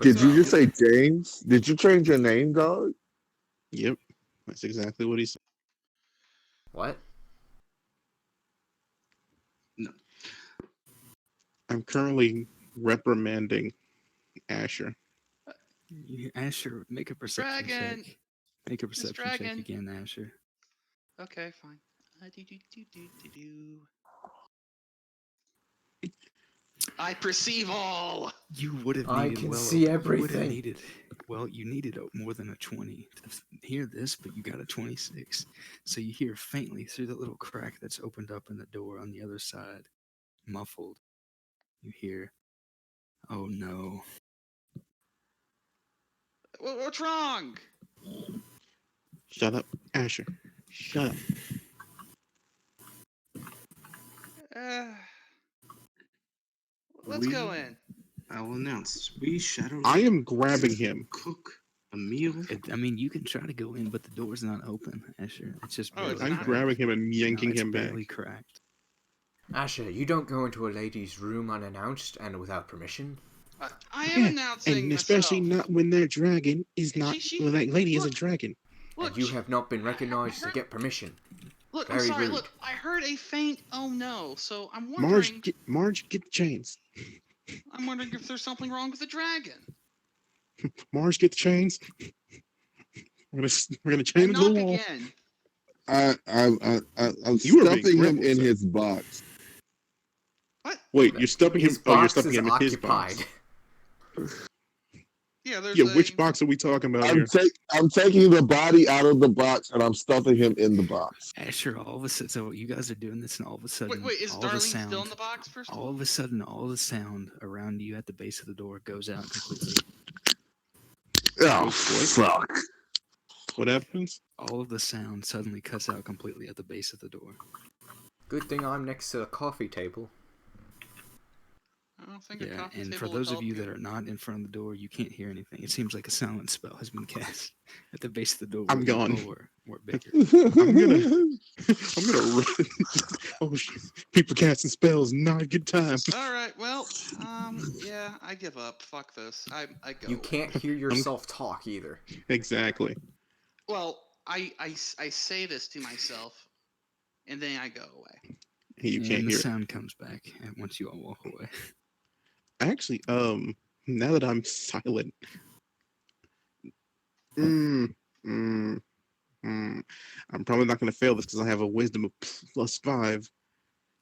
Did you just say James? Did you change your name, dog? Yep, that's exactly what he said. What? No. I'm currently reprimanding Asher. Asher, make a perception Dragon! check. Make a perception check Dragon! again, Asher. Okay, fine. Do. I perceive all. You would have I needed can well see you would have everything. needed you needed more than a 20 to hear this, but you got a 26. So you hear faintly through the little crack that's opened up in the door on the other side, muffled. You hear, "Oh no." What's wrong? Shut up, Asher. Shut up. Let's go in. I will announce. We shadow. I am grabbing him. Cook a meal. I mean, you can try to go in, but the door's not open, Asher. It's just Oh, it's barely I'm not? grabbing him and No, yanking it's him back. barely cracked. Asher, you don't go into a lady's room unannounced and without permission. I am announcing And especially myself. not when their dragon is not. She- When that lady is a look. dragon. Look, And you she- have not been recognized to get permission. Look, I'm very sorry. rude. Look, I heard a faint "oh no," so I'm Marge, wondering. Marge, get the chains. I'm wondering if there's something wrong with the dragon. Marge, get the chains. We're gonna chain And him to the knock wall. again. I'm You were being stuffing him rebel, in sir. his box. What? Wait, you're stuffing him. His Oh, you're box stuffing is him in his occupied. box. Yeah, there's Yeah, a. which box are we talking about here? I'm taking the body out of the box and I'm stuffing him in the box. Asher, all of a sudden, so you guys are doing this, and all of a sudden, Wait, is all Darlene the sound, still in the box? First of all of a sudden, all the sound around you at the base of the door goes out completely. Oh, What? fuck. What happens? All of the sound suddenly cuts out completely at the base of the door. Good thing I'm next to the coffee table. I don't think a Yeah, coffee and table for would those of help you that are not in front of the door, you can't hear anything. It seems like a silent spell has been cast at the base of the door. I'm where you gone. all were bigger. I'm gonna run. Oh shit! People casting spells, not a good time. All right, well, yeah, I give up. Fuck this. I go. You can't hear yourself talk either. Exactly. Well, I say this to myself, and then I go away. You and can't the hear it. sound comes back once you all walk away. Actually, now that I'm silent, I'm probably not gonna fail this because I have a wisdom of +5.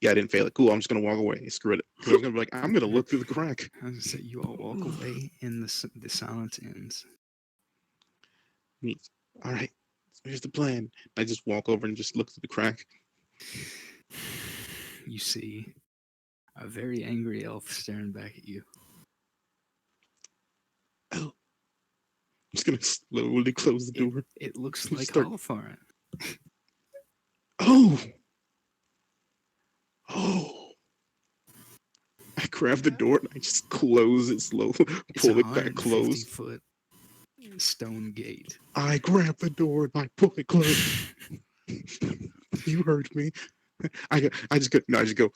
Yeah, I didn't fail it. Cool. I'm just gonna walk away. Screw it. 'Cause I was gonna be like, I'm gonna look through the crack. I was gonna say you all walk away, and the silence ends. All right. So here's the plan. I just walk over and just look through the crack. You see a very angry elf staring back at you. Oh. I'm just gonna slowly close the door. It looks like Start- Holofarin. Oh. I grab the door and I just close it slowly, It's pull it back close. 150-foot stone gate. I grab the door and I pull it close. You heard me. I just go.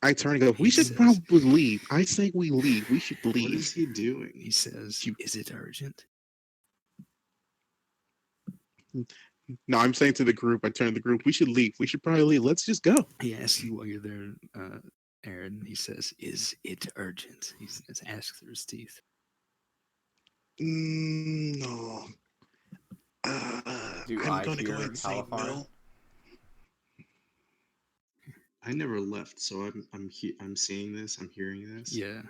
I turn and go. We He should says- probably leave. I say we leave. We should What leave. is he doing? He says, "Is it urgent?" No, I'm saying to the group. I turn to the group. We should leave. We should probably leave. Let's just go. He asks you while you're there, Aaron. He says, "Is it urgent?" He says, "Ask through his teeth." No. Do I'm I gonna go hear ahead and say Hellfire? no. I never left, so I'm seeing this. I'm hearing this. Yeah.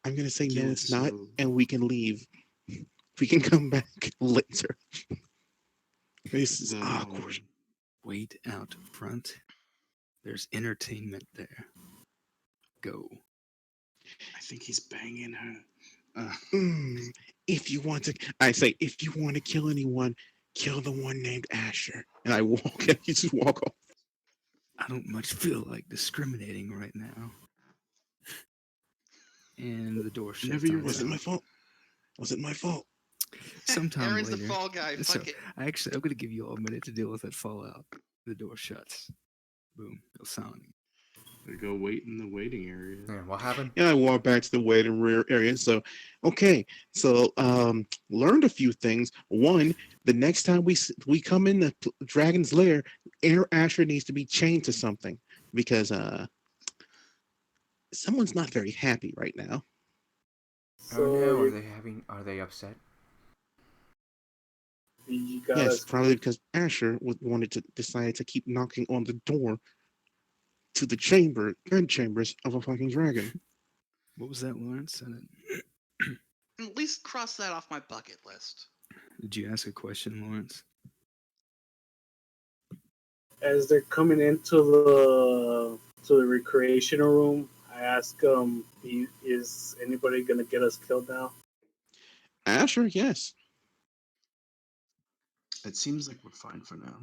I'm gonna say no. Yeah, It's not, so- and we can leave. We can come back later. This is The, awkward. Wait out front. There's entertainment there. Go. I think he's banging her. If you want to, I say, if you want to kill anyone, kill the one named Asher. And I walk, and you just walk off. I don't much feel like discriminating right now. And the door shuts Whenever you're on Was it itself. my fault? Was it my fault? Sometime Aaron's later. the fall guy. So, Fuck it. I'm going to give you all a minute to deal with that fallout. The door shuts. Boom. Goes silent. I go wait in the waiting area. Yeah, what happened? And I walk back to the waiting rear area. So, okay. So, learned a few things. One, the next time we come in the dragon's lair, Asher needs to be chained to something because someone's not very happy right now. Oh no, So are they upset? you got Yes, us. probably because Asher decided to keep knocking on the door to the gun chambers of a fucking dragon. What was that, Lawrence? At least cross that off my bucket list. Did you ask a question, Lawrence? As they're coming into the recreational room, I ask is anybody gonna get us killed now? Asher, yes. It seems like we're fine for now.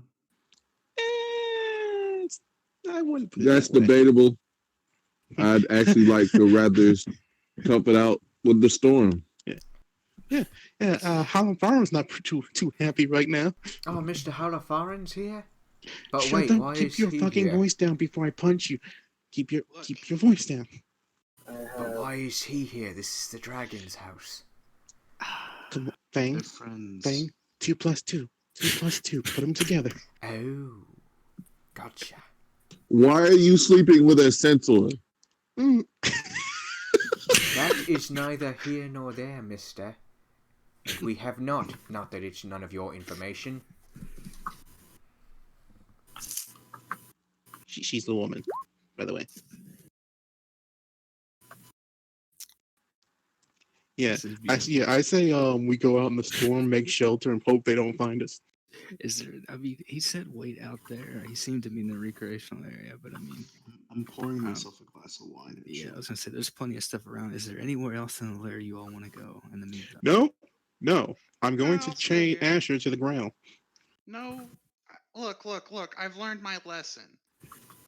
I wouldn't put That's it that way. debatable. I'd actually like to rather tough it out with the storm. Holland Farm's not too happy right now. Oh, Mr. Holofarin's here? But Shut wait, up. why Keep is your he fucking here? voice down before I punch you. Keep your Look. voice down. But why is he here? This is the dragon's house. Come on, Fang. They're friends. Fang. 2 plus 2. 2 plus 2. Put them together. Oh, gotcha. Why are you sleeping with a centaur? Mm. That is neither here nor there, mister. We have not that it's none of your information. She's the woman, by the way. Yeah, This is beautiful. I say we go out in the storm, make shelter, and hope they don't find us. Is there? I mean, he said wait out there. He seemed to be in the recreational area, but I mean, I'm pouring Um, myself a glass of wine. And yeah, I chill. was gonna say there's plenty of stuff around. Is there anywhere else in the lair you all want to go in the meantime? No. I'm going to I'll stay chain here. Asher to the ground. No, look. I've learned my lesson.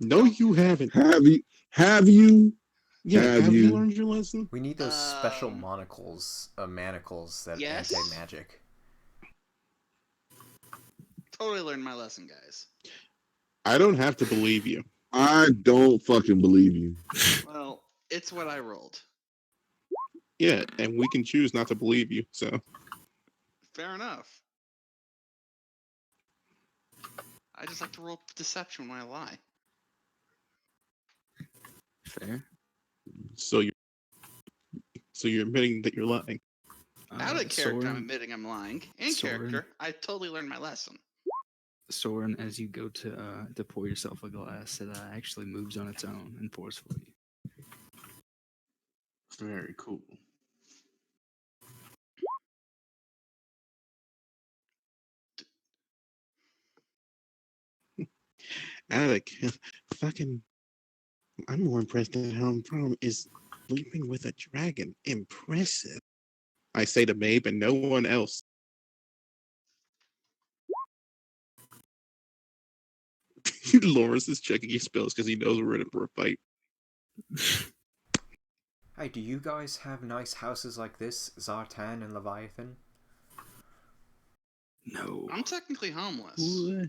No, Don't you do that. haven't. Have you? Yeah, Have have you you? learned your lesson? We need those special Um, manacles that yes? anti-magic. Totally learned my lesson, guys. I don't have to believe you. I don't fucking believe you. Well, it's what I rolled. Yeah, and we can choose not to believe you. So Fair enough. I just like to roll deception when I lie. Fair. so you're admitting that you're lying. Out of character, I'm Soren, admitting I'm lying. In Soren. character, I totally learned my lesson. Soren, as you go to pour yourself a glass, it actually moves on its own and pours for you. Very cool. Alec, fucking, I'm more impressed at how I'm from is sleeping with a dragon. Impressive. I say to Mabe and no one else. Lawrence is checking his spells because he knows we're in for a fight. Hey, do you guys have nice houses like this, Zartan and Leviathan? No. I'm technically homeless. What?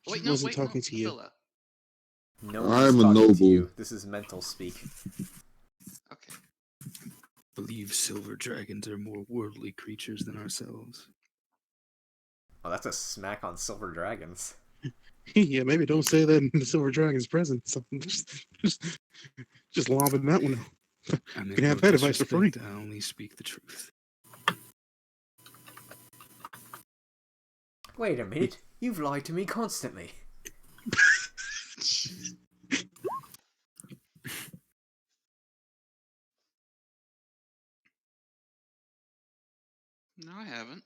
Wait, He no, wasn't talking to you. Villa. No I'm one's a talking to noble. you. This is mental speak. Okay. Believe silver dragons are more worldly creatures than ourselves. Oh, that's a smack on silver dragons. Yeah, maybe don't say that in the Silver Dragon's presence. Just lobbing that one. I You mean, can have that advice for free. I only speak the truth. Wait a minute. You've lied to me constantly. No, I haven't.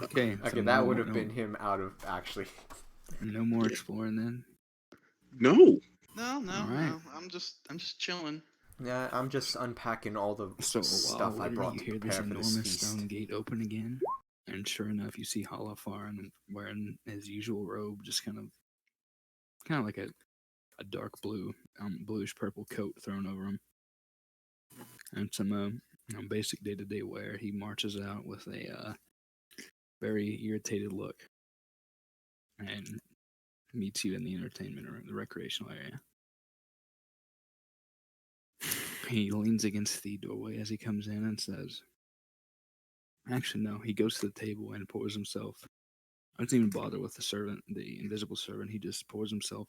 Okay. Okay, that would have been him out of actually. No more exploring then. No. No, All right. no. I'm just chilling. Yeah, I'm just unpacking all the So stuff I brought you to hear this prepare for this enormous feast. stone gate open again, and sure enough, you see Holofarin wearing his usual robe, just kind of like a dark blue, bluish purple coat thrown over him, and some basic day-to-day wear. He marches out with a very irritated look, and meets you in the entertainment room, the recreational area. He leans against the doorway as he comes in and says, actually, no, he goes to the table and pours himself. I don't even bother with the servant, the invisible servant. He just pours himself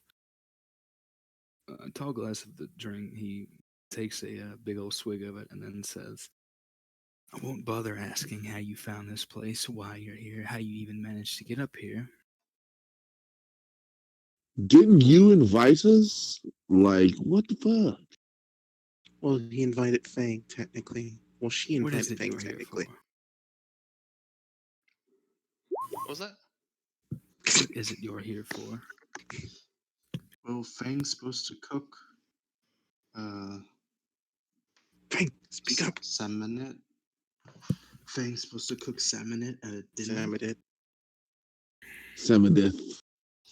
a tall glass of the drink. He takes a big old swig of it and then says, I won't bother asking how you found this place, why you're here, how you even managed to get up here. Didn't you invite us? Like, what the fuck? Well, he invited Fang, technically. Well, she What is invited it Fang, you're here technically. for? What was that? What is it you're here for? Well, Fang's supposed to cook. Fang, speak up. Salmonet. Fang's supposed to cook salmonet at dinner. Salmonid. Semadith.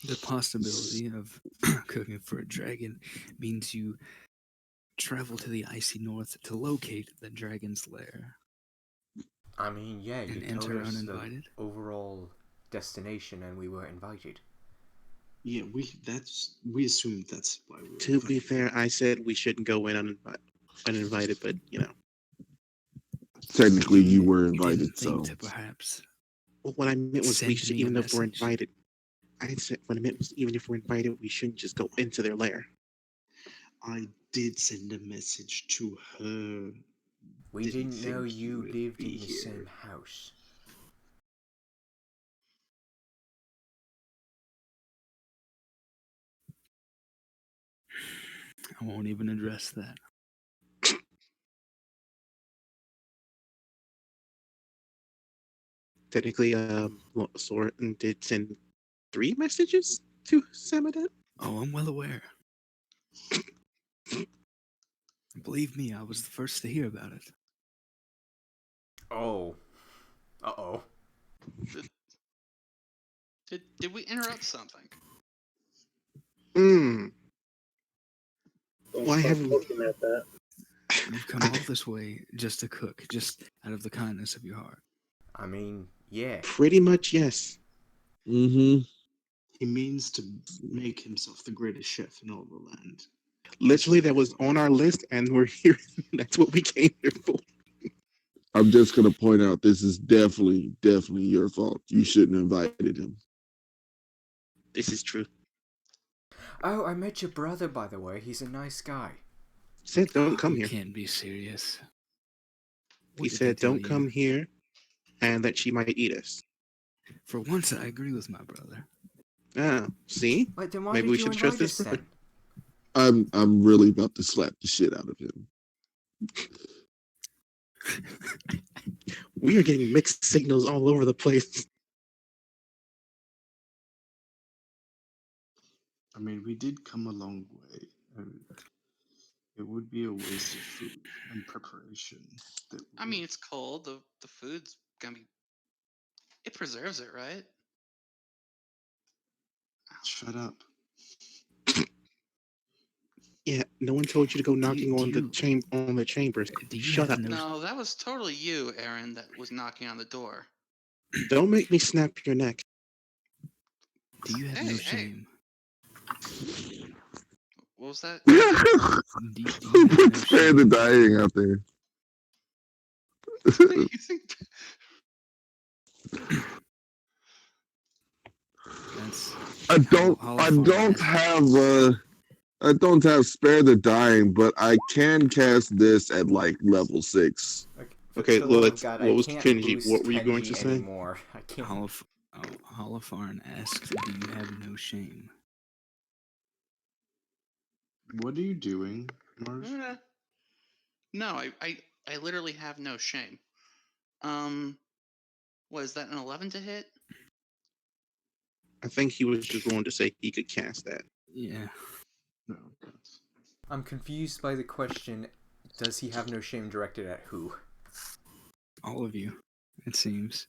The possibility of cooking for a dragon means you travel to the icy north to locate the dragon's lair. I mean, yeah, you And told enter us uninvited? the overall destination and we were invited. Yeah, we assumed that's why we were To be invited. fair, I said we shouldn't go in uninvited, but you know. Technically, you were You invited, didn't so. think to perhaps Well, what I meant was we send should, me a even if we're message? invited. I said what I meant was even if we're invited, we shouldn't just go into their lair. I did send a message to her. We Didn't didn't know think you you would lived be in the here. same house. I won't even address that. technically, Soren did send 3 messages to Samadet. Oh, I'm well aware. Believe me, I was the first to hear about it. Oh. Uh-oh. Did we interrupt something? Hmm. Don't Why stop haven't we? looking at that. You've come all this way just to cook, just out of the kindness of your heart. I mean, yeah. Pretty much, yes. Mm-hmm. He means to make himself the greatest chef in all the land. Literally, that was on our list, and we're here. That's what we came here for. I'm just gonna point out this is definitely your fault. You shouldn't have invited him. This is true. Oh, I met your brother, by the way. He's a nice guy. Said don't come You here. can't be serious. He What did they said tell don't you? come here, and that she might eat us. For once, I agree with my brother. Ah, see? Wait, then why Maybe did we you should trust invite this us brother. then? I'm really about to slap the shit out of him. We are getting mixed signals all over the place. I mean, we did come a long way, and it would be a waste of food and preparation. I mean, it's cold. The food's gonna be. It preserves it, right? Shut up. Yeah, no one told you to go knocking on the chambers. Do you Shut have up. no? No, that was totally you, Aaron, that was knocking on the door. Don't make me snap your neck. Do you have Hey, no hey. shame? What was that? Do you have no Spare the shame? dying out there. You think? That's I don't have spare the dying, but I can cast this at like level 6. Okay, For the love of let's. God, What I was can't Kenji? boost What were you going to Kenji say? anymore. I can't. Holofarn asks, "Do you have no shame?" What are you doing, Marsh? No, I literally have no shame. What is that, an 11 to hit? I think he was just going to say he could cast that. Yeah. No, that's... I'm confused by the question. Does he have no shame directed at who? All of you, it seems.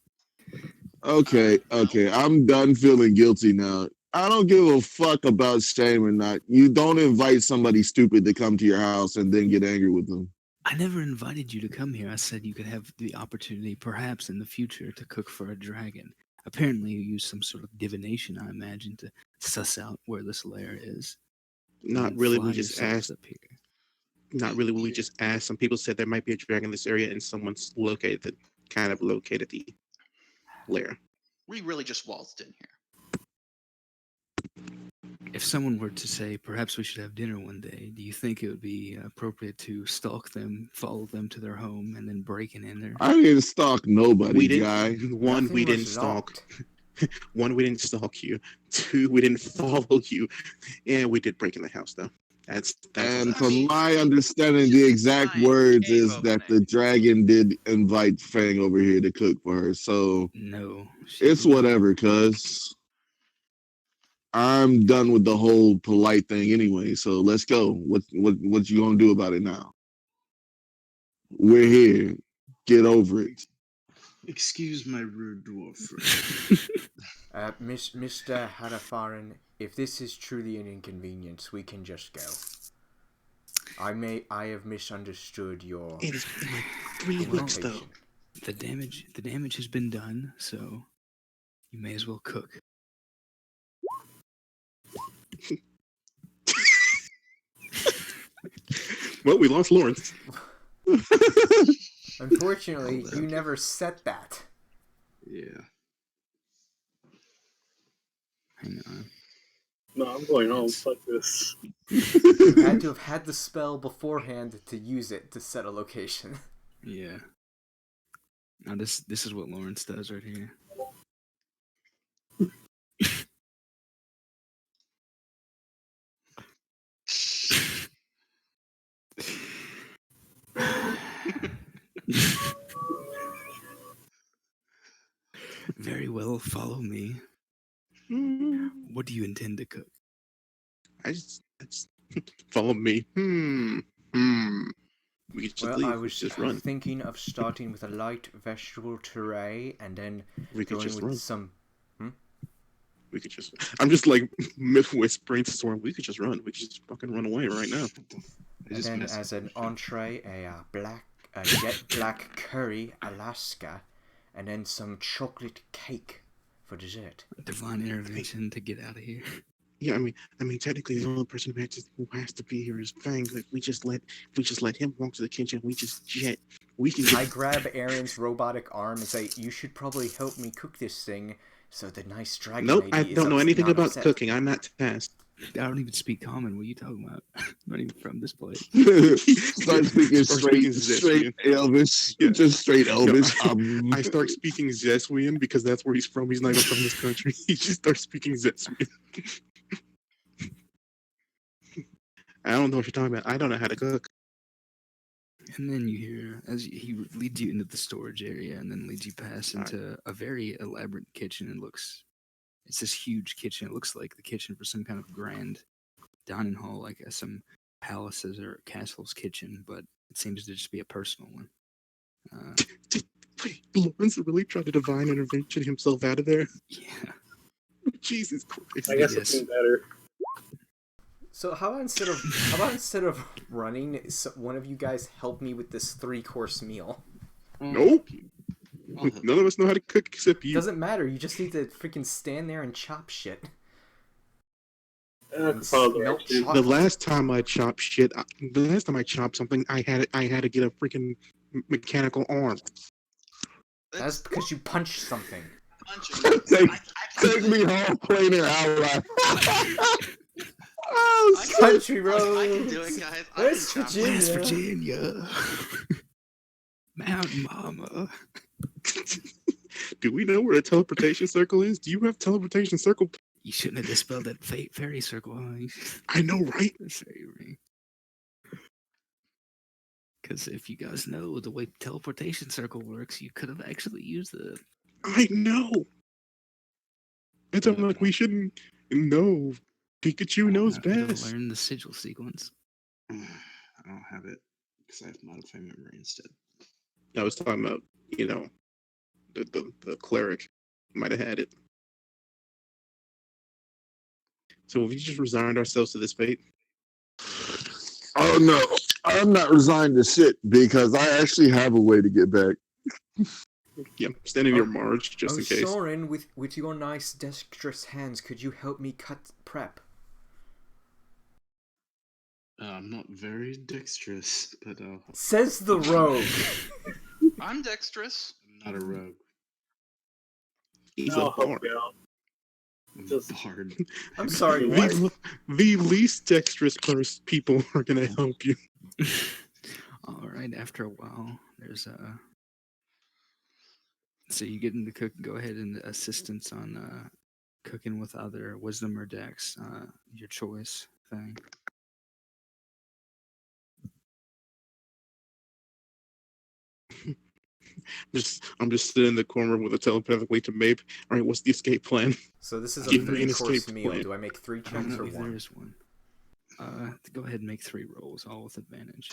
Okay, I'm done feeling guilty now. I don't give a fuck about shame or not. You don't invite somebody stupid to come to your house and then get angry with them. I never invited you to come here. I said you could have the opportunity, perhaps in the future, to cook for a dragon. Apparently, you used some sort of divination, I imagine, to suss out where this lair is. Not and really. fly We just yourselves asked. up here. Not really. We just asked. Some people said there might be a dragon in this area, and someone's located the lair. We really just waltzed in here. If someone were to say, perhaps we should have dinner one day, do you think it would be appropriate to stalk them, follow them to their home, and then break in there? I didn't stalk nobody, We didn't. guy. One, Nothing we was didn't stalk. locked. One, we didn't stalk you. Two, we didn't follow you. And we did break in the house, though. That's And a from mean, my understanding, just the a exact giant words cave is that the opening. dragon did invite Fang over here to cook for her. So No. she it's did not. whatever, cuz I'm done with the whole polite thing anyway. So let's go. What you gonna do about it now? We're here. Get over it. Excuse my rude dwarf friend. Mr. Hadafaran, if this is truly an inconvenience, we can just go. I have misunderstood your It has been like 3 weeks, though. invitation. The damage has been done, so you may as well cook. Well, we lost Lawrence. Unfortunately, you never said that. Yeah. Hang on. No, I'm going home. Fuck this. You had to have had the spell beforehand to use it to set a location. Yeah. Now this is what Lawrence does right here. Very well, follow me. Hmm. What do you intend to cook? I just follow me. We could just Well, leave. I We could was just run. thinking of starting with a light vegetable puree and then We could going just with run. some. We could just. I'm just like whispering to Storm. We could just run. We could just fucking run away right now. I And just then messed as up an the show. entree, a jet black curry Alaska, and then some chocolate cake for dessert. Divine intervention to get out of here. Yeah, I mean, technically, the only person who has to be here is Fang. If we just let him walk to the kitchen, we just jet. We can. I grab Aaron's robotic arm and say, "You should probably help me cook this thing, so the nice dragon Nope, lady I is don't know anything not about upset." cooking. I'm not tasked. I don't even speak common. What are you talking about? I'm not even from this place. Start speaking straight Zesuian. Elvis. Yeah. Just straight No, Elvis. I start speaking Zesuian because that's where he's from. He's not even from this country. He just starts speaking Zesuian. I don't know what you're talking about. I don't know how to cook. And then you hear, as he leads you into the storage area and then leads you past into a very elaborate kitchen. It's this huge kitchen. It looks like the kitchen for some kind of grand dining hall, like some palaces or castle's kitchen, but it seems to just be a personal one. Wait, Lawrence really tried to divine intervention himself out of there? Yeah. Jesus Christ. I guess Yes. something better. So how about instead of running, one of you guys help me with this 3-course meal? Nope. I'll help None of us know how to cook except you. Doesn't matter. You just need to freaking stand there and chop shit. Probably. Melt Actually. chocolate. The last time I chopped something, I had to get a freaking mechanical arm. That's because you punched something. Take me home, plainer outline. Oh, Country I road. can do it, guys. West I can chop West Virginia. Virginia. Mountain Mama. Do we know where a teleportation circle is? Do you have teleportation circle? You shouldn't have dispelled that fairy circle, huh? I know, right? That's very ring. Because if you guys know the way teleportation circle works, you could have actually used it. I know. It's like we shouldn't know. Pikachu knows I could have best. learned the sigil sequence. I don't have it because I have modified memory instead. I was talking about, the cleric might have had it. So we just resigned ourselves to this fate. Oh no, I'm not resigned to shit because I actually have a way to get back. Yeah, standing near Marge just in case. Soren, with your nice dexterous hands, could you help me cut prep? I'm not very dexterous, but Says the rogue. I'm dexterous. I'm not a rogue. He's I'll a help bard. you out. I'm Just- a bard. I'm sorry, what? The least dexterous people are gonna help you. All right, after a while, there's so you get into cook. Go ahead and assistance on cooking with either wisdom or dex, your choice thing. I'm just sitting in the corner with a telepathic way to Mape. All right, what's the escape plan? So this is a Give me an 3-course escape meal. plan. Do I make 3 I don't checks know or if 1? there is one. Go ahead and make 3 rolls, all with advantage.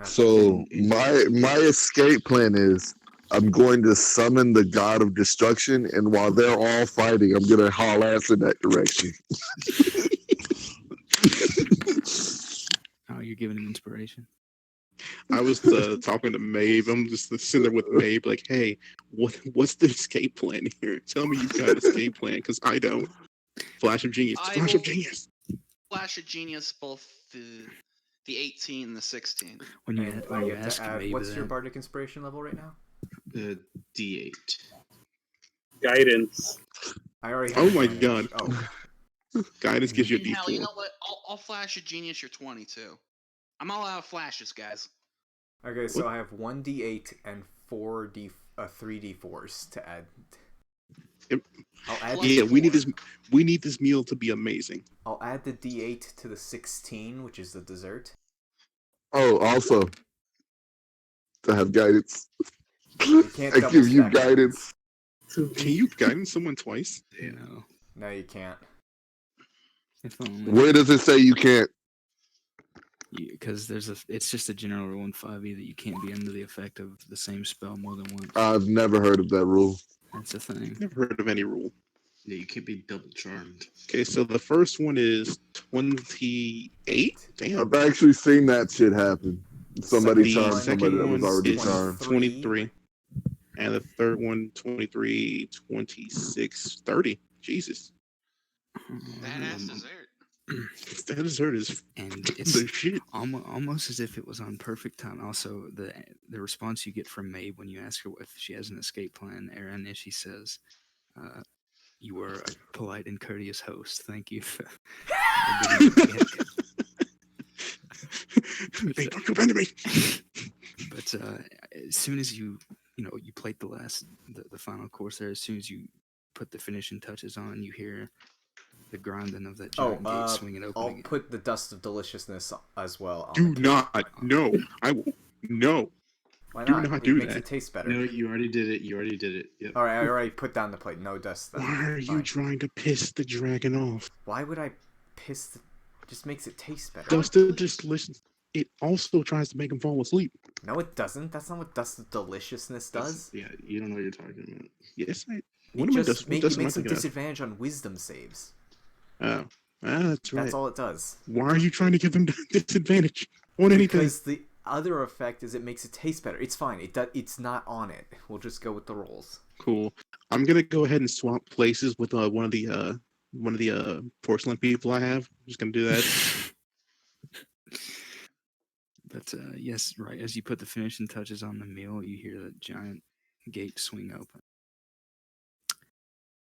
So my escape plan is I'm going to summon the god of destruction, and while they're all fighting, I'm gonna haul ass in that direction. Oh, you're giving him inspiration. I was talking to Maeve. I'm just sitting there with Maeve, like, hey, what's the escape plan here? Tell me you've got an escape plan, because I don't. Flash of genius. I Flash of will- genius. Flash of genius, both the 18 and the 16. When you And when you to ask add, maybe what's your that, bardic inspiration level right now? D8. Guidance. I already Oh have my advantage. God. Oh, Guidance gives you a Hell, you D4. know what? I'll flash a genius your 22. I'm all out of flashes, guys. okay. So I have 1d8 and 3d4s to add. Yep. I'll add. Plus Yeah, we need 4. we need this meal to be amazing. I'll add the d8 to the 16, which is the dessert. Oh, also, to have guidance. You can't I double give you stack. guidance. to Can be. you guidance someone twice? You know, No, you can't. if only. Where does it say you can't? Because it's just a general rule in 5e that you can't be under the effect of the same spell more than once. I've never heard of that rule. That's a thing. Never heard of any rule. Yeah, you can't be double charmed. Okay, so the first one is 28. Damn. I've actually seen that shit happen. Somebody The charmed somebody that was second already one charmed. is 23. And the third one, 23, 26, 30. Jesus. Badass dessert. That dessert is And the it's shit. almost as if it was on perfect time. Also, the response you get from Maeve when you ask her if she has an escape plan, Erin, is she says, "You were a polite and courteous host. Thank you." Hey, don't you abandon me. But as soon as you plate the final course there, as soon as you put the finishing touches on, you hear the grinding of that giant gate swinging open I'll again. put the dust of deliciousness as well. On Do the not. No. I will. No. Why do not? not It do makes that. it taste better. No, you already did it. You already did it. Yep. All right, I already put down the plate. No dust. Then. Why are you Fine. trying to piss the dragon off? Why would I piss? Just makes it taste better. Dust of Deliciousness. It also tries to make him fall asleep. No, it doesn't. That's not what dust of deliciousness does. Yeah, you don't know what you're talking about. Yes, I. It What am I just what it dust am I makes some thinking of? disadvantage on wisdom saves. Oh. That's right. That's all it does. Why are you trying to give them disadvantage on anything? Because the other effect is it makes it taste better. It's fine. It's not on it. We'll just go with the rolls. Cool. I'm gonna go ahead and swap places with one of the porcelain people I have. I'm just gonna do that. But yes, right as you put the finishing touches on the meal, you hear the giant gate swing open,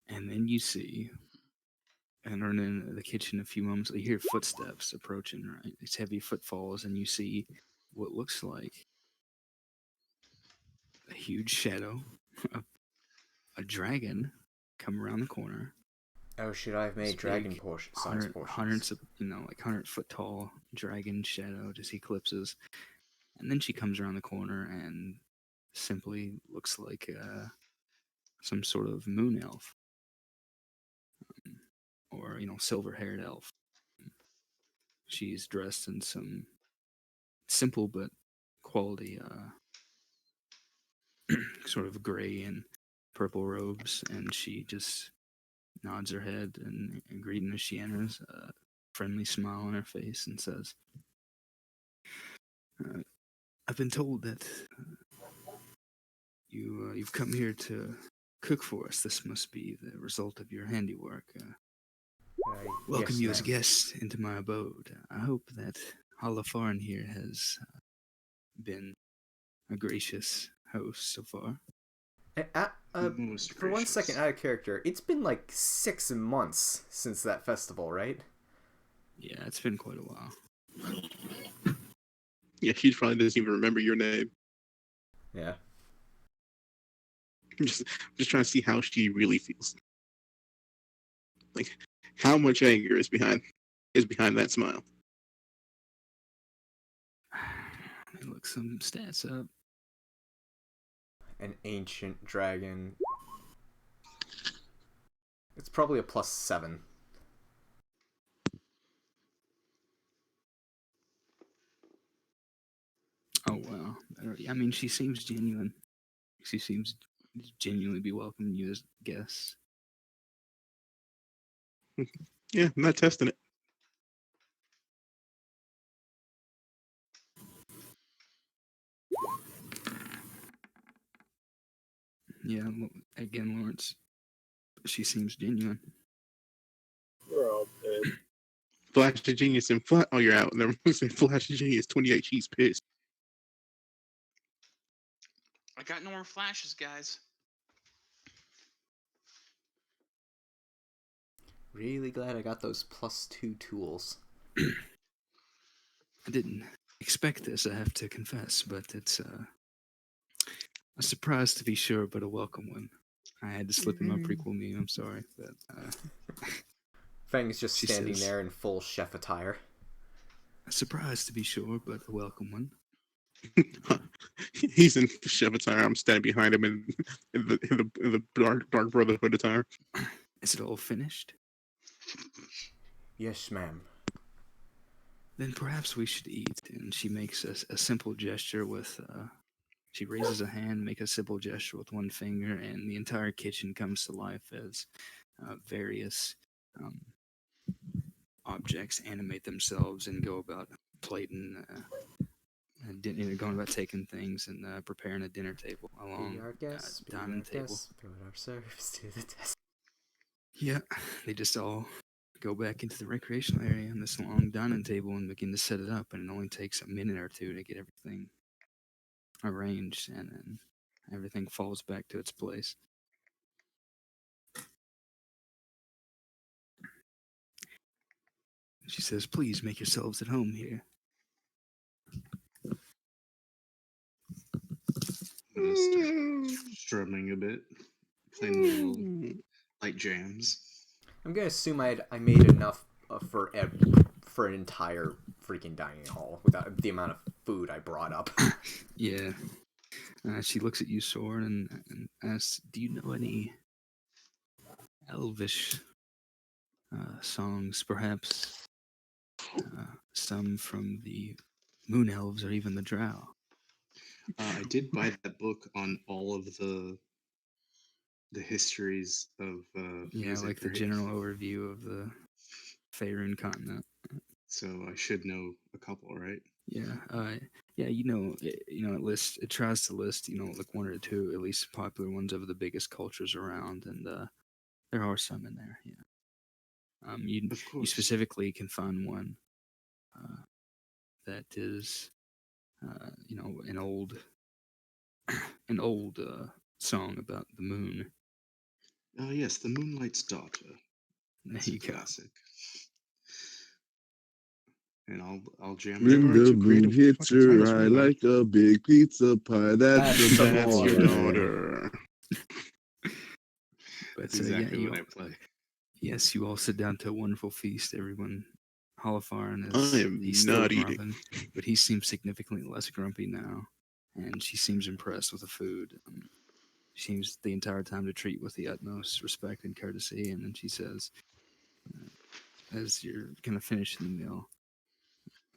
and then you see, entering in the kitchen a few moments, you hear footsteps approaching. Right, these heavy footfalls, and you see what looks like a huge shadow of a dragon come around the corner. Oh shit! I've made This dragon big size portions. Hundreds of, like 100-foot tall dragon shadow just eclipses, and then she comes around the corner and simply looks like some sort of moon elf, or silver-haired elf. She's dressed in some simple but quality sort of gray and purple robes, and she just nods her head in greeting as she enters, a friendly smile on her face, and says, "I've been told that you've come here to cook for us. This must be the result of your handiwork. Welcome Yes, you as ma'am. guests into my abode. I hope that Halafarn here has been a gracious host so far." Most For 1 second, gracious. out of character, it's been like 6 months since that festival, right? Yeah, it's been quite a while. Yeah, she probably doesn't even remember your name. Yeah. I'm just trying to see how she really feels. Like, how much anger is behind that smile. Let me look some stats up. An ancient dragon. It's probably a +7. Oh wow. I mean, she seems genuine. She seems genuinely be welcoming you as guests. Yeah, I'm not testing it. Yeah, again, Lawrence. She seems genuine. We're all dead. Flash of Genius and Flash. Oh, you're out. Never mind. Flash of Genius 28. She's pissed. I got no more flashes, guys. Really glad I got those +2 tools. I didn't expect this, I have to confess, but it's a surprise to be sure, but a welcome one. I had to slip in my prequel meme, I'm sorry. But Fang's just She standing says- there in full chef attire. a surprise to be sure, but a welcome one. He's in chef attire. I'm standing behind him in the dark brotherhood attire. Is it all finished? Yes, ma'am. Then perhaps we should eat. And she makes a simple gesture with. She raises a hand, make a simple gesture with one finger, and the entire kitchen comes to life as various um, objects animate themselves and go about plating, going about taking things and preparing a dinner table along Be our guests, be dining our table. guests, put our service to the test. Yeah, they just all go back into the recreational area on this long dining table and begin to set it up, and it only takes a minute or two to get everything arranged, and then everything falls back to its place. She says, "Please make yourselves at home here." I'm gonna start strumming a bit, playing little light jams. I'm gonna assume I made enough for an entire freaking dining hall without the amount of food I brought up. Yeah. She looks at you, Soren, and asks, "Do you know any Elvish songs, perhaps some from the Moon Elves or even the Drow?" I did buy that book on all of the histories of Yeah, music, like the right? general overview of the Faerun continent. So I should know a couple, right? Yeah, yeah, it tries to list, like one or two at least popular ones of the biggest cultures around, and there are some in there. Yeah, you Of you course. specifically can find one that is, an old song about the moon. Yes, The Moonlight's Daughter. There That's a you go. classic. And I'll jam it When out. Never the too creative moon with the hits fucking your titles, eye really. like a big pizza pie, that's That's the the That's your daughter. daughter. But That's exactly what I play. yes, you all sit down to a wonderful feast. Everyone, Holofarn I is am he's still not eating. grumping, but he seems significantly less grumpy now, and she seems impressed with the food. She seems the entire time to treat with the utmost respect and courtesy, and then she says, as you're kind of finishing the meal,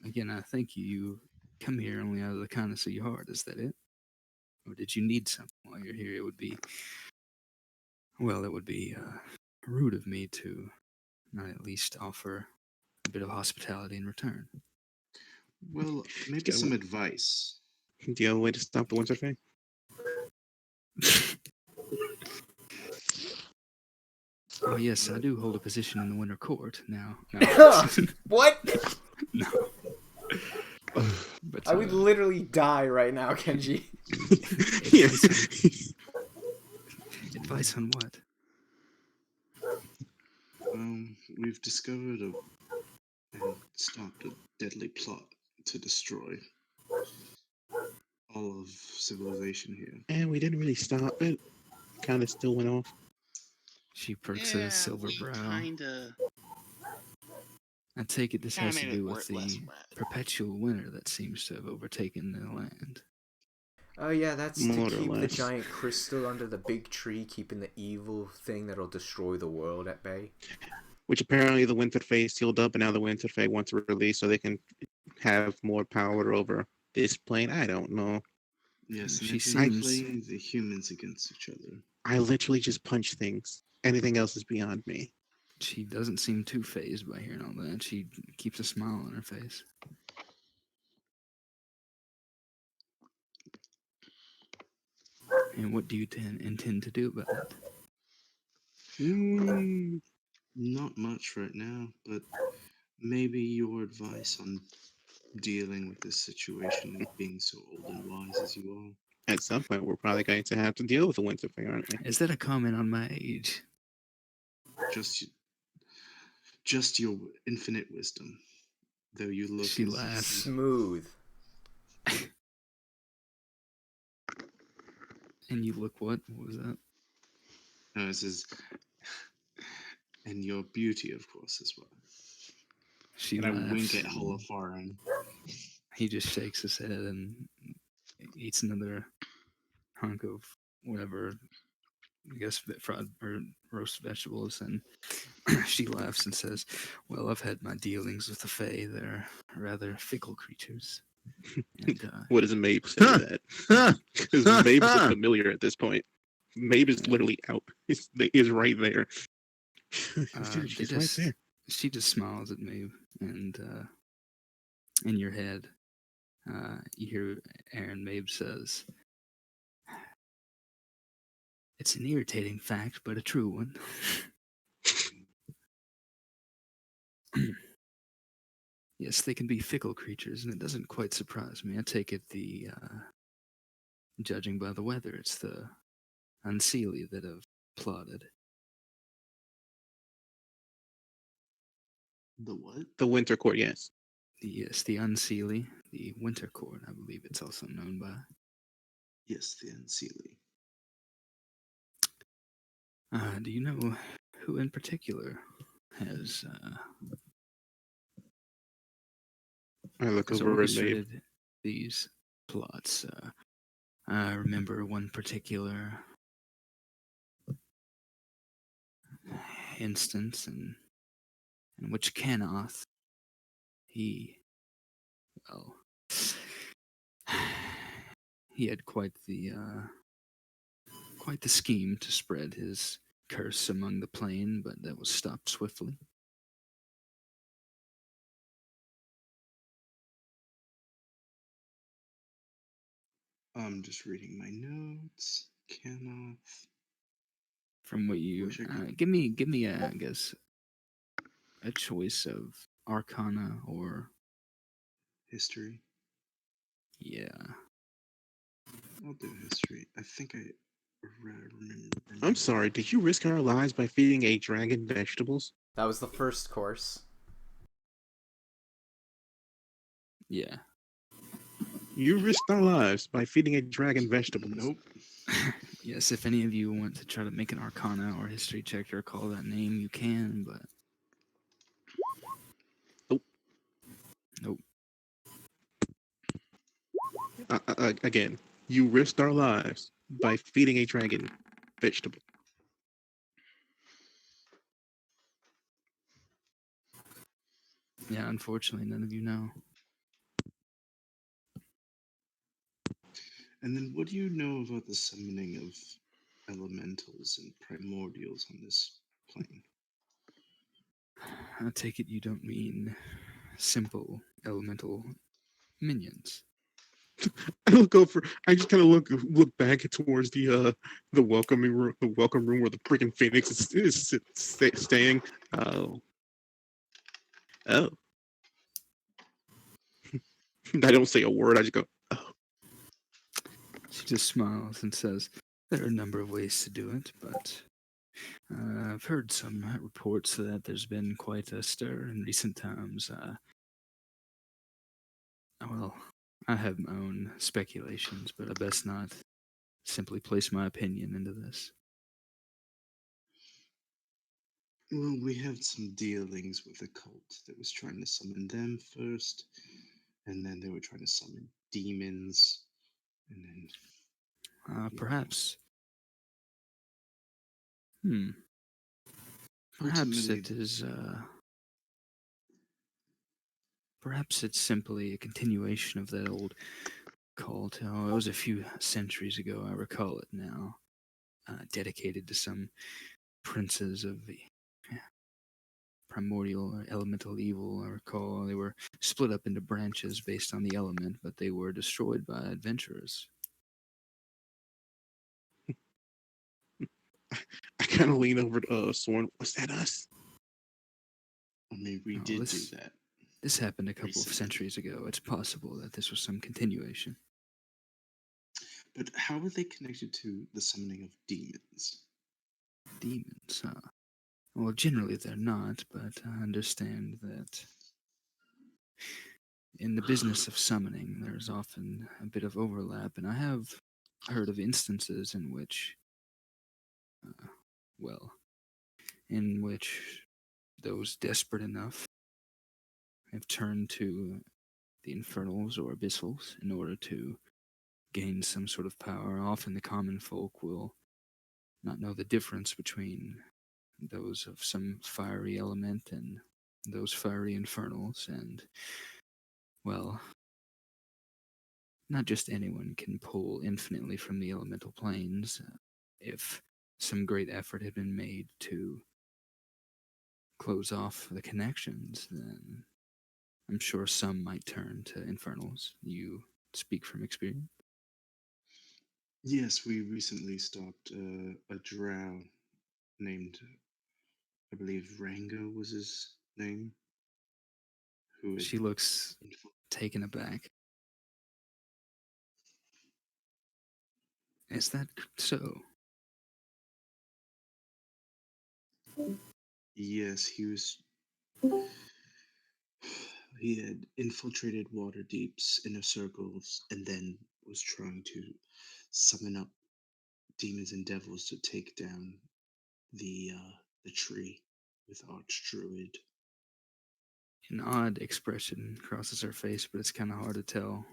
"Again, I thank you. You come here only out of the kindness of your heart. Is that it? Or did you need something while you're here? It would be rude of me to not at least offer a bit of hospitality in return." Well, maybe Yeah, some advice. Do you have a way to stop the winter thing? Oh yes, I do hold a position in the Winter Court now. What? No. But I would literally die right now, Kenji. Yes. advice on what? We've discovered and stopped a deadly plot to destroy all of civilization here. And we didn't really stop it. Kind of still went off. She perks Yeah, a silver we brow. kinda I take it this kinda has to made do it with less the wet. perpetual winter that seems to have overtaken the land. Oh yeah, that's More to or keep the less. giant crystal under the big tree, keeping the evil thing that'll destroy the world at bay. Which apparently the Winter Fae sealed up, and now the Winter Fae wants to release so they can have more power over this plane. I don't know. Yes, and She they've been seems playing the humans against each other. I literally just punch things. Anything else is beyond me. she doesn't seem too phased by hearing all that. She keeps a smile on her face. And what do you intend to do about it? Not much right now, but maybe your advice on dealing with this situation, being so old and wise as you are. At some point, we're probably going to have to deal with the Winter Fae, aren't we? Is that a comment on my age? Just your infinite wisdom, though you look. She laughs. Smooth. And you look what? What was that? No, this is, and your beauty, of course, as well. She And laughs. I wink at Holofarin. He just shakes his head and eats another hunk of whatever, I guess, fried or roast vegetables, and she laughs and says, "Well, I've had my dealings with the Fae. They're rather fickle creatures." And What does Mabe say to that? Because Mabe is a familiar at this point. Mabe is literally out. Is right there. She's right there. she just smiles at me, and in your head, you hear Aaron Mabe says, "It's an irritating fact, but a true one." Yes, they can be fickle creatures, and it doesn't quite surprise me. I take it judging by the weather, it's the unseelie that have plotted. The what? The Winter Court, yes. Yes, the unseelie, the Winter Court, I believe it's also known by. Yes, the Unseelie. Do you know who in particular has I look has over at Mabe. orchestrated these plots? I remember one particular instance in which Kanoth, well, he had quite the scheme to spread his curse among the plain, but that was stopped swiftly. I'm just reading my notes. Cannot. From what you Wish I could- give me I guess a choice of Arcana or History. yeah. I'll do history. I think I remember. I'm sorry, did you risk our lives by feeding a dragon vegetables? That was the first course. Yeah. You risked our lives by feeding a dragon vegetables. Nope. Yes, if any of you want to try to make an Arcana or History check to recall that name, you can, but nope. Again, you risked our lives by feeding a dragon vegetable. Yeah, unfortunately, none of you know. And then what do you know about the summoning of elementals and primordials on this plane? I take it you don't mean simple elemental minions. I look over. I just kind of look back towards the welcome room, where the freaking phoenix is staying. Oh, oh. I don't say a word. I just go, oh. She just smiles and says, "There are a number of ways to do it, but I've heard some reports that there's been quite a stir in recent times. Well, I have my own speculations, but I best not simply place my opinion into this." Well, we had some dealings with a cult that was trying to summon them first, and then they were trying to summon demons, and then Perhaps. Perhaps ultimately, it is. Perhaps it's simply a continuation of that old cult. Oh, it was a few centuries ago. I recall it now. Dedicated to some princes of the primordial or elemental evil. I recall they were split up into branches based on the element, but they were destroyed by adventurers. I kind of lean over to Sworn. Was that us? I mean, we Oh, did do that. This happened a couple of recently. centuries ago. It's possible that this was some continuation. But how are they connected to the summoning of demons? Demons, huh? Well, generally they're not, but I understand that in the business of summoning, there's often a bit of overlap, and I have heard of instances in which, in which those desperate enough have turned to the infernals or abyssals in order to gains some sort of power, often the common folk will not know the difference between those of some fiery element and those fiery infernals, and, well, not just anyone can pull infinitely from the elemental planes. If some great effort had been made to close off the connections, then I'm sure some might turn to infernals. You speak from experience? Yes, we recently stopped a drow named, I believe Rango was his name, who had She looks infil- taken aback. Is that so? Yes, he had infiltrated water deeps inner circles and then was trying to summon up demons and devils to take down the tree with Archdruid. An odd expression crosses her face, but it's kind of hard to tell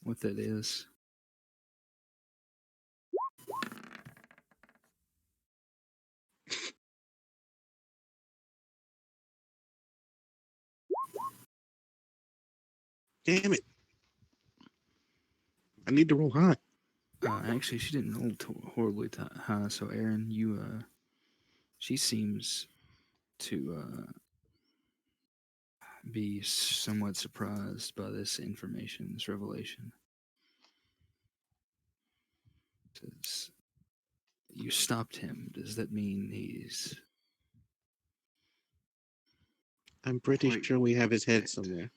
what that is. Damn it. I need to roll high. Actually, she didn't roll horribly high, so Aaron, she seems to be somewhat surprised by this information, this revelation. Says, you stopped him. Does that mean he's... I'm pretty Quite sure we have his head dead. somewhere.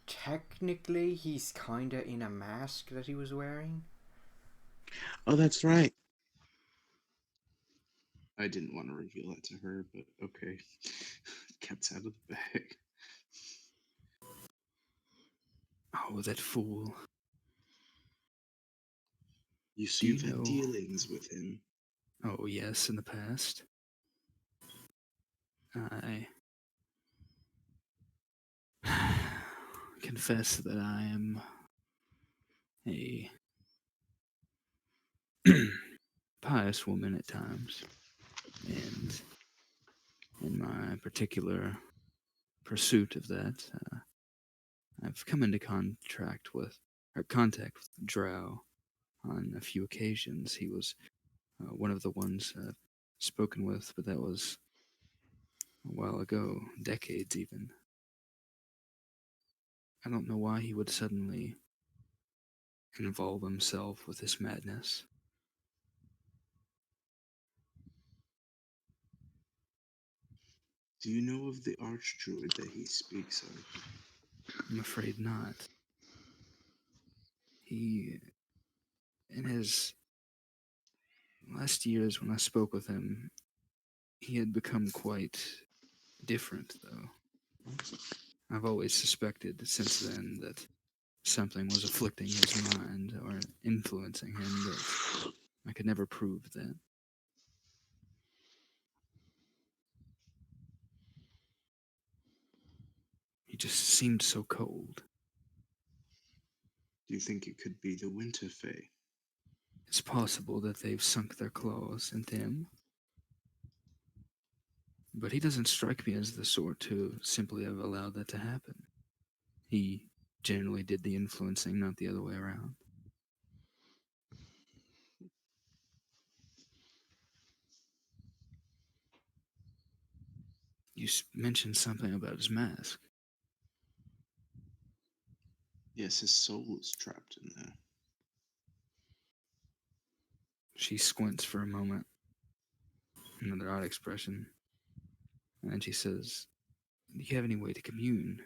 Technically, he's kinda in a mask that he was wearing. Oh, that's right. I didn't want to reveal that to her, but okay. Cat's out of the bag. Oh, that fool. Do You've you had know... dealings with him. Oh, yes, in the past. I confess that I am a pious woman at times, and in my particular pursuit of that, I've come into contact with Drow on a few occasions. He was one of the ones I've spoken with, but that was a while ago, decades even. I don't know why he would suddenly involve himself with this madness. Do you know of the Archdruid that he speaks of? I'm afraid not. He, in his last years when I spoke with him, he had become quite different, though. I've always suspected since then that something was afflicting his mind or influencing him, but I could never prove that. He just seemed so cold. Do you think it could be the Winter Fae? It's possible that they've sunk their claws into him, but he doesn't strike me as the sort to simply have allowed that to happen. He generally did the influencing, not the other way around. You mentioned something about his mask. Yes, his soul is trapped in there. She squints for a moment, another odd expression, and then she says, do you have any way to commune?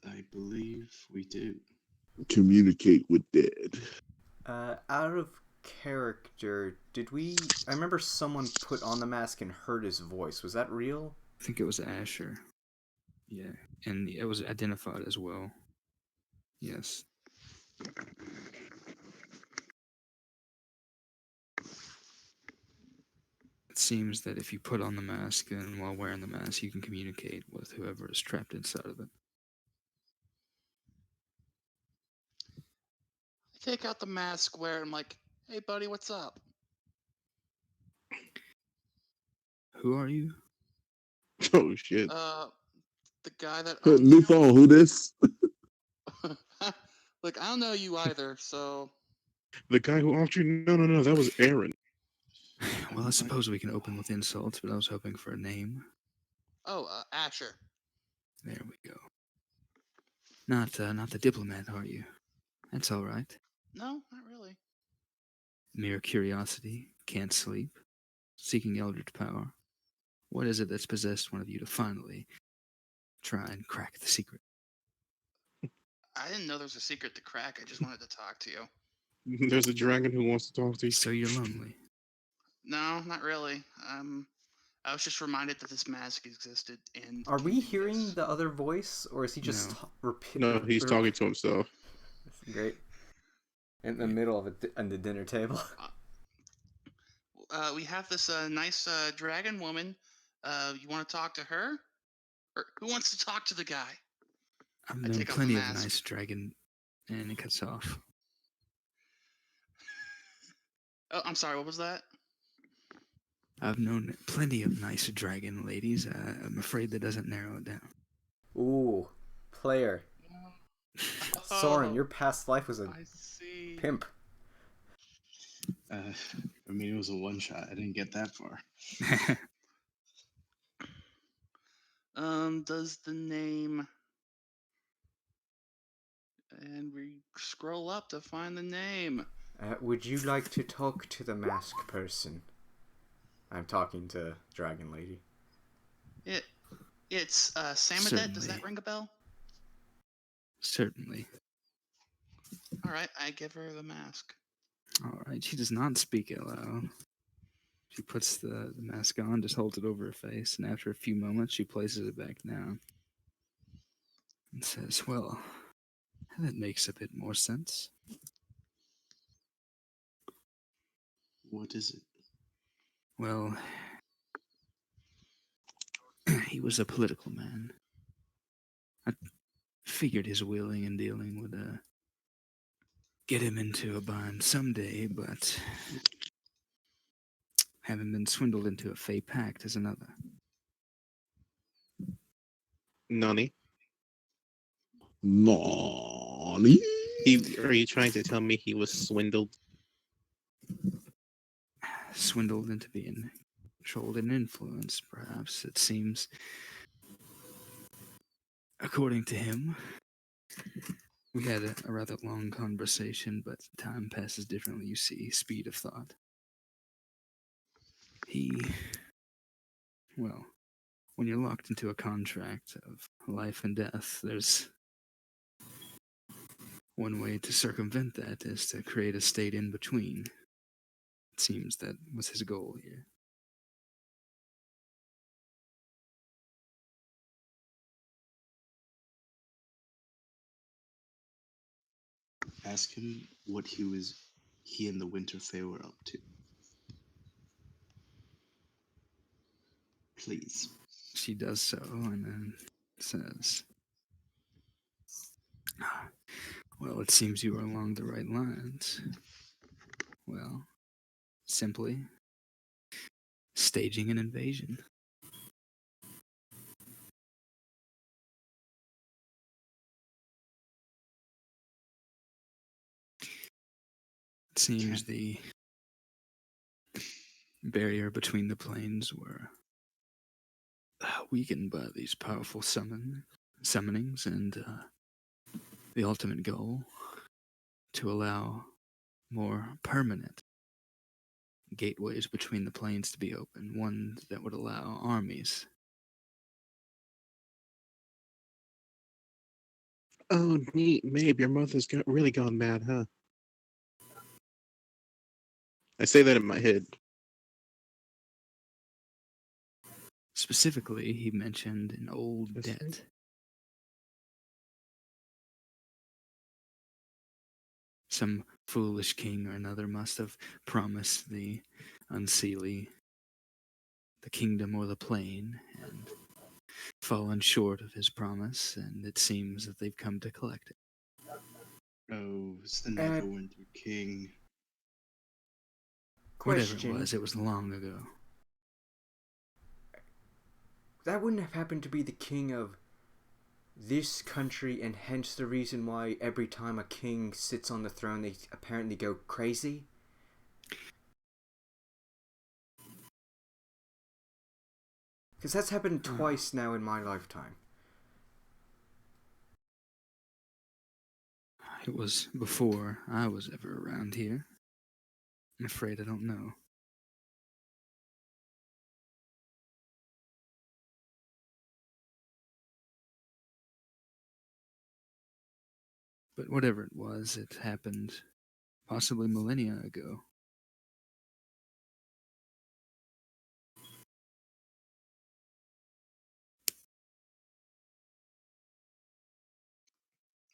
I believe we do. Communicate with dead. Out of character, did we... I remember someone put on the mask and heard his voice. Was that real? I think it was Asher. Yeah, and it was identified as well. Yes. It seems that if you put on the mask, then while wearing the mask, you can communicate with whoever is trapped inside of it. I take out the mask, wear it, I'm like, hey, buddy, what's up? Who are you? Oh shit. The guy that owns New you. phone, who this? Look, I don't know you either, so The guy who offered you? No, that was Aaron. Well, I suppose we can open with insults, but I was hoping for a name. Asher. There we go. Not the diplomat, are you? That's all right. No, not really. Mere curiosity, can't sleep, seeking eldritch power. What is it that's possessed one of you to finally try and crack the secret? I didn't know there was a secret to crack. I just wanted to talk to you. There's a dragon who wants to talk to you. So you're lonely. No, not really. I was just reminded that this mask existed, and Are we can do hearing this. the other voice, or is he just No. No, he's talking to himself. That's great. In the middle of it, on the dinner table. We have this nice dragon woman. You want to talk to her? Or who wants to talk to the guy? I've I known take off the plenty of mask. nice dragon, and it cuts off. Oh, I'm sorry. What was that? I've known plenty of nice dragon ladies. I'm afraid that doesn't narrow it down. Ooh, player. Soren, your past life was a I see. pimp. I mean, it was a one shot. I didn't get that far. Does the name, and we scroll up to find the name. Would you like to talk to the mask person? I'm talking to Dragon Lady. It's Samadet. Does that Certainly. ring a bell? Certainly. All right, I give her the mask. All right. She does not speak out loud. She puts the mask on, just holds it over her face, and after a few moments, she places it back down and says, "Well, that makes a bit more sense." What is it? Well, he was a political man. I figured his wheeling and dealing would get him into a bind someday, but having been swindled into a fey pact is another. Nani? Nani? Are you trying to tell me he was swindled? Swindled into being controlled and influenced, perhaps, it seems. According to him, we had a rather long conversation, but time passes differently, you see, speed of thought. Well, when you're locked into a contract of life and death, there's one way to circumvent that is to create a state in between. It seems that was his goal here. Ask him what he and the Winterfell were up to. Please. She does so and then says, "Well, it seems you are along the right lines. Well, simply staging an invasion." It seems the barrier between the planes were weakened by these powerful summonings, and the ultimate goal to allow more permanent gateways between the planes to be open, one that would allow armies. Oh, neat, Mabe. Your mother's really gone mad, huh? I say that in my head. Specifically, he mentioned an old That's debt. right. Some foolish king or another must have promised the unseelie the kingdom or the plane and fallen short of his promise, and it seems that they've come to collect it. Oh, it's the Uh, Neverwinter King. Whatever it question. was long ago. That wouldn't have happened to be the king of this country, and hence the reason why every time a king sits on the throne, they apparently go crazy? Because that's happened twice now in my lifetime. It was before I was ever around here. I'm afraid I don't know. But whatever it was, it happened possibly millennia ago.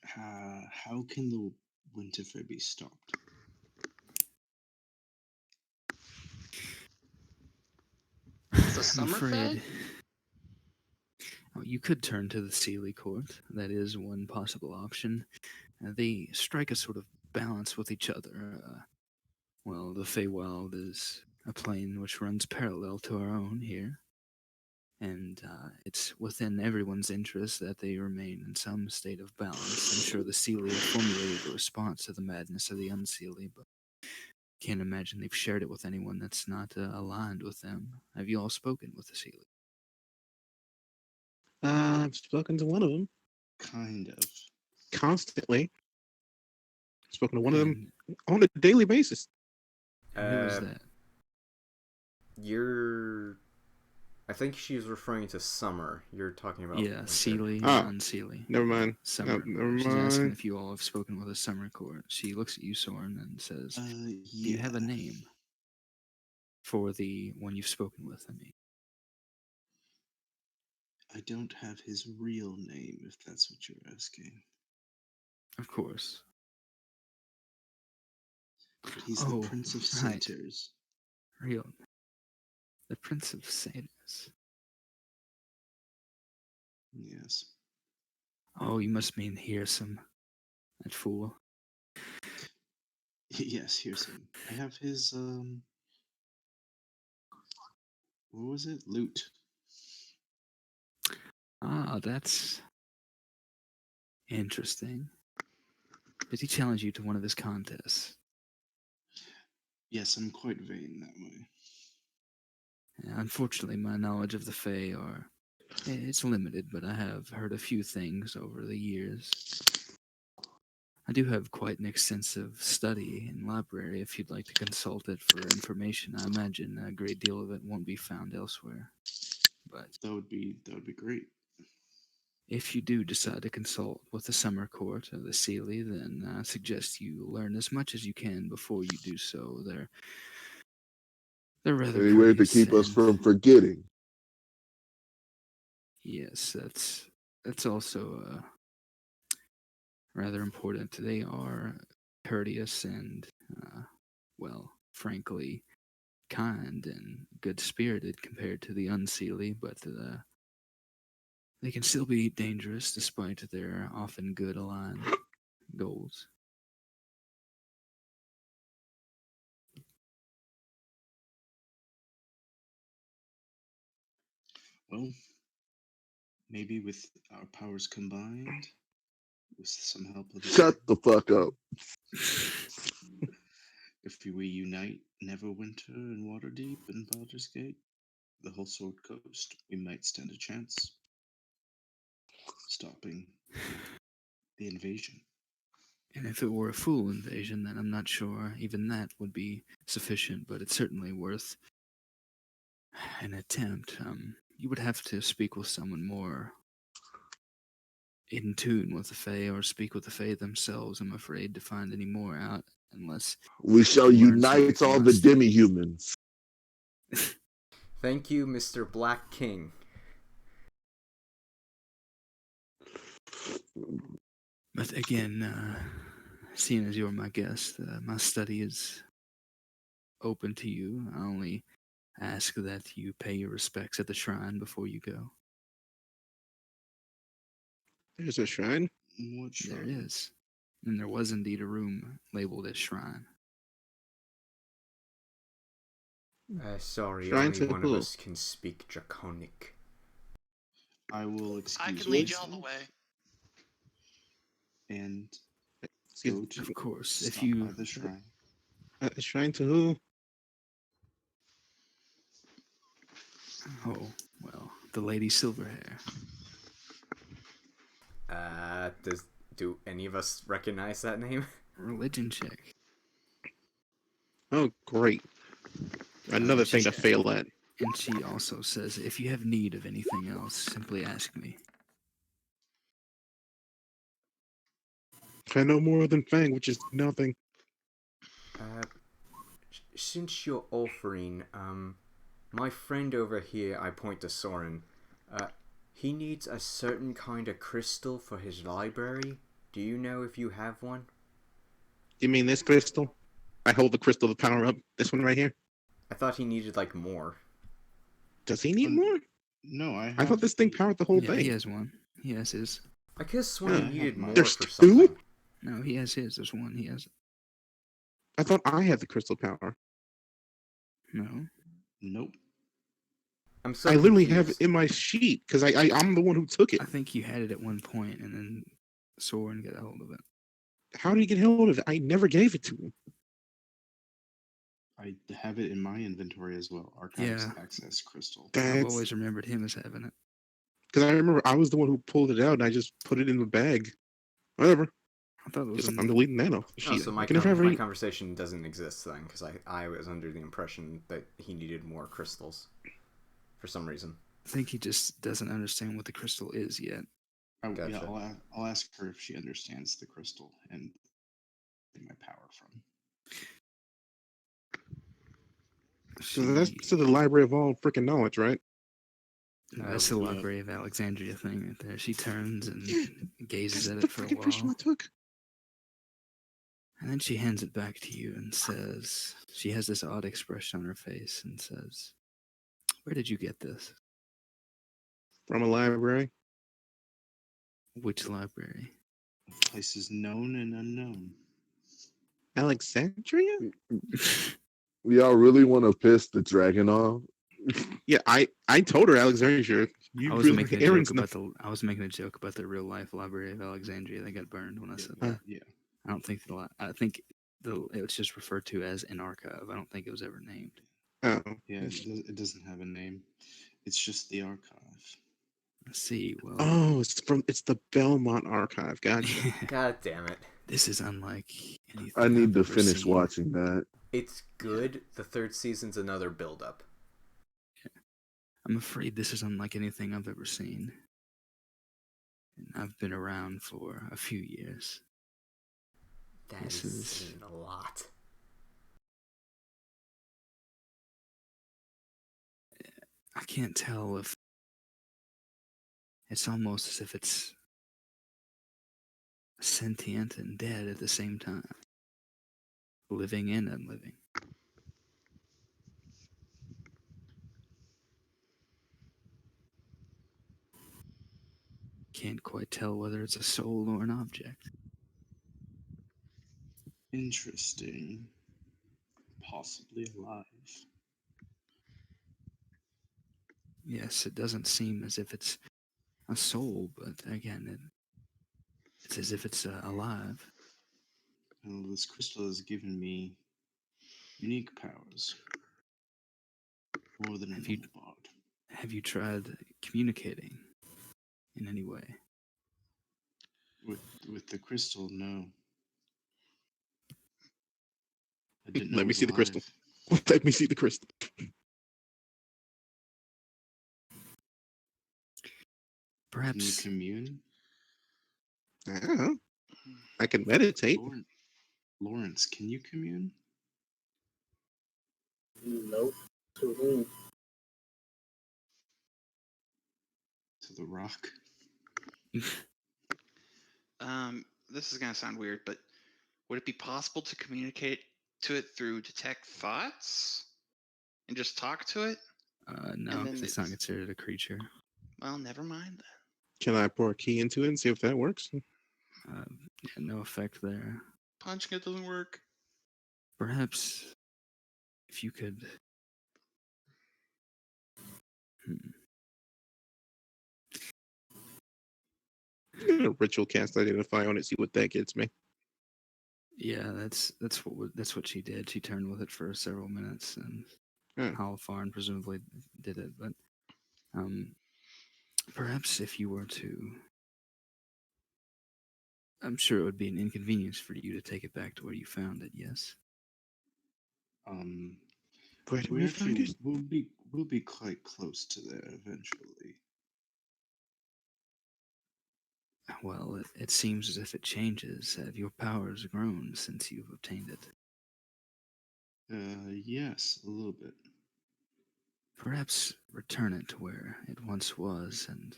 How can the Winterfell be stopped? It's a I'm Summerfell? afraid. Oh, you could turn to the Sealy Court. That is one possible option. They strike a sort of balance with each other. Well, the Feywild is a plane which runs parallel to our own here. And it's within everyone's interest that they remain in some state of balance. I'm sure the Sealy have formulated a response to the madness of the Unsealy, but can't imagine they've shared it with anyone that's not aligned with them. Have you all spoken with the Sealy? I've spoken to one of them Kind of. constantly. Spoken to one of them And on a daily basis. who is that? You're... I think she's referring to Summer. You're talking about... Yeah, Winter. Sealy and Ah, Unsealy. Never mind. Summer. No, never She's asking mind. if you all have spoken with a Summer Court. She looks at you, Soren, and says, Yeah. do you have a name for the one you've spoken with? I mean, I don't have his real name, if that's what you're asking. of course. But he's Oh, the Prince of right. Satyrs. Real. The Prince of Satyrs. Yes. Oh, you must mean Hearsome. That fool. Yes, here's him. I have his what was it? Loot. Ah, that's interesting. Did he challenge you to one of his contests? Yes, I'm quite vain that way. Yeah, unfortunately, my knowledge of the Fae it's limited, but I have heard a few things over the years. I do have quite an extensive study and library if you'd like to consult it for information. I imagine a great deal of it won't be found elsewhere. But That would be great. if you do decide to consult with the Summer Court or the Sealy, then I suggest you learn as much as you can before you do so. They're rather Any way to courteous keep us and- from forgetting. Yes, that's also rather important. They are courteous and, well, frankly, kind and good-spirited compared to the Unseelie, but they can still be dangerous despite their often good aligned goals. Well, maybe with our powers combined, with some help of Shut the fuck up. if we unite Neverwinter and Waterdeep and Baldur's Gate, the whole Sword Coast, we might stand a chance stopping the invasion. And if it were a full invasion, then I'm not sure even that would be sufficient, but it's certainly worth an attempt. You would have to speak with someone more in tune with the Fae, or speak with the Fae themselves, I'm afraid, to find any more out, unless We shall you learn unite something all from the us. demi-humans. Thank you, Mr. Black King. But again, seeing as you're my guest, my study is open to you. I only ask that you pay your respects at the shrine before you go. There's a shrine. What There shrine? is. And there was indeed a room labeled as shrine. Sorry, Shrine only to one who? of us can speak Draconic. I will I excuse can lead you all the myself way. and Excuse- go to Of course, if stop you by the shrine. Shrine to who? Oh, well, the Lady Silverhair. Do any of us recognize that name? Religion check. Oh, great. Another thing to fail at. And she also says, if you have need of anything else, simply ask me. I know more than Fang, which is nothing. Since you're offering, my friend over here, I point to Soren, he needs a certain kind of crystal for his library. Do you know if you have one? You mean this crystal? I hold the crystal to power up. This one right here. I thought he needed, like, more. Does he need more? No, I have. I thought this thing powered the whole Yeah, thing. he has one. He has his. I could have sworn Yeah, he I have needed mine. more There's for two? something. No, he has his. There's one. He has. I thought I had the crystal power. No. Nope. I'm so I literally confused. have it in my sheet because I'm the one who took it. I think you had it at one point, and then Soren got a hold of it. How did he get hold of it? I never gave it to him. I have it in my inventory as well. Archives Yeah. access crystal. I've That's always remembered him as having it. because I remember I was the one who pulled it out and I just put it in the bag. Whatever. I thought it was. I'm deleting that off the Oh, sheet. so I my, can never have my any- conversation doesn't exist then, because I was under the impression that he needed more crystals. For some reason. I think he just doesn't understand what the crystal is yet. Yeah, Gotcha. I'll ask her if she understands the crystal and my power from. So that's to the Library of All Freaking Knowledge, right? That's the Yeah. Library of Alexandria thing right there. She turns and gazes That's at the it for a freaking crystal while. I took. And then she hands it back to you and says, she has this odd expression on her face and says, where did you get this? From a library. Which library? Places known and unknown. Alexandria? Y'all really want to piss the dragon off? Yeah, I told her Alexandria. You I was really making a Aaron's joke about I was making a joke about the real life Library of Alexandria that got burned when I said that. Yeah. I don't think I think it was just referred to as an archive. I don't think it was ever named. Oh. Yeah, it doesn't have a name. It's just the archive. Let's see. Well, Oh, it's the Belmont Archive. Gotcha. God damn it. this is unlike anything I need I've to ever finish seen. watching that. It's good. The third season's another build-up. I'm afraid this is unlike anything I've ever seen. And I've been around for a few years. That This is is- a lot. I can't tell if it's almost as if it's sentient and dead at the same time. Living and unliving. Can't quite tell whether it's a soul or an object. Interesting. Possibly alive. Yes, it doesn't seem as if it's a soul, but again, it's as if it's alive. Well, this crystal has given me unique powers. More than a Have you- normal bard. Have you tried communicating in any way? With the crystal, no. I didn't know Let it me was see the crystal. alive. Let me see the crystal. Can you Perhaps commune? I can meditate. Lawrence, can you commune? Nope. To whom? To the rock? This is gonna sound weird, but would it be possible to communicate to it through detect thoughts? and just talk to it? No, then because it's not it's- considered a creature. Well, never mind then. Can I pour a key into it and see if that works? Yeah, no effect there. Punching it doesn't work. Perhaps if you could. I'm gonna ritual cast identify on it, see what that gets me. Yeah, that's what she did. She turned with it for several minutes, and Hmm. Halifarn presumably did it. But perhaps if you were to, I'm sure it would be an inconvenience for you to take it back to where you found it. Yes. Where did We we find actually it? we'll be quite close to there eventually. Well, it seems as if it changes. Have your powers grown since you've obtained it? Yes, a little bit. Perhaps return it to where it once was and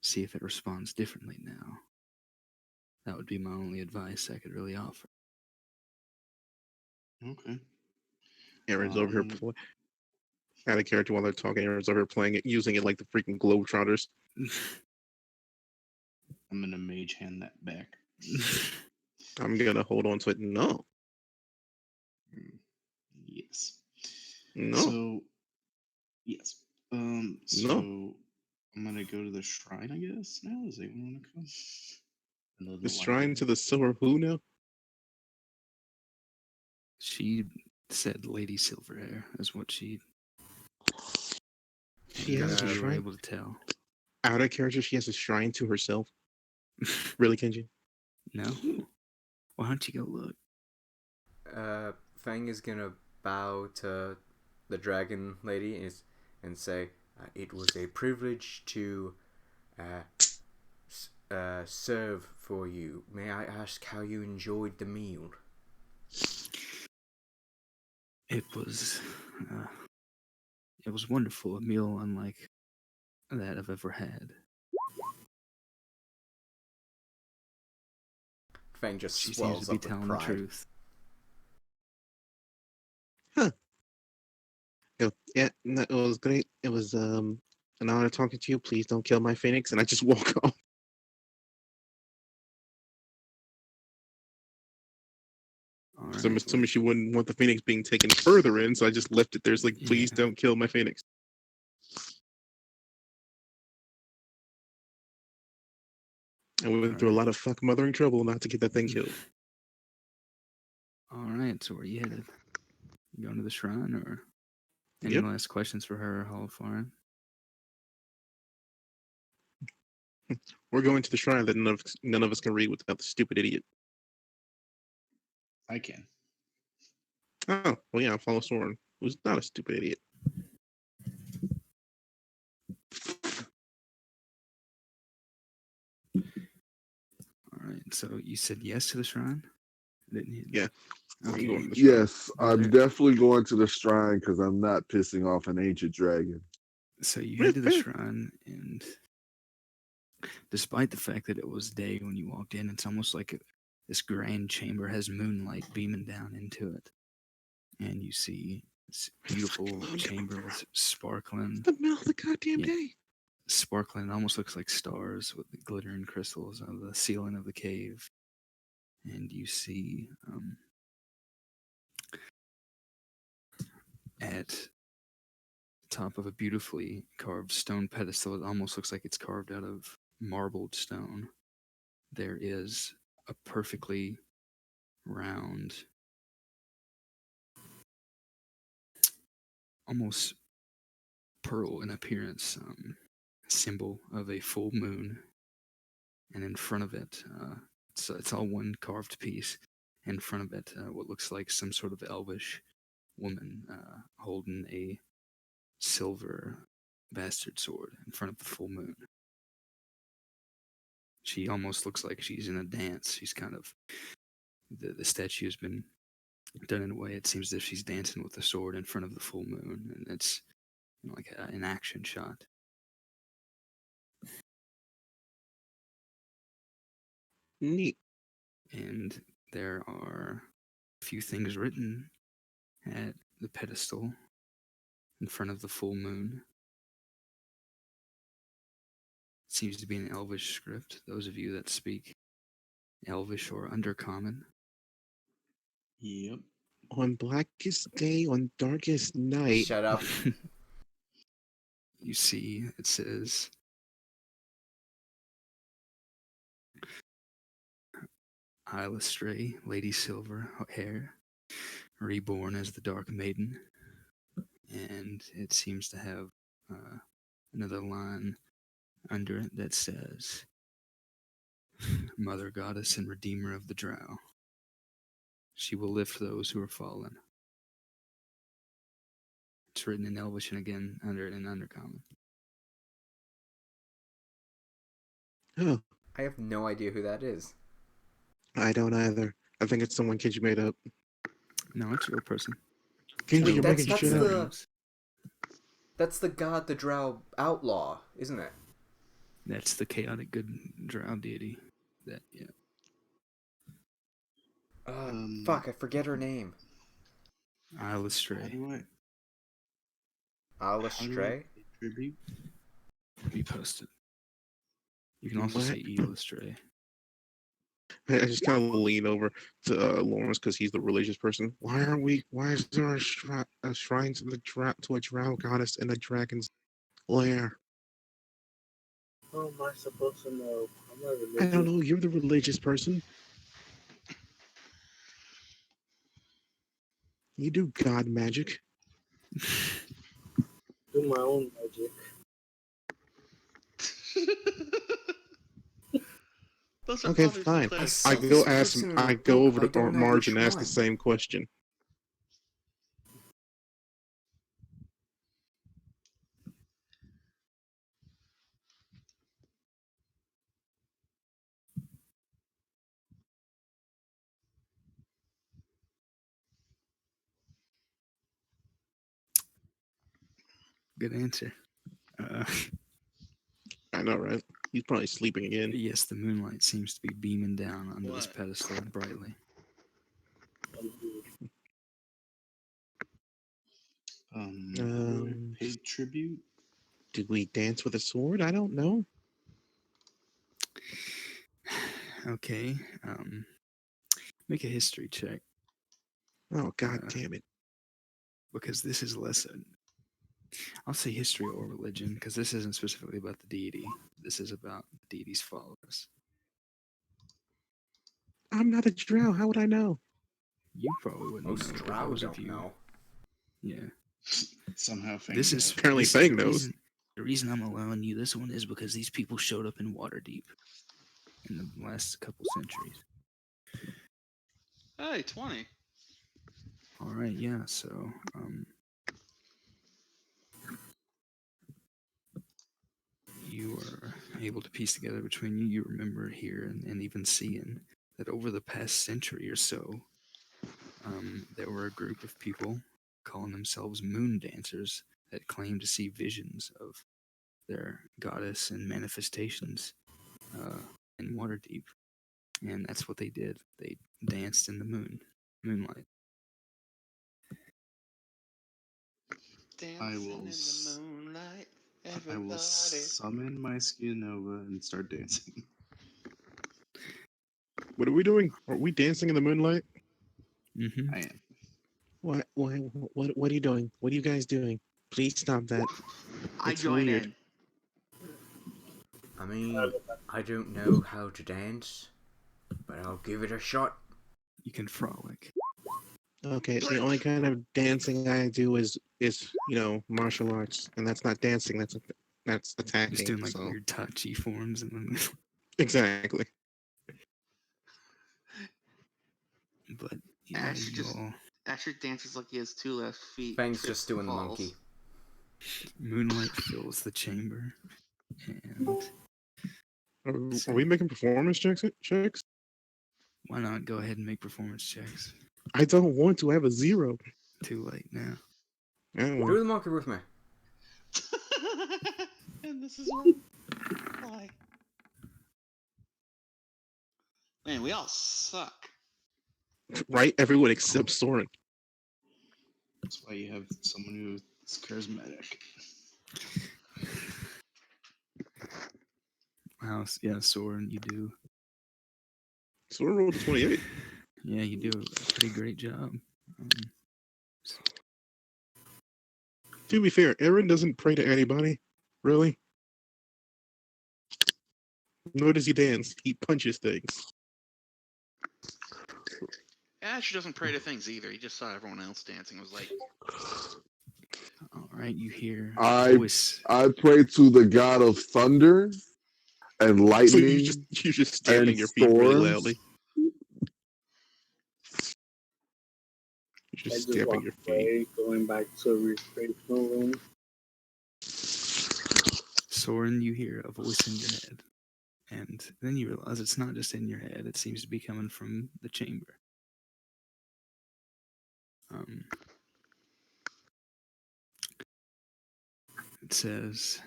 see if it responds differently now. That would be my only advice I could really offer. Okay. Aaron's over here out of character while they're talking. Aaron's over here playing it, using it like the freaking Globetrotters. I'm gonna mage hand that back. I'm gonna hold on to it. No, Yes. no, So yes. So no. I'm gonna go to the shrine, I guess. Now, does anyone want to come? Another The light shrine here. to the silver who now? She said Lady Silverhair is what she She has a you were shrine. able to tell. Out of character, she has a shrine to herself. Really, Kenji? No? Why don't you go look? Fang is gonna bow to the dragon lady and say, "It was a privilege to serve for you. May I ask how you enjoyed the meal?" It was wonderful, a meal unlike that I've ever had. Fang just She seems swells to be up with telling the pride. truth. Huh. Yeah, no, it was great. It was an honor talking to you. Please don't kill my phoenix. And I just walk off. All Because I'm right. assuming she wouldn't want the phoenix being taken further in, so I just left it there. It's like, please Yeah. don't kill my phoenix. And we went through a Alright. lot of fuck mothering trouble not to get that thing killed. All right. So where you headed? You going to the shrine, or any Yep. last questions for her, Halifarn? We're going to the shrine that none of us can read without the stupid idiot. I can. Oh, well, yeah, follow Soren, who's not a stupid idiot. All right. So you said yes to the shrine, didn't you? Yeah. Okay. I'm going to the shrine. Yes, I'm definitely going to the shrine because I'm not pissing off an ancient dragon. So you Yeah, head to the fair. shrine, and despite the fact that it was day when you walked in, it's almost like this grand chamber has moonlight beaming down into it, and you see this beautiful Fucking moon chamber tomorrow. with sparkling, The middle of the goddamn Yeah. day. sparkling. It almost looks like stars with the glittering crystals on the ceiling of the cave, and you see at the top of a beautifully carved stone pedestal. It almost looks like it's carved out of marbled stone. There is a perfectly round, almost pearl in appearance, symbol of a full moon, and in front of it, it's all one carved piece. In front of it, what looks like some sort of elvish woman holding a silver bastard sword in front of the full moon. She almost looks like she's in a dance. She's kind of the statue has been done in a way it seems as if she's dancing with the sword in front of the full moon, and it's like an action shot. Neat. And there are a few things written at the pedestal. in front of the full moon. It seems to be an Elvish script. Those of you that speak Elvish or Undercommon. Yep. On blackest day, on darkest night. Shut up. You see, it says, Isla Stray, Lady Silver Hair, reborn as the Dark Maiden. And it seems to have another line under it that says, Mother Goddess and Redeemer of the Drow. She will lift those who are fallen. It's written in Elvish and again under in Undercommon. Oh, I have no idea who that is. I don't either. I think it's someone Kenji made up. No, it's a real person. Kenji, Wait, you're that's making shit up. that's the god, the drow outlaw, isn't it? That's the chaotic good drow deity. That yeah. Fuck, I forget her name. Isla How Stray. do I Isla Stray? pay tribute? Be posted. You can also What? say Isla Stray. I just kind of lean over to Lawrence because he's the religious person. Why is there a shrine to a drow goddess in a dragon's lair? How am I supposed to know? I'm not religious. I don't know. You're the religious person. You do god magic. Do my own magic. Those are Okay, fathers fine. and I clerics. saw I this go ask. person in a I go book, over but I to don't know Marge which and ask the one. same question. Good answer. I know, right? He's probably sleeping again. Yes, the moonlight seems to be beaming down onto this What? pedestal brightly. How do I pay tribute? Did we dance with a sword? I don't know. Okay. Make a history check Oh, god damn it. because this is less. I'll say history or religion because this isn't specifically about the deity. This is about the deity's followers. I'm not a drow. How would I know? You probably wouldn't Most know. but drow those of don't you, know. yeah. Somehow This Fang is does. Apparently this is Fang the knows. reason I'm allowing you this one is because these people showed up in Waterdeep in the last couple centuries. Hey, 20. All right, yeah. So, you are able to piece together between you. You remember here and even seeing that over the past century or so, there were a group of people calling themselves moon dancers that claimed to see visions of their goddess and manifestations in Waterdeep. And that's what they did. They danced in the moonlight. Dancing will in s- the moonlight. I Everybody. will summon my Skinova and start dancing. What are we doing? Are we dancing in the moonlight? Mm-hmm. I am. What are you doing? What are you guys doing? Please stop that. I It's join weird. in. I mean, I don't know how to dance, but I'll give it a shot. You can frolic. Okay, the only kind of dancing I do is martial arts, and that's not dancing. That's attacking. Just doing like so. weird Tai Chi forms and then. Exactly. But yeah, Ash you just all Asher dances like he has 2 left feet. Fang's trips, just doing the falls. monkey. moonlight fills the chamber, and Are we making performance checks? why not go ahead and make performance checks? I don't want to. I have a 0. Too late now. Yeah, Do the monkey with me. And this is why. Man, we all suck. right? Everyone except Soren. That's why you have someone who It's charismatic. Wow, yeah, Soren, you do. So we rolled a 28. Yeah, you do a pretty great job. To be fair, Aaron doesn't pray to anybody. Really? Nor does he dance. He punches things. Asher doesn't pray to things either. He just saw everyone else dancing. Was like, All right, you hear a I voice. I pray to the god of thunder and So lightning you're just stamping and your feet really storms. loudly. You're I just just stamping walk your feet. away, going back to a recreational room. Soren, you hear a voice in your head. And then you realize it's not just in your head, it seems to be coming from the chamber. It says,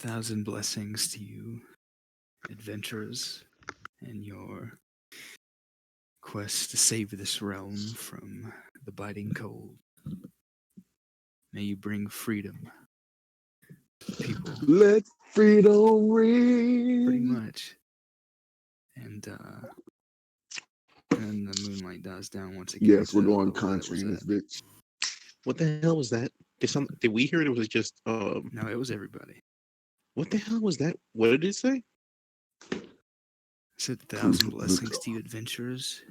1,000 blessings to you, adventurers, and your quest to save this realm from the biting cold. May you bring freedom to the people. Let freedom Pretty ring. much. And then the moonlight dies down once again. Yes, we're So I going don't know where that country was in this at. bitch. What the hell was that? Did we hear it? Or was it just No, it was everybody. What the hell was that? What did it say? I said 1,000 blessings to you, adventurers,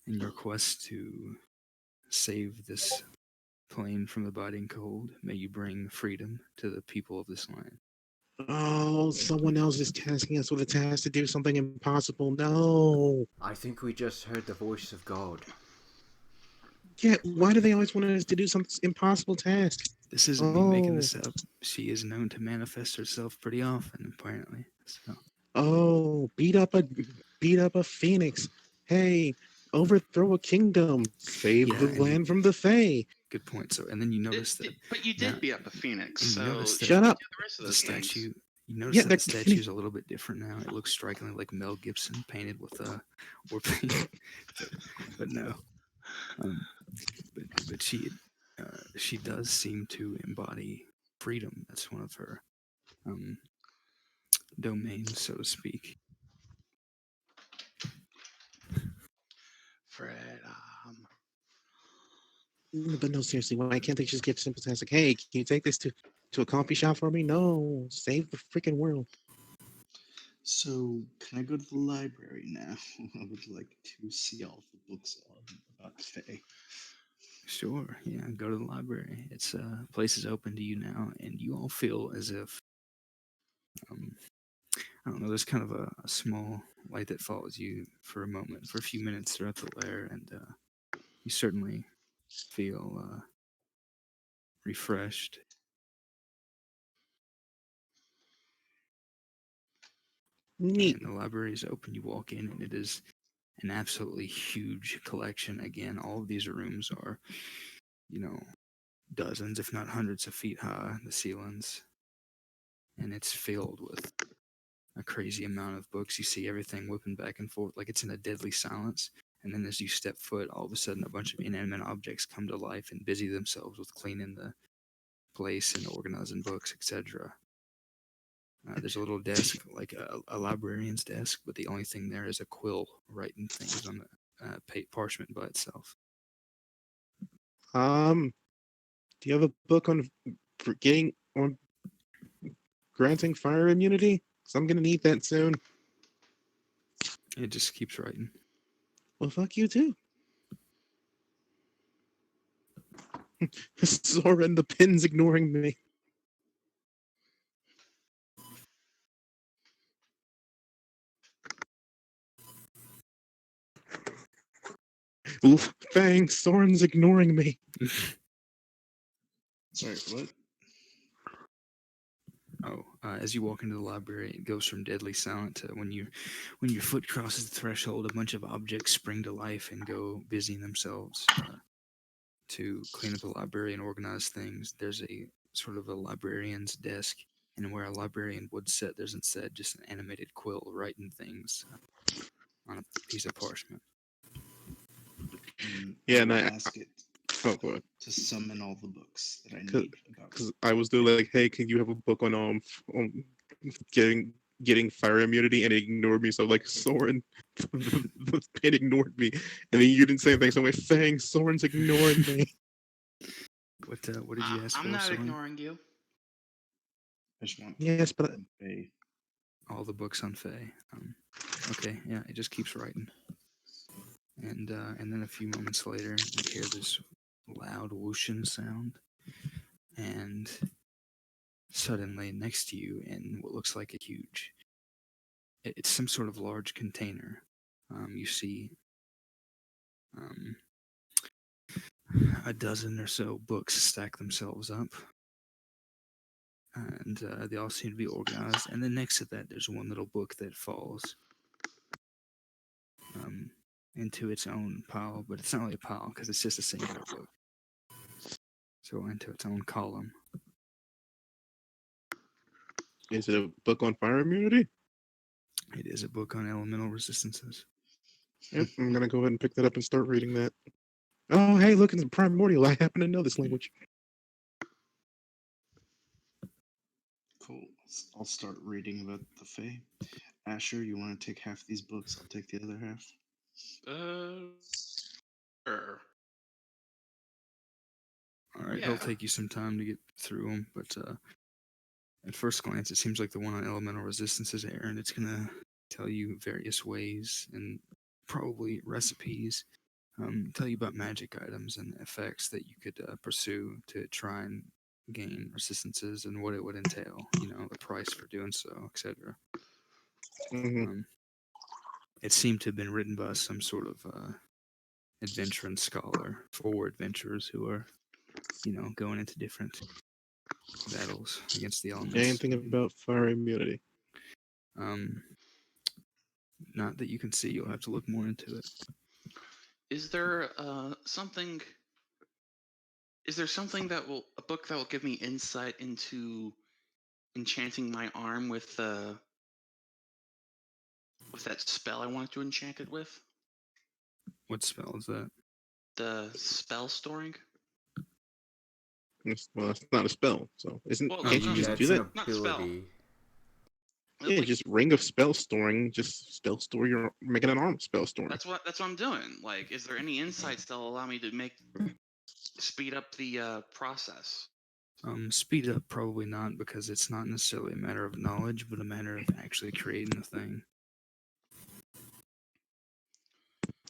in your quest to save this plane from the biting cold. May you bring freedom to the people of this land. Oh, someone else is tasking us with a task to do something impossible. No. I think we just heard the voice of God. Yeah, why do they always want us to do some impossible task? This isn't me making this up. She is known to manifest herself pretty often, apparently. So Oh, beat up a phoenix. Hey, overthrow a kingdom. Save Yeah, the and land from the Fae. good point. So, and then you notice that. but you did now- beat up a phoenix. and you So notice that Shut up. do the rest of the those things. statue. You notice Yeah, that the they're statue is a little bit different now. It looks strikingly like Mel Gibson painted with war paint, but no. But she does seem to embody freedom. That's one of her domains, so to speak. Fred, But no, seriously, why can't they just give simple tasks like, hey, can you take this to a coffee shop for me? No, save the freaking world. So, can I go to the library now? I would like to see all the books about the Fae. Sure, yeah, go to the library. It's place is open to you now, and you all feel as if I don't know. There's kind of a small light that follows you for a moment, for a few minutes throughout the lair, and you certainly feel refreshed. Neat. And the library is open. You walk in, and it is an absolutely huge collection. Again, all of these rooms are, dozens, if not hundreds of feet high, the ceilings. And it's filled with a crazy amount of books. You see everything whipping back and forth like it's in a deadly silence. And then as you step foot, all of a sudden a bunch of inanimate objects come to life and busy themselves with cleaning the place and organizing books, etc. There's a little desk, like a librarian's desk, but the only thing there is a quill writing things on the parchment by itself. Do you have a book on granting fire immunity? Because I'm gonna need that soon. It just keeps writing. Well, fuck you too. Soren, the pin's ignoring me. Thanks, Soren's ignoring me. Sorry, what? Oh, as you walk into the library, it goes from deadly silent to when your foot crosses the threshold, a bunch of objects spring to life and go busying themselves to clean up the library and organize things. There's a sort of a librarian's desk, and where a librarian would sit, there's instead just an animated quill writing things on a piece of parchment. And Yeah, I and will I ask it oh, go ahead. to summon all the books that I Cause, need about. 'cause I was doing like, hey, can you have a book on getting fire immunity, and it ignored me. So like Soren, it ignored me, and then you didn't say anything. So I went, Fang, Soren's ignoring me. What did you ask I'm for, not Soren? ignoring you. I just want Yes, but a All the books on Fae. Okay, yeah, it just keeps writing. And then a few moments later, you hear this loud whooshing sound, and suddenly next to you, in what looks like a huge, it's some sort of large container. You see a dozen or so books stack themselves up, and they all seem to be organized. And then next to that, there's one little book that falls into its own pile, but it's not really a pile because it's just a singular book. So into its own column. is it a book on fire immunity? It is a book on elemental resistances. Yep, I'm gonna go ahead and pick that up and start reading that. Oh, hey, look, it's primordial. I happen to know this language. cool. I'll start reading about the Fae. Asher, you want to take half these books? I'll take the other half. Sure. All right, Yeah. it'll take you some time to get through them, but at first glance, it seems like the one on elemental resistances, Aaron. It's gonna tell you various ways and probably recipes. Tell you about magic items and effects that you could pursue to try and gain resistances and what it would entail. You know, the price for doing so, etc. Hmm. It seemed to have been written by some sort of adventuring scholar for adventurers who are, going into different battles against the elements. Anything about fire immunity? Um, not that you can see. You'll have to look more into it. Is there something? Is there something a book that will give me insight into enchanting my arm with that spell I wanted to enchant it with? What spell is that? The spell storing. Well, it's not a spell, so isn't? Well, Can't you no, just That's do an that? not spell. ability. Yeah, Like, just ring of spell storing. Just spell store your making an arm spell storing. that's what I'm doing. Like, is there any insights that'll allow me to speed up the process? Speed up, probably not, because it's not necessarily a matter of knowledge, but a matter of actually creating the thing.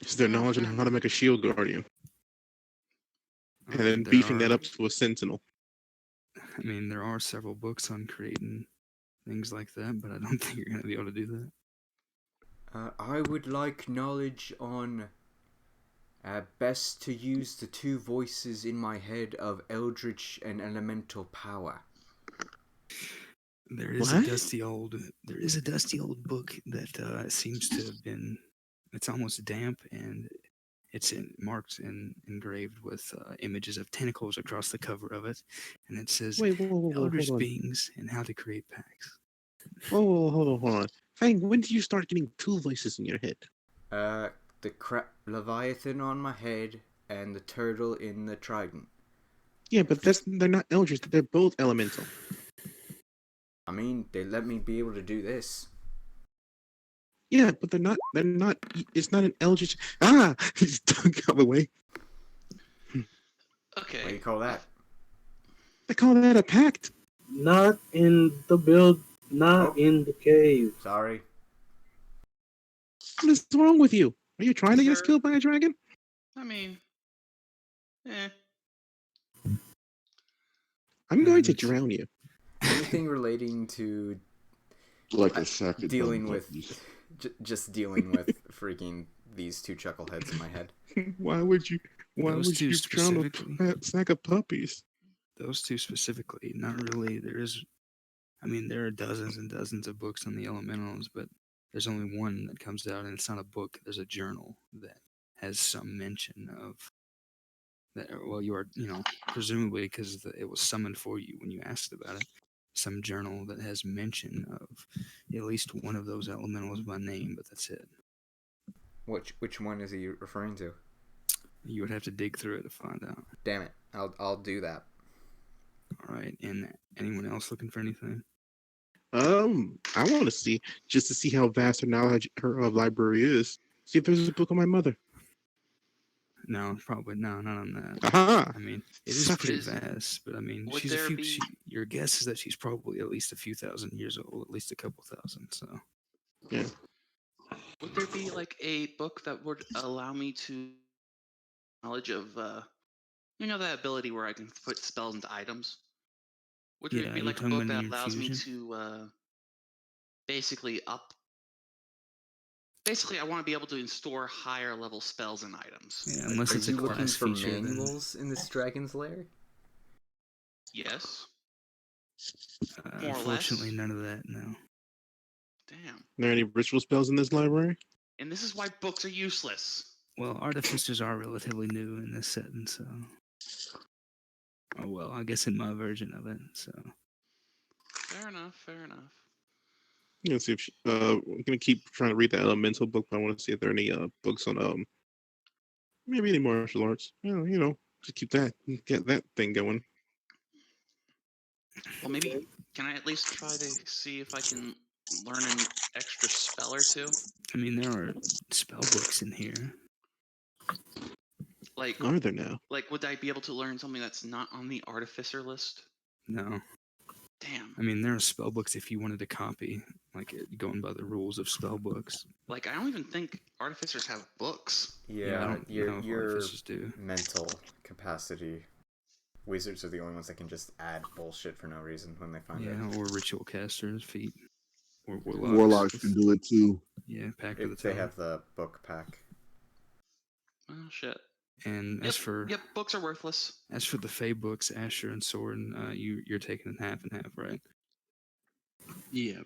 Is there knowledge on how to make a shield guardian, and then beefing that up to a sentinel? I mean, there are several books on creating things like that, but I don't think you're going to be able to do that. I would like knowledge on best to use the two voices in my head of eldritch and elemental power. There is a dusty old book that seems to have been. It's almost damp, and it's marked and engraved with images of tentacles across the cover of it, and it says Wait, hold eldritch on. beings and how to create packs. Whoa, hold on. Fang, when did you start getting two voices in your head? The Leviathan on my head and the turtle in the trident. Yeah, but they're not eldritch. They're both elemental. I mean, they let me be able to do this. Yeah, but they're not. It's not an eldritch. Ah, he's dug out of the way. Okay. What do you call that? They call that a pact. Not in the build. Not in the cave. Sorry. What is wrong with you? Are you trying to get us killed by a dragon? I mean, I'm going to drown you. Anything relating to Like a sack of dealing dumb with, puppies. just dealing with freaking these two chuckleheads in my head. Why would you? Why Those would two you drown specifically? a sack of puppies? Those two specifically, not really. There are dozens and dozens of books on the elementals, but there's only one that comes out, and it's not a book. There's a journal that has some mention of that. Well, you are, presumably because it was summoned for you when you asked about it. Some journal that has mention of at least one of those elementals by name, but that's it. Which one is he referring to? You would have to dig through it to find out. Damn it. I'll do that. All right. And anyone else looking for anything? I want to see just to see how vast her knowledge her library is. See if there's a book on my mother. No, probably no, not on that. Aha! I mean, it is Suck pretty it. vast, but I mean, Would she's a there few. be- Your guess is that she's probably at least a few thousand years old, at least a couple thousand. So Yeah. Would there be like a book that would allow me to knowledge of that ability where I can put spells into items? Would there yeah, be you're like a talking book about that an allows me infusion. to basically up? Basically, I want to be able to store higher level spells and items. Yeah, unless Are it's a you looking class for feature, then manuals in this dragon's lair? Yes, more or unfortunately, less. none of that. No. Damn. Are there any ritual spells in this library? And this is why books are useless. Well, artificers are relatively new in this setting, so. Oh well, I guess in my version of it. So. Fair enough. Fair enough. Let's see if I'm gonna keep trying to read the elemental book, but I want to see if there are any books on maybe any martial arts. Just keep get that thing going. Well, maybe can I at least try to see if I can learn an extra spell or two? I mean, there are spell books in here. Like, Are there now? would I be able to learn something that's not on the artificer list? No. Damn. I mean, there are spell books if you wanted to copy, like going by the rules of spell books. Like, I don't even think artificers have books. Yeah, I don't know if your artificers do. mental capacity. Wizards are the only ones that can just add bullshit for no reason when they find Yeah, it. or ritual casters, feet, or warlocks. Warlocks can do it too. Yeah, pack of the If they toe. have the book pack. Oh shit. And as for books are worthless. As for the Fey books, Asher and Soren, you're taking it half and half, right? Yeah.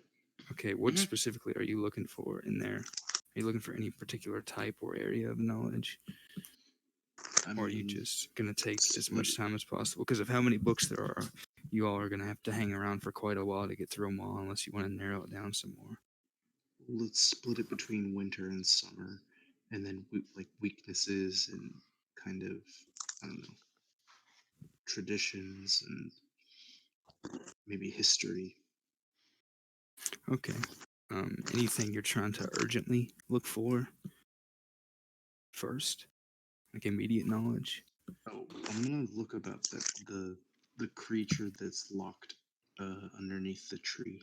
Okay, what Mhm. specifically are you looking for in there? Are you looking for any particular type or area of knowledge? Or are you just going to take as much time as possible? Because of how many books there are, you all are going to have to hang around for quite a while to get through them all, unless you want to narrow it down some more. Let's split it between winter and summer, and then like weaknesses and kind of, I don't know, traditions and maybe history. Okay. Anything you're trying to urgently look for first? Like immediate knowledge? Oh, I'm gonna look about the creature that's locked underneath the tree.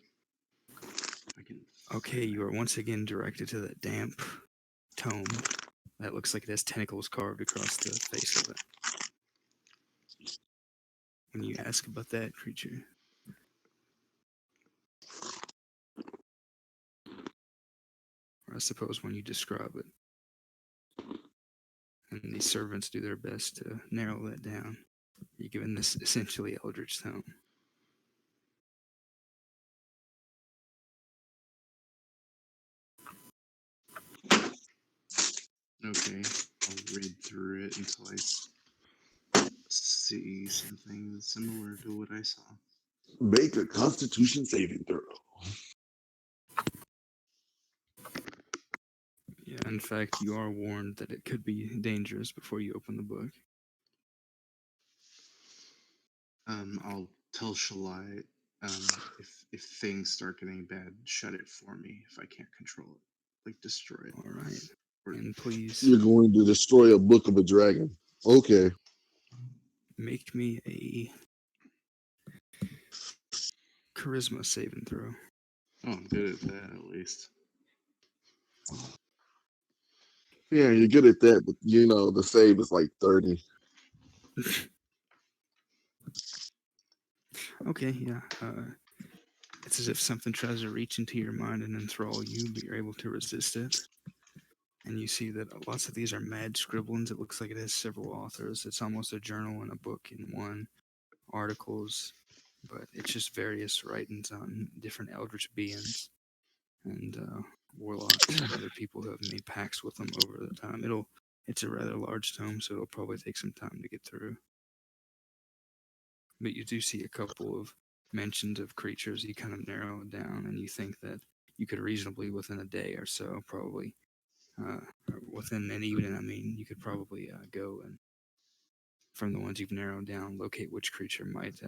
If I can Okay, find you that. are once again directed to that damp tome that looks like it has tentacles carved across the face of it. When you ask about that creature, or I suppose when you describe it, and these servants do their best to narrow that down, you're given this essentially eldritch tome. Okay, I'll read through it until I see something similar to what I saw. Make a Constitution saving throw. Yeah, in fact, you are warned that it could be dangerous before you open the book. I'll tell Shalai, if things start getting bad, shut it for me if I can't control it, like destroy it. All right, Or- and please You're going to destroy a book of a dragon. Okay. make me a charisma saving throw. Oh, I'm good at that at least. Yeah, you're good at that, but the save is like 30. Okay, yeah. It's as if something tries to reach into your mind and enthrall you, but you're able to resist it. And you see that lots of these are mad scribblings. It looks like it has several authors. It's almost a journal and a book in one, articles, but it's just various writings on different eldritch beings and warlocks and other people who have made pacts with them over the time. It's a rather large tome, so it'll probably take some time to get through. But you do see a couple of mentions of creatures. You kind of narrow it down, and you think that you could reasonably, within a day or so, probably within an evening. I mean, you could probably go and, from the ones you've narrowed down, locate which creature might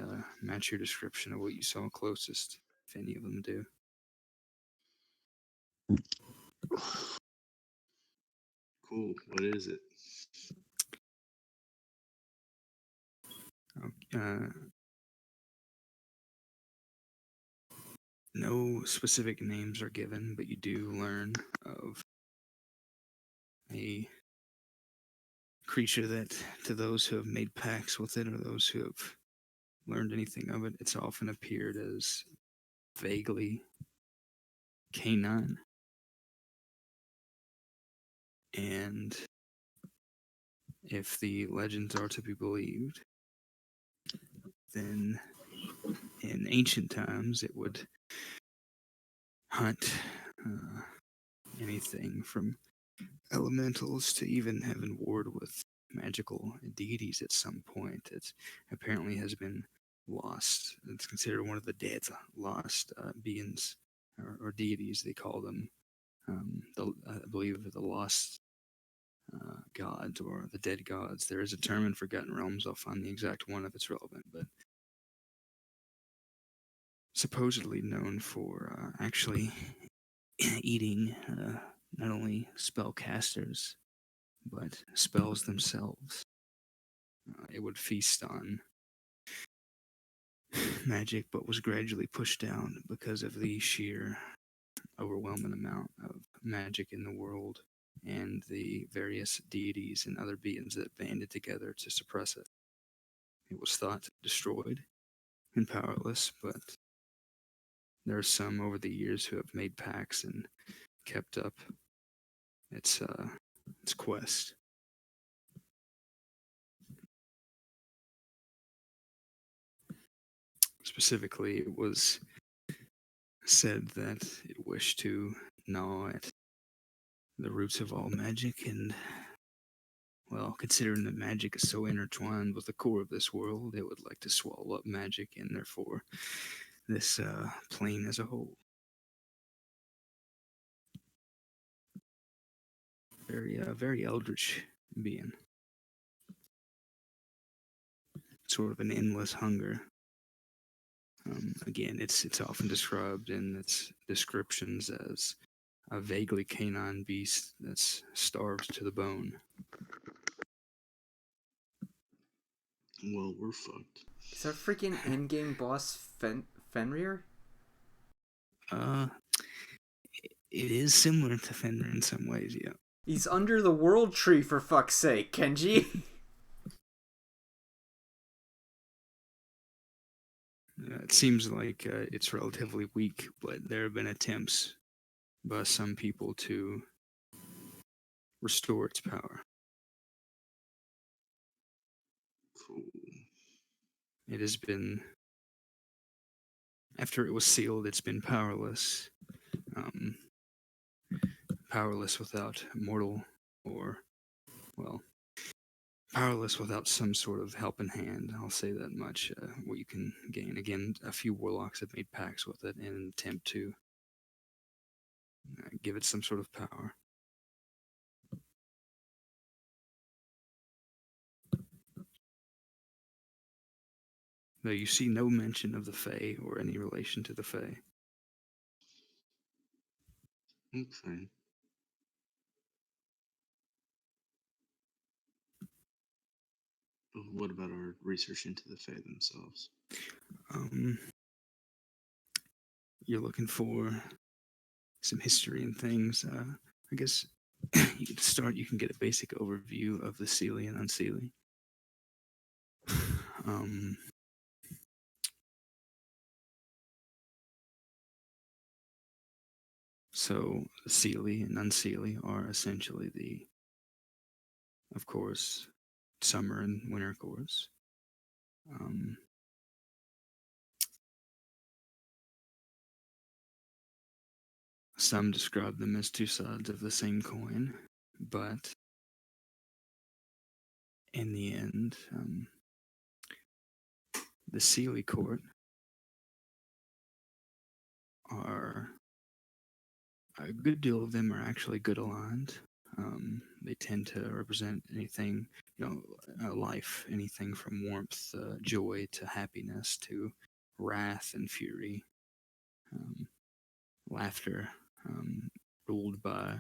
match your description of what you saw closest, if any of them do. Cool. What is it? No specific names are given, but you do learn of a creature that, to those who have made pacts with it or those who have learned anything of it, it's often appeared as vaguely canine. And if the legends are to be believed, then in ancient times it would hunt anything from elementals to even having warred with magical deities at some point. It apparently has been lost. It's considered one of the dead lost beings or deities, they call them. I believe the lost gods or the dead gods. There is a term in Forgotten Realms. I'll find the exact one if it's relevant, but supposedly known for actually eating not only spellcasters but spells themselves. It would feast on magic, but was gradually pushed down because of the sheer overwhelming amount of magic in the world and the various deities and other beings that banded together to suppress it. It was thought destroyed and powerless, but there are some over the years who have made pacts and kept up its quest. Specifically, it was said that it wished to gnaw at the roots of all magic, and, well, considering that magic is so intertwined with the core of this world, it would like to swallow up magic and therefore this plane as a whole. Very eldritch being. Sort of an endless hunger. Again, it's often described in its descriptions as a vaguely canine beast that's starved to the bone. Well, we're fucked. Is that freaking in-game boss Fenrir? It is similar to Fenrir in some ways, yeah. He's under the world tree, for fuck's sake, Kenji. It seems like it's relatively weak, but there have been attempts by some people to restore its power. Cool. It has been, after it was sealed, it's been powerless. Powerless without mortal or, well, powerless without some sort of helping hand. I'll say that much. What you can gain. Again, a few warlocks have made pacts with it in an attempt to give it some sort of power. Though you see no mention of the Fae or any relation to the Fae. Okay. But what about our research into the Fae themselves? You're looking for some history and things. I guess you can start. You can get a basic overview of the Seelie and Unseelie. So Seelie and Unseelie are essentially the, of course, summer and winter cores. Some describe them as two sides of the same coin, but in the end, the Seelie court are, a good deal of them are actually good aligned, They tend to represent anything, life, anything from warmth, joy to happiness to wrath and fury, laughter, ruled by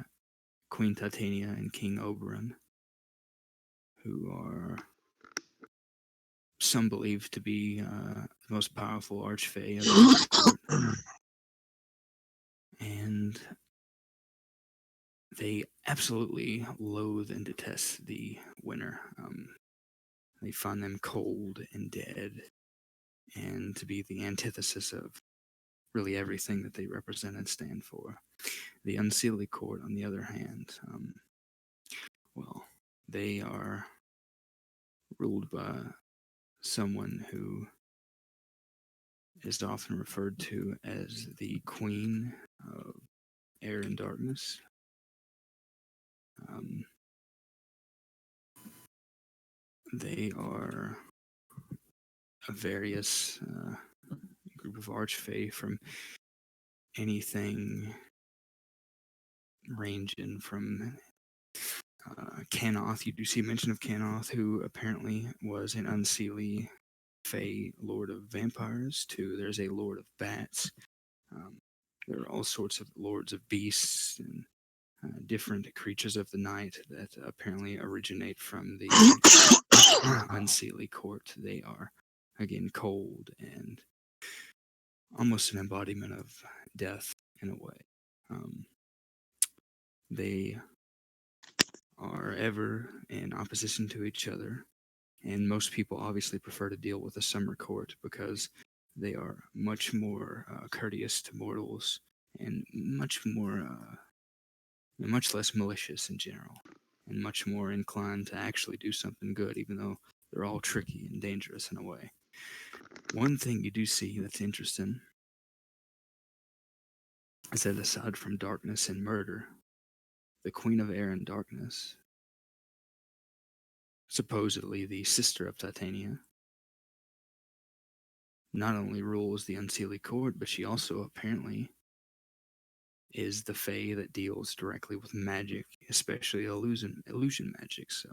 Queen Titania and King Oberon, who are some believe to be the most powerful archfey of the Sealy Court. And they absolutely loathe and detest the winner. They find them cold and dead, and to be the antithesis of really everything that they represent and stand for. The Unseelie Court, on the other hand, they are ruled by someone who is often referred to as the Queen of Air and Darkness. They are a various group of archfey from anything ranging from Canoth. You do see mention of Canoth, who apparently was an Unseelie Fey Lord of Vampires, to there's a Lord of Bats. There are all sorts of Lords of Beasts and different creatures of the night that apparently originate from the Unseelie Court. They are, again, cold and almost an embodiment of death in a way. They are ever in opposition to each other, and most people obviously prefer to deal with the Summer Court because they are much more courteous to mortals and much less malicious in general, and much more inclined to actually do something good, even though they're all tricky and dangerous in a way. One thing you do see that's interesting is that aside from darkness and murder, the Queen of Air and Darkness, supposedly the sister of Titania, not only rules the Unseelie Court, but she also apparently is the Fae that deals directly with magic, especially illusion magic. So,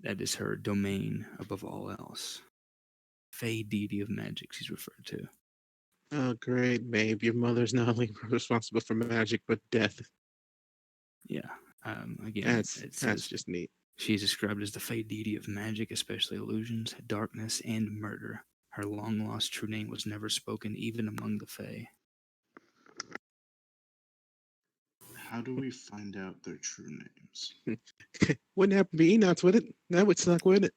that is her domain above all else. Fae deity of magic, she's referred to. Oh, great, babe. Your mother's not only responsible for magic, but death. Yeah. Again, That's it says just neat. she is described as the Fae deity of magic, especially illusions, darkness, and murder. Her long-lost true name was never spoken even among the Fae. How do we find out their true names? Wouldn't happen to be Enoch's with it. That would suck, wouldn't it?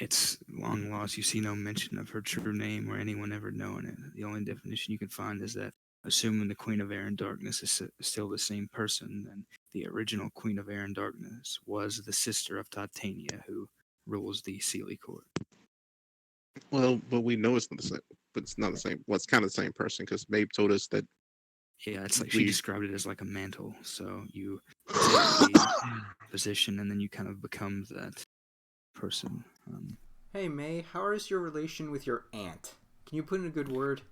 It's long lost. You see no mention of her true name or anyone ever knowing it. The only definition you can find is that, assuming the Queen of Air and Darkness is still the same person, then the original Queen of Air and Darkness was the sister of Titania, who rules the Sealy Court. Well, but we know it's not the same. But it's not the same. Well, it's kind of the same person because Mabe told us that. Yeah, it's like she described it as like a mantle. So you take the position and then you kind of become that person. Hey May, how is your relation with your aunt? Can you put in a good word?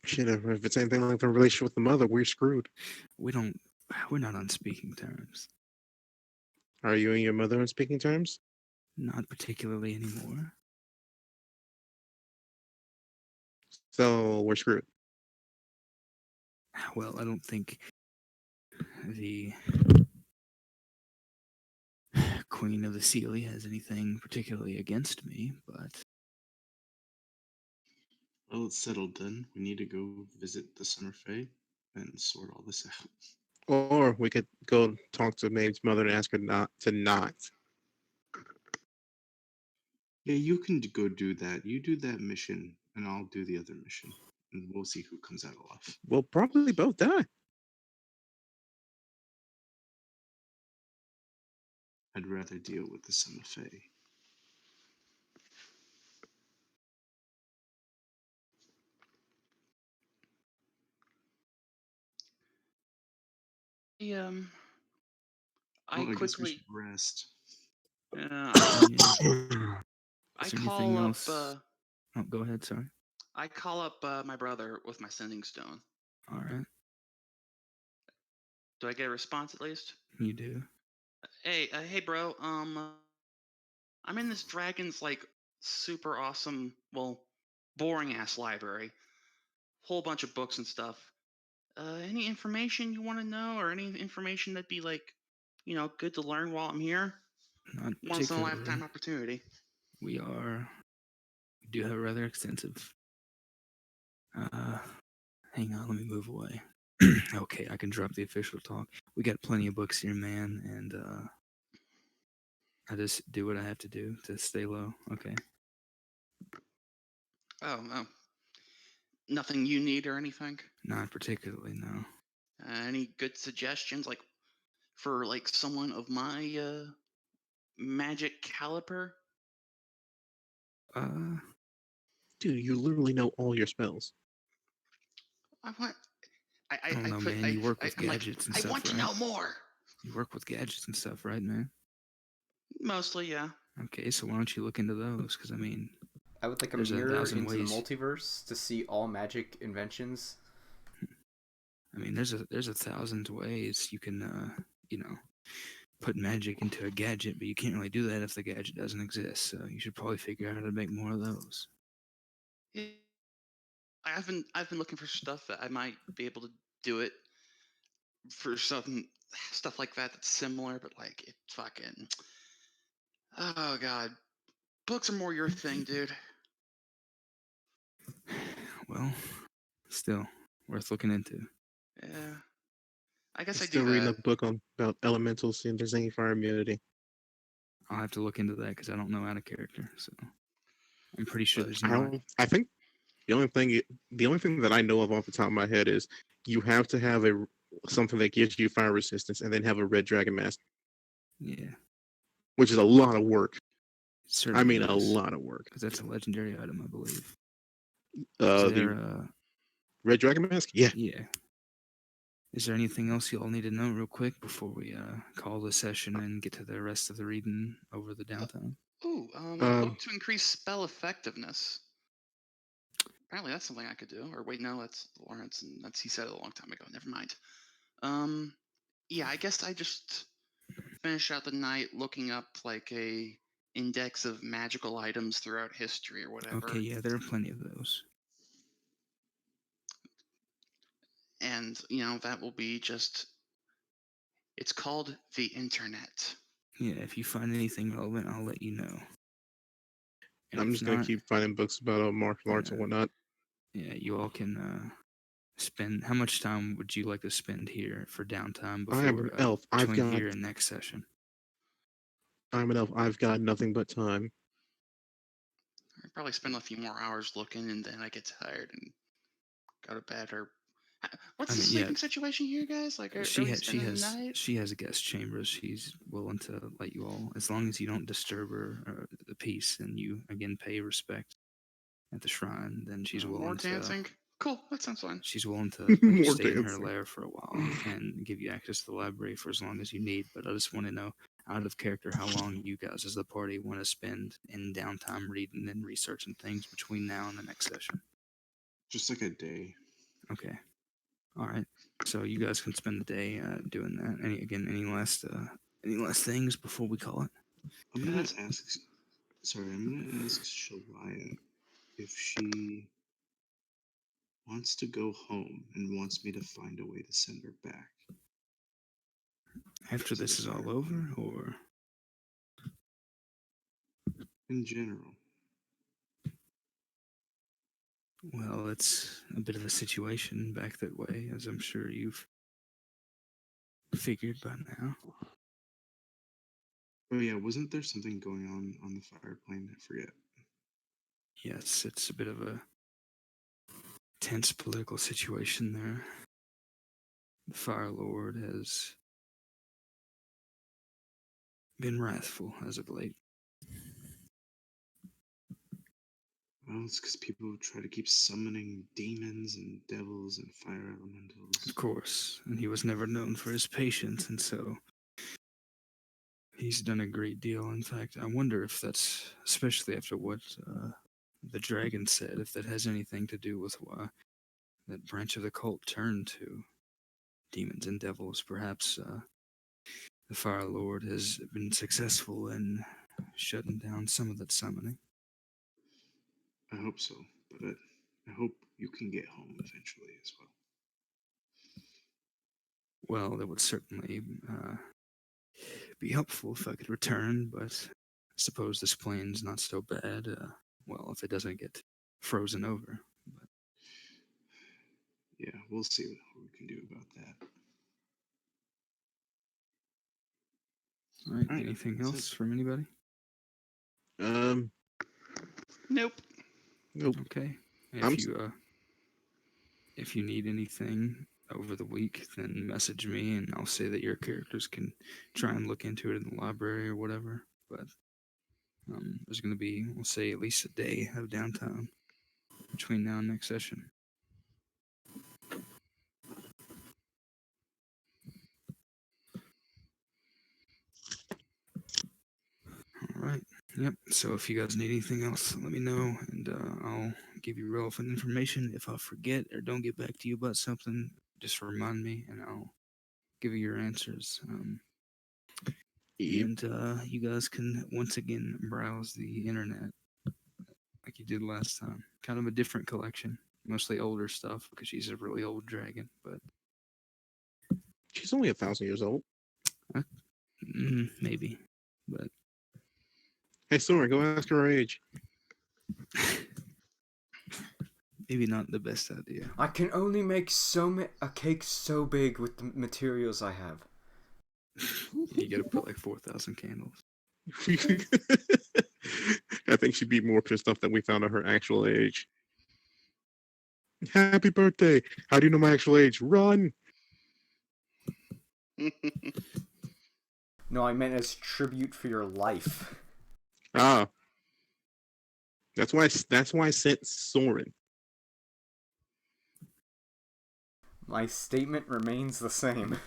Shit, if it's anything like the relation with the mother, we're screwed. We're not on speaking terms. Are you and your mother on speaking terms? Not particularly anymore. So we're screwed. Well, I don't think the Queen of the Sealy has anything particularly against me, but... Well, it's settled then. We need to go visit the Summer Fae and sort all this out. Or we could go talk to Maeve's mother and ask her not to not. Yeah, you can go do that. You do that mission, and I'll do the other mission. And we'll see who comes out alive. We'll probably both die. I'd rather deal with the Summer Fae. I Well, I guess we quickly. should rest. I Is there call anything up. else? Oh, go ahead. Sorry. I call up my brother with my sending stone. All right, Do I get a response at least? you do. Hey, bro. I'm in this dragon's like super awesome, well, boring ass library. Whole bunch of books and stuff. Any information you want to know, or any information that'd be like, good to learn while I'm here? Not Once in a particularly. lifetime opportunity. We do have a rather extensive. Hang on, let me move away. Okay, I can drop the official talk. We got plenty of books here, man, and I just do what I have to do to stay low. Okay. Oh, nothing you need or anything? Not particularly, no. Any good suggestions, like for like someone of my magic caliber? Dude, you literally know all your spells. I want. I don't know, put. man. You work with I'm like, gadgets and I stuff, want to right? know more. You work with gadgets and stuff, right, man? Mostly, yeah. Okay, so why don't you look into those? Because I mean, I would like a there's mirror 1,000 into ways. the multiverse to see all magic inventions. I mean, there's 1,000 ways you can, put magic into a gadget, but you can't really do that if the gadget doesn't exist. So you should probably figure out how to make more of those. Yeah. I've been looking for stuff that I might be able to do it for something stuff like that that's similar, but like it fucking. Oh god, books are more your thing, dude. Well, still worth looking into. Yeah, I guess I'm I do still reading that. a book about elementals, see if there's any fire immunity. I'll have to look into that because I don't know out of character. So I'm pretty sure But there's I not. don't. I think the only thing that I know of off the top of my head is you have to have something that gives you fire resistance, and then have a red dragon mask, Yeah, which is a lot of work. it I certainly mean, a is. lot of work. Because that's a legendary item, I believe. Is The there, red dragon mask, yeah. yeah. Is there anything else you all need to know real quick before we call the session and get to the rest of the reading over the downtime? book to increase spell effectiveness. Apparently, that's something I could do. Or wait, no, that's Lawrence, and he said it a long time ago. Never mind. Yeah, I guess I just finish out the night looking up like a index of magical items throughout history or whatever. Okay, yeah, there are plenty of those. And that will be just. It's called the internet. Yeah, if you find anything relevant, I'll let you know. And I'm if just gonna not, keep finding books about martial arts and whatnot. yeah, you all can spend. How much time would you like to spend here for downtime I am an before elf. between here and next session? I'm an elf. I've got nothing but time. I probably spend a few more hours looking, and then I get tired and go to bed. Or what's the sleeping situation here, guys? Like, are we spending the night? She has a guest chamber. She's willing to let you all, as long as you don't disturb her or the peace, and you again pay respect at the shrine. Then she's willing More to. dancing. Cool, that sounds fun. She's willing to let you More stay in her dancing. lair for a while and give you access to the library for as long as you need. But I just want to know, out of character, how long you guys as the party want to spend in downtime reading and researching things between now and the next session. Just like a day. Okay. All right. So you guys can spend the day doing that. Any last things before we call it? I'm gonna ask. Sorry, I'm gonna ask Shalaya if she wants to go home and wants me to find a way to send her back. After this is all over, or in general? Well, it's a bit of a situation back that way, as I'm sure you've figured by now. Oh yeah, wasn't there something going on the fire plane? I forget. Yes, it's a bit of a tense political situation there. The Fire Lord has been wrathful as of late. Well, it's because people try to keep summoning demons and devils and fire elementals. Of course, and he was never known for his patience, and so He's done a great deal. In fact, I wonder if that's, especially after what the dragon said, if that has anything to do with why that branch of the cult turned to demons and devils. Perhaps the Fire Lord has been successful in shutting down some of that summoning. I hope so, but I hope you can get home eventually as well. Well, that would certainly be helpful if I could return, but I suppose this plane's not so bad. Well, if it doesn't get frozen over. But Yeah, we'll see what we can do about that. all right, All right, anything that's else from anybody? Nope. Nope. Okay. I'm If you need anything over the week, then message me and I'll say that your characters can try and look into it in the library or whatever. But there's going to be, we'll say, at least a day of downtime between now and next session. All right. Yep. So if you guys need anything else, let me know, and I'll give you relevant information. If I forget or don't get back to you about something, just remind me, and I'll give you your answers. Yep. And you guys can once again browse the internet like you did last time. Kind of a different collection, mostly older stuff because she's a really old dragon. But She's only 1,000 years old. maybe, but Hey, Sora, go ask her age. maybe not the best idea. I can only make a cake so big with the materials I have. You gotta put like 4,000 candles. I think she'd be more pissed off that we found out her actual age. Happy birthday! How do you know my actual age? Run! No, I meant as tribute for your life. Ah, that's why I sent Soren. My statement remains the same.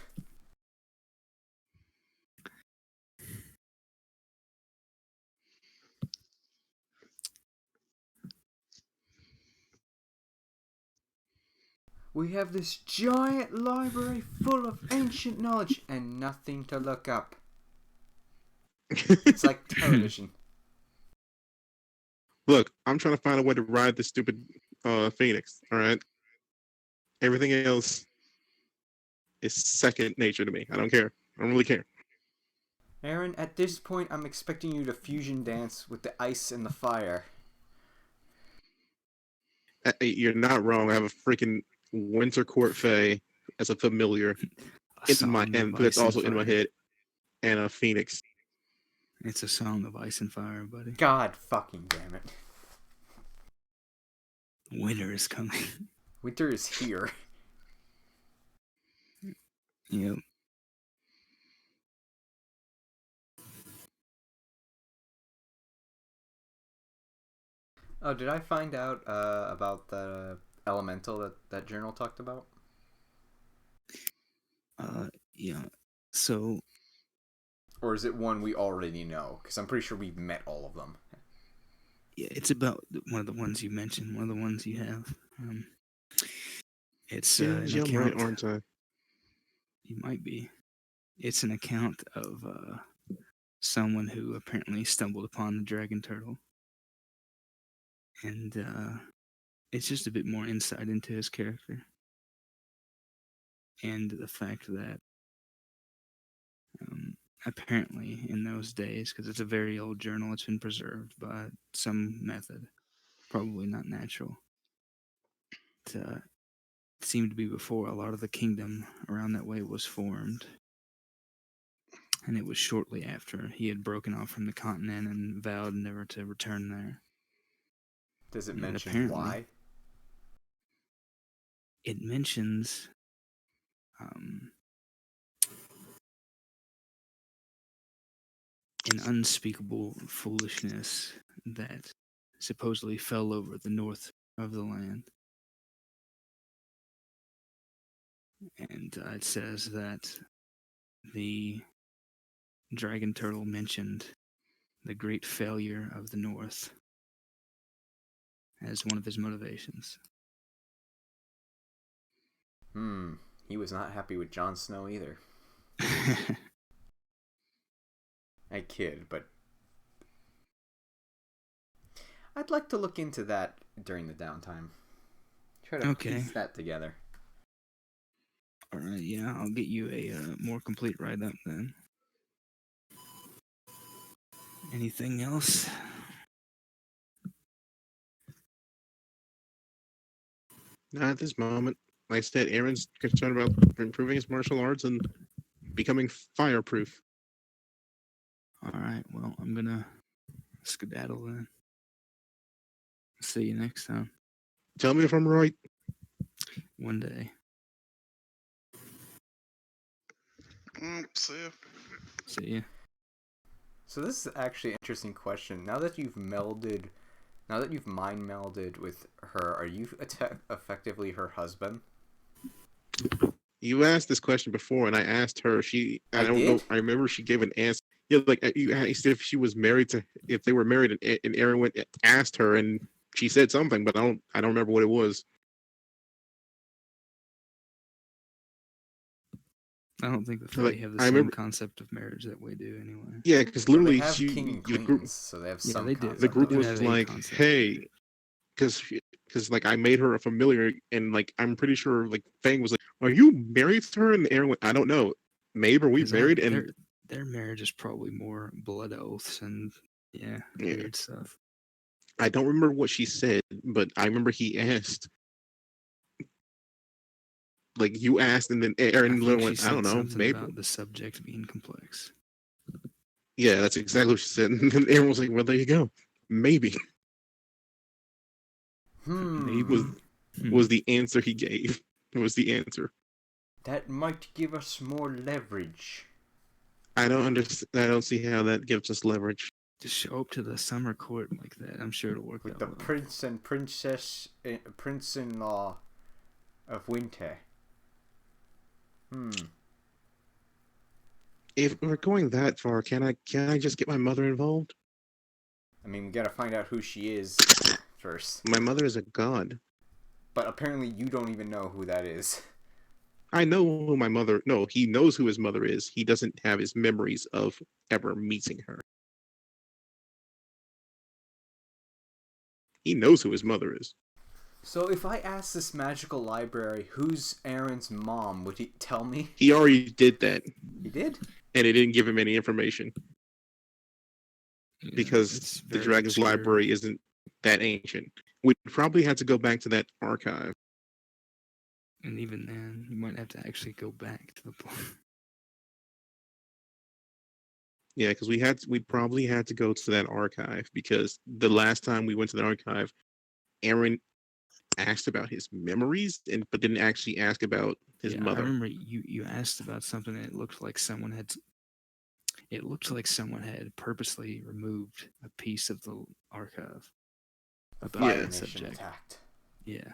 We have this giant library full of ancient knowledge and nothing to look up. It's like television. Look, I'm trying to find a way to ride this stupid Phoenix. All right, everything else is second nature to me. I don't care. I don't really care. Aaron, at this point, I'm expecting you to fusion dance with the ice and the fire. You're not wrong. I have a freaking Winter Court Fae as a familiar and that's also in my head, and a Phoenix. It's a song of ice and fire, buddy. God fucking damn it. Winter is coming. Winter is here. Yep. Oh, did I find out about the elemental that journal talked about? Yeah. So. Or is it one we already know? Because I'm pretty sure we've met all of them. Yeah, it's about one of the ones you mentioned, one of the ones you have. It's an I'm account. right, aren't I? You might be. It's an account of someone who apparently stumbled upon the dragon turtle. And it's just a bit more insight into his character. And the fact that apparently in those days, because it's a very old journal, it's been preserved by some method, probably not natural. It seemed to be before a lot of the kingdom around that way was formed. And it was shortly after he had broken off from the continent and vowed never to return there. Does it And mention why? It mentions an unspeakable foolishness that supposedly fell over the north of the land. And it says that the Dragon Turtle mentioned the great failure of the North as one of his motivations. He was not happy with Jon Snow either. I kid, but I'd like to look into that during the downtime. Try to piece that together. All right, yeah, I'll get you a more complete write-up then. Anything else? Not at this moment. Like I said, Aaron's concerned about improving his martial arts and becoming fireproof. All right, well, I'm gonna skedaddle then. See you next time. Tell me if I'm right. One day. See ya. See ya. So this is actually an interesting question. Now that you've mind melded with her, are you effectively her husband? You asked this question before, and I asked her. I don't did? know. I remember she gave an answer. Yeah, like you asked if she was married to, if they were married, and Aaron went asked her, and she said something, but I don't remember what it was. I don't think the Fae have the same concept of marriage that we do, anyway. Yeah, because literally, they have king and queens, so they have some. They do. The group They was like, "Hey," because like I made her a familiar, and like I'm pretty sure like Fang was like, "Are you married to her?" And Aaron went, "I don't know. Maybe are we married?" And their marriage is probably more blood oaths and weird stuff. I don't remember what she said, but I remember he asked. Like you asked, and then Aaron went, "I don't know, maybe." About the subject being complex. Yeah, that's exactly what she said. And then Aaron was like, "Well, there you go. Maybe." Maybe was the answer he gave. It was the answer. That might give us more leverage. I don't understand. I don't see how that gives us leverage. Just show up to the summer court like that. I'm sure it'll work with out the well. prince and princess, prince-in-law of winter. If we're going that far, can I just get my mother involved? I mean, we gotta find out who she is first. My mother is a god. But apparently you don't even know who that is. I know who my mother... No, he knows who his mother is. He doesn't have his memories of ever meeting her. He knows who his mother is. So if I ask this magical library who's Aaron's mom, would he tell me? He already did that. He did? And it didn't give him any information. Because the Dragon's Library isn't that ancient. We'd probably have to go back to that archive. And even then, you might have to actually go back to the point. Yeah, because we probably had to go to that archive because the last time we went to the archive, Aaron asked about his memories but didn't actually ask about his mother. I remember you asked about something and it looked like someone had purposely removed a piece of the archive about that subject. Attacked. Yeah,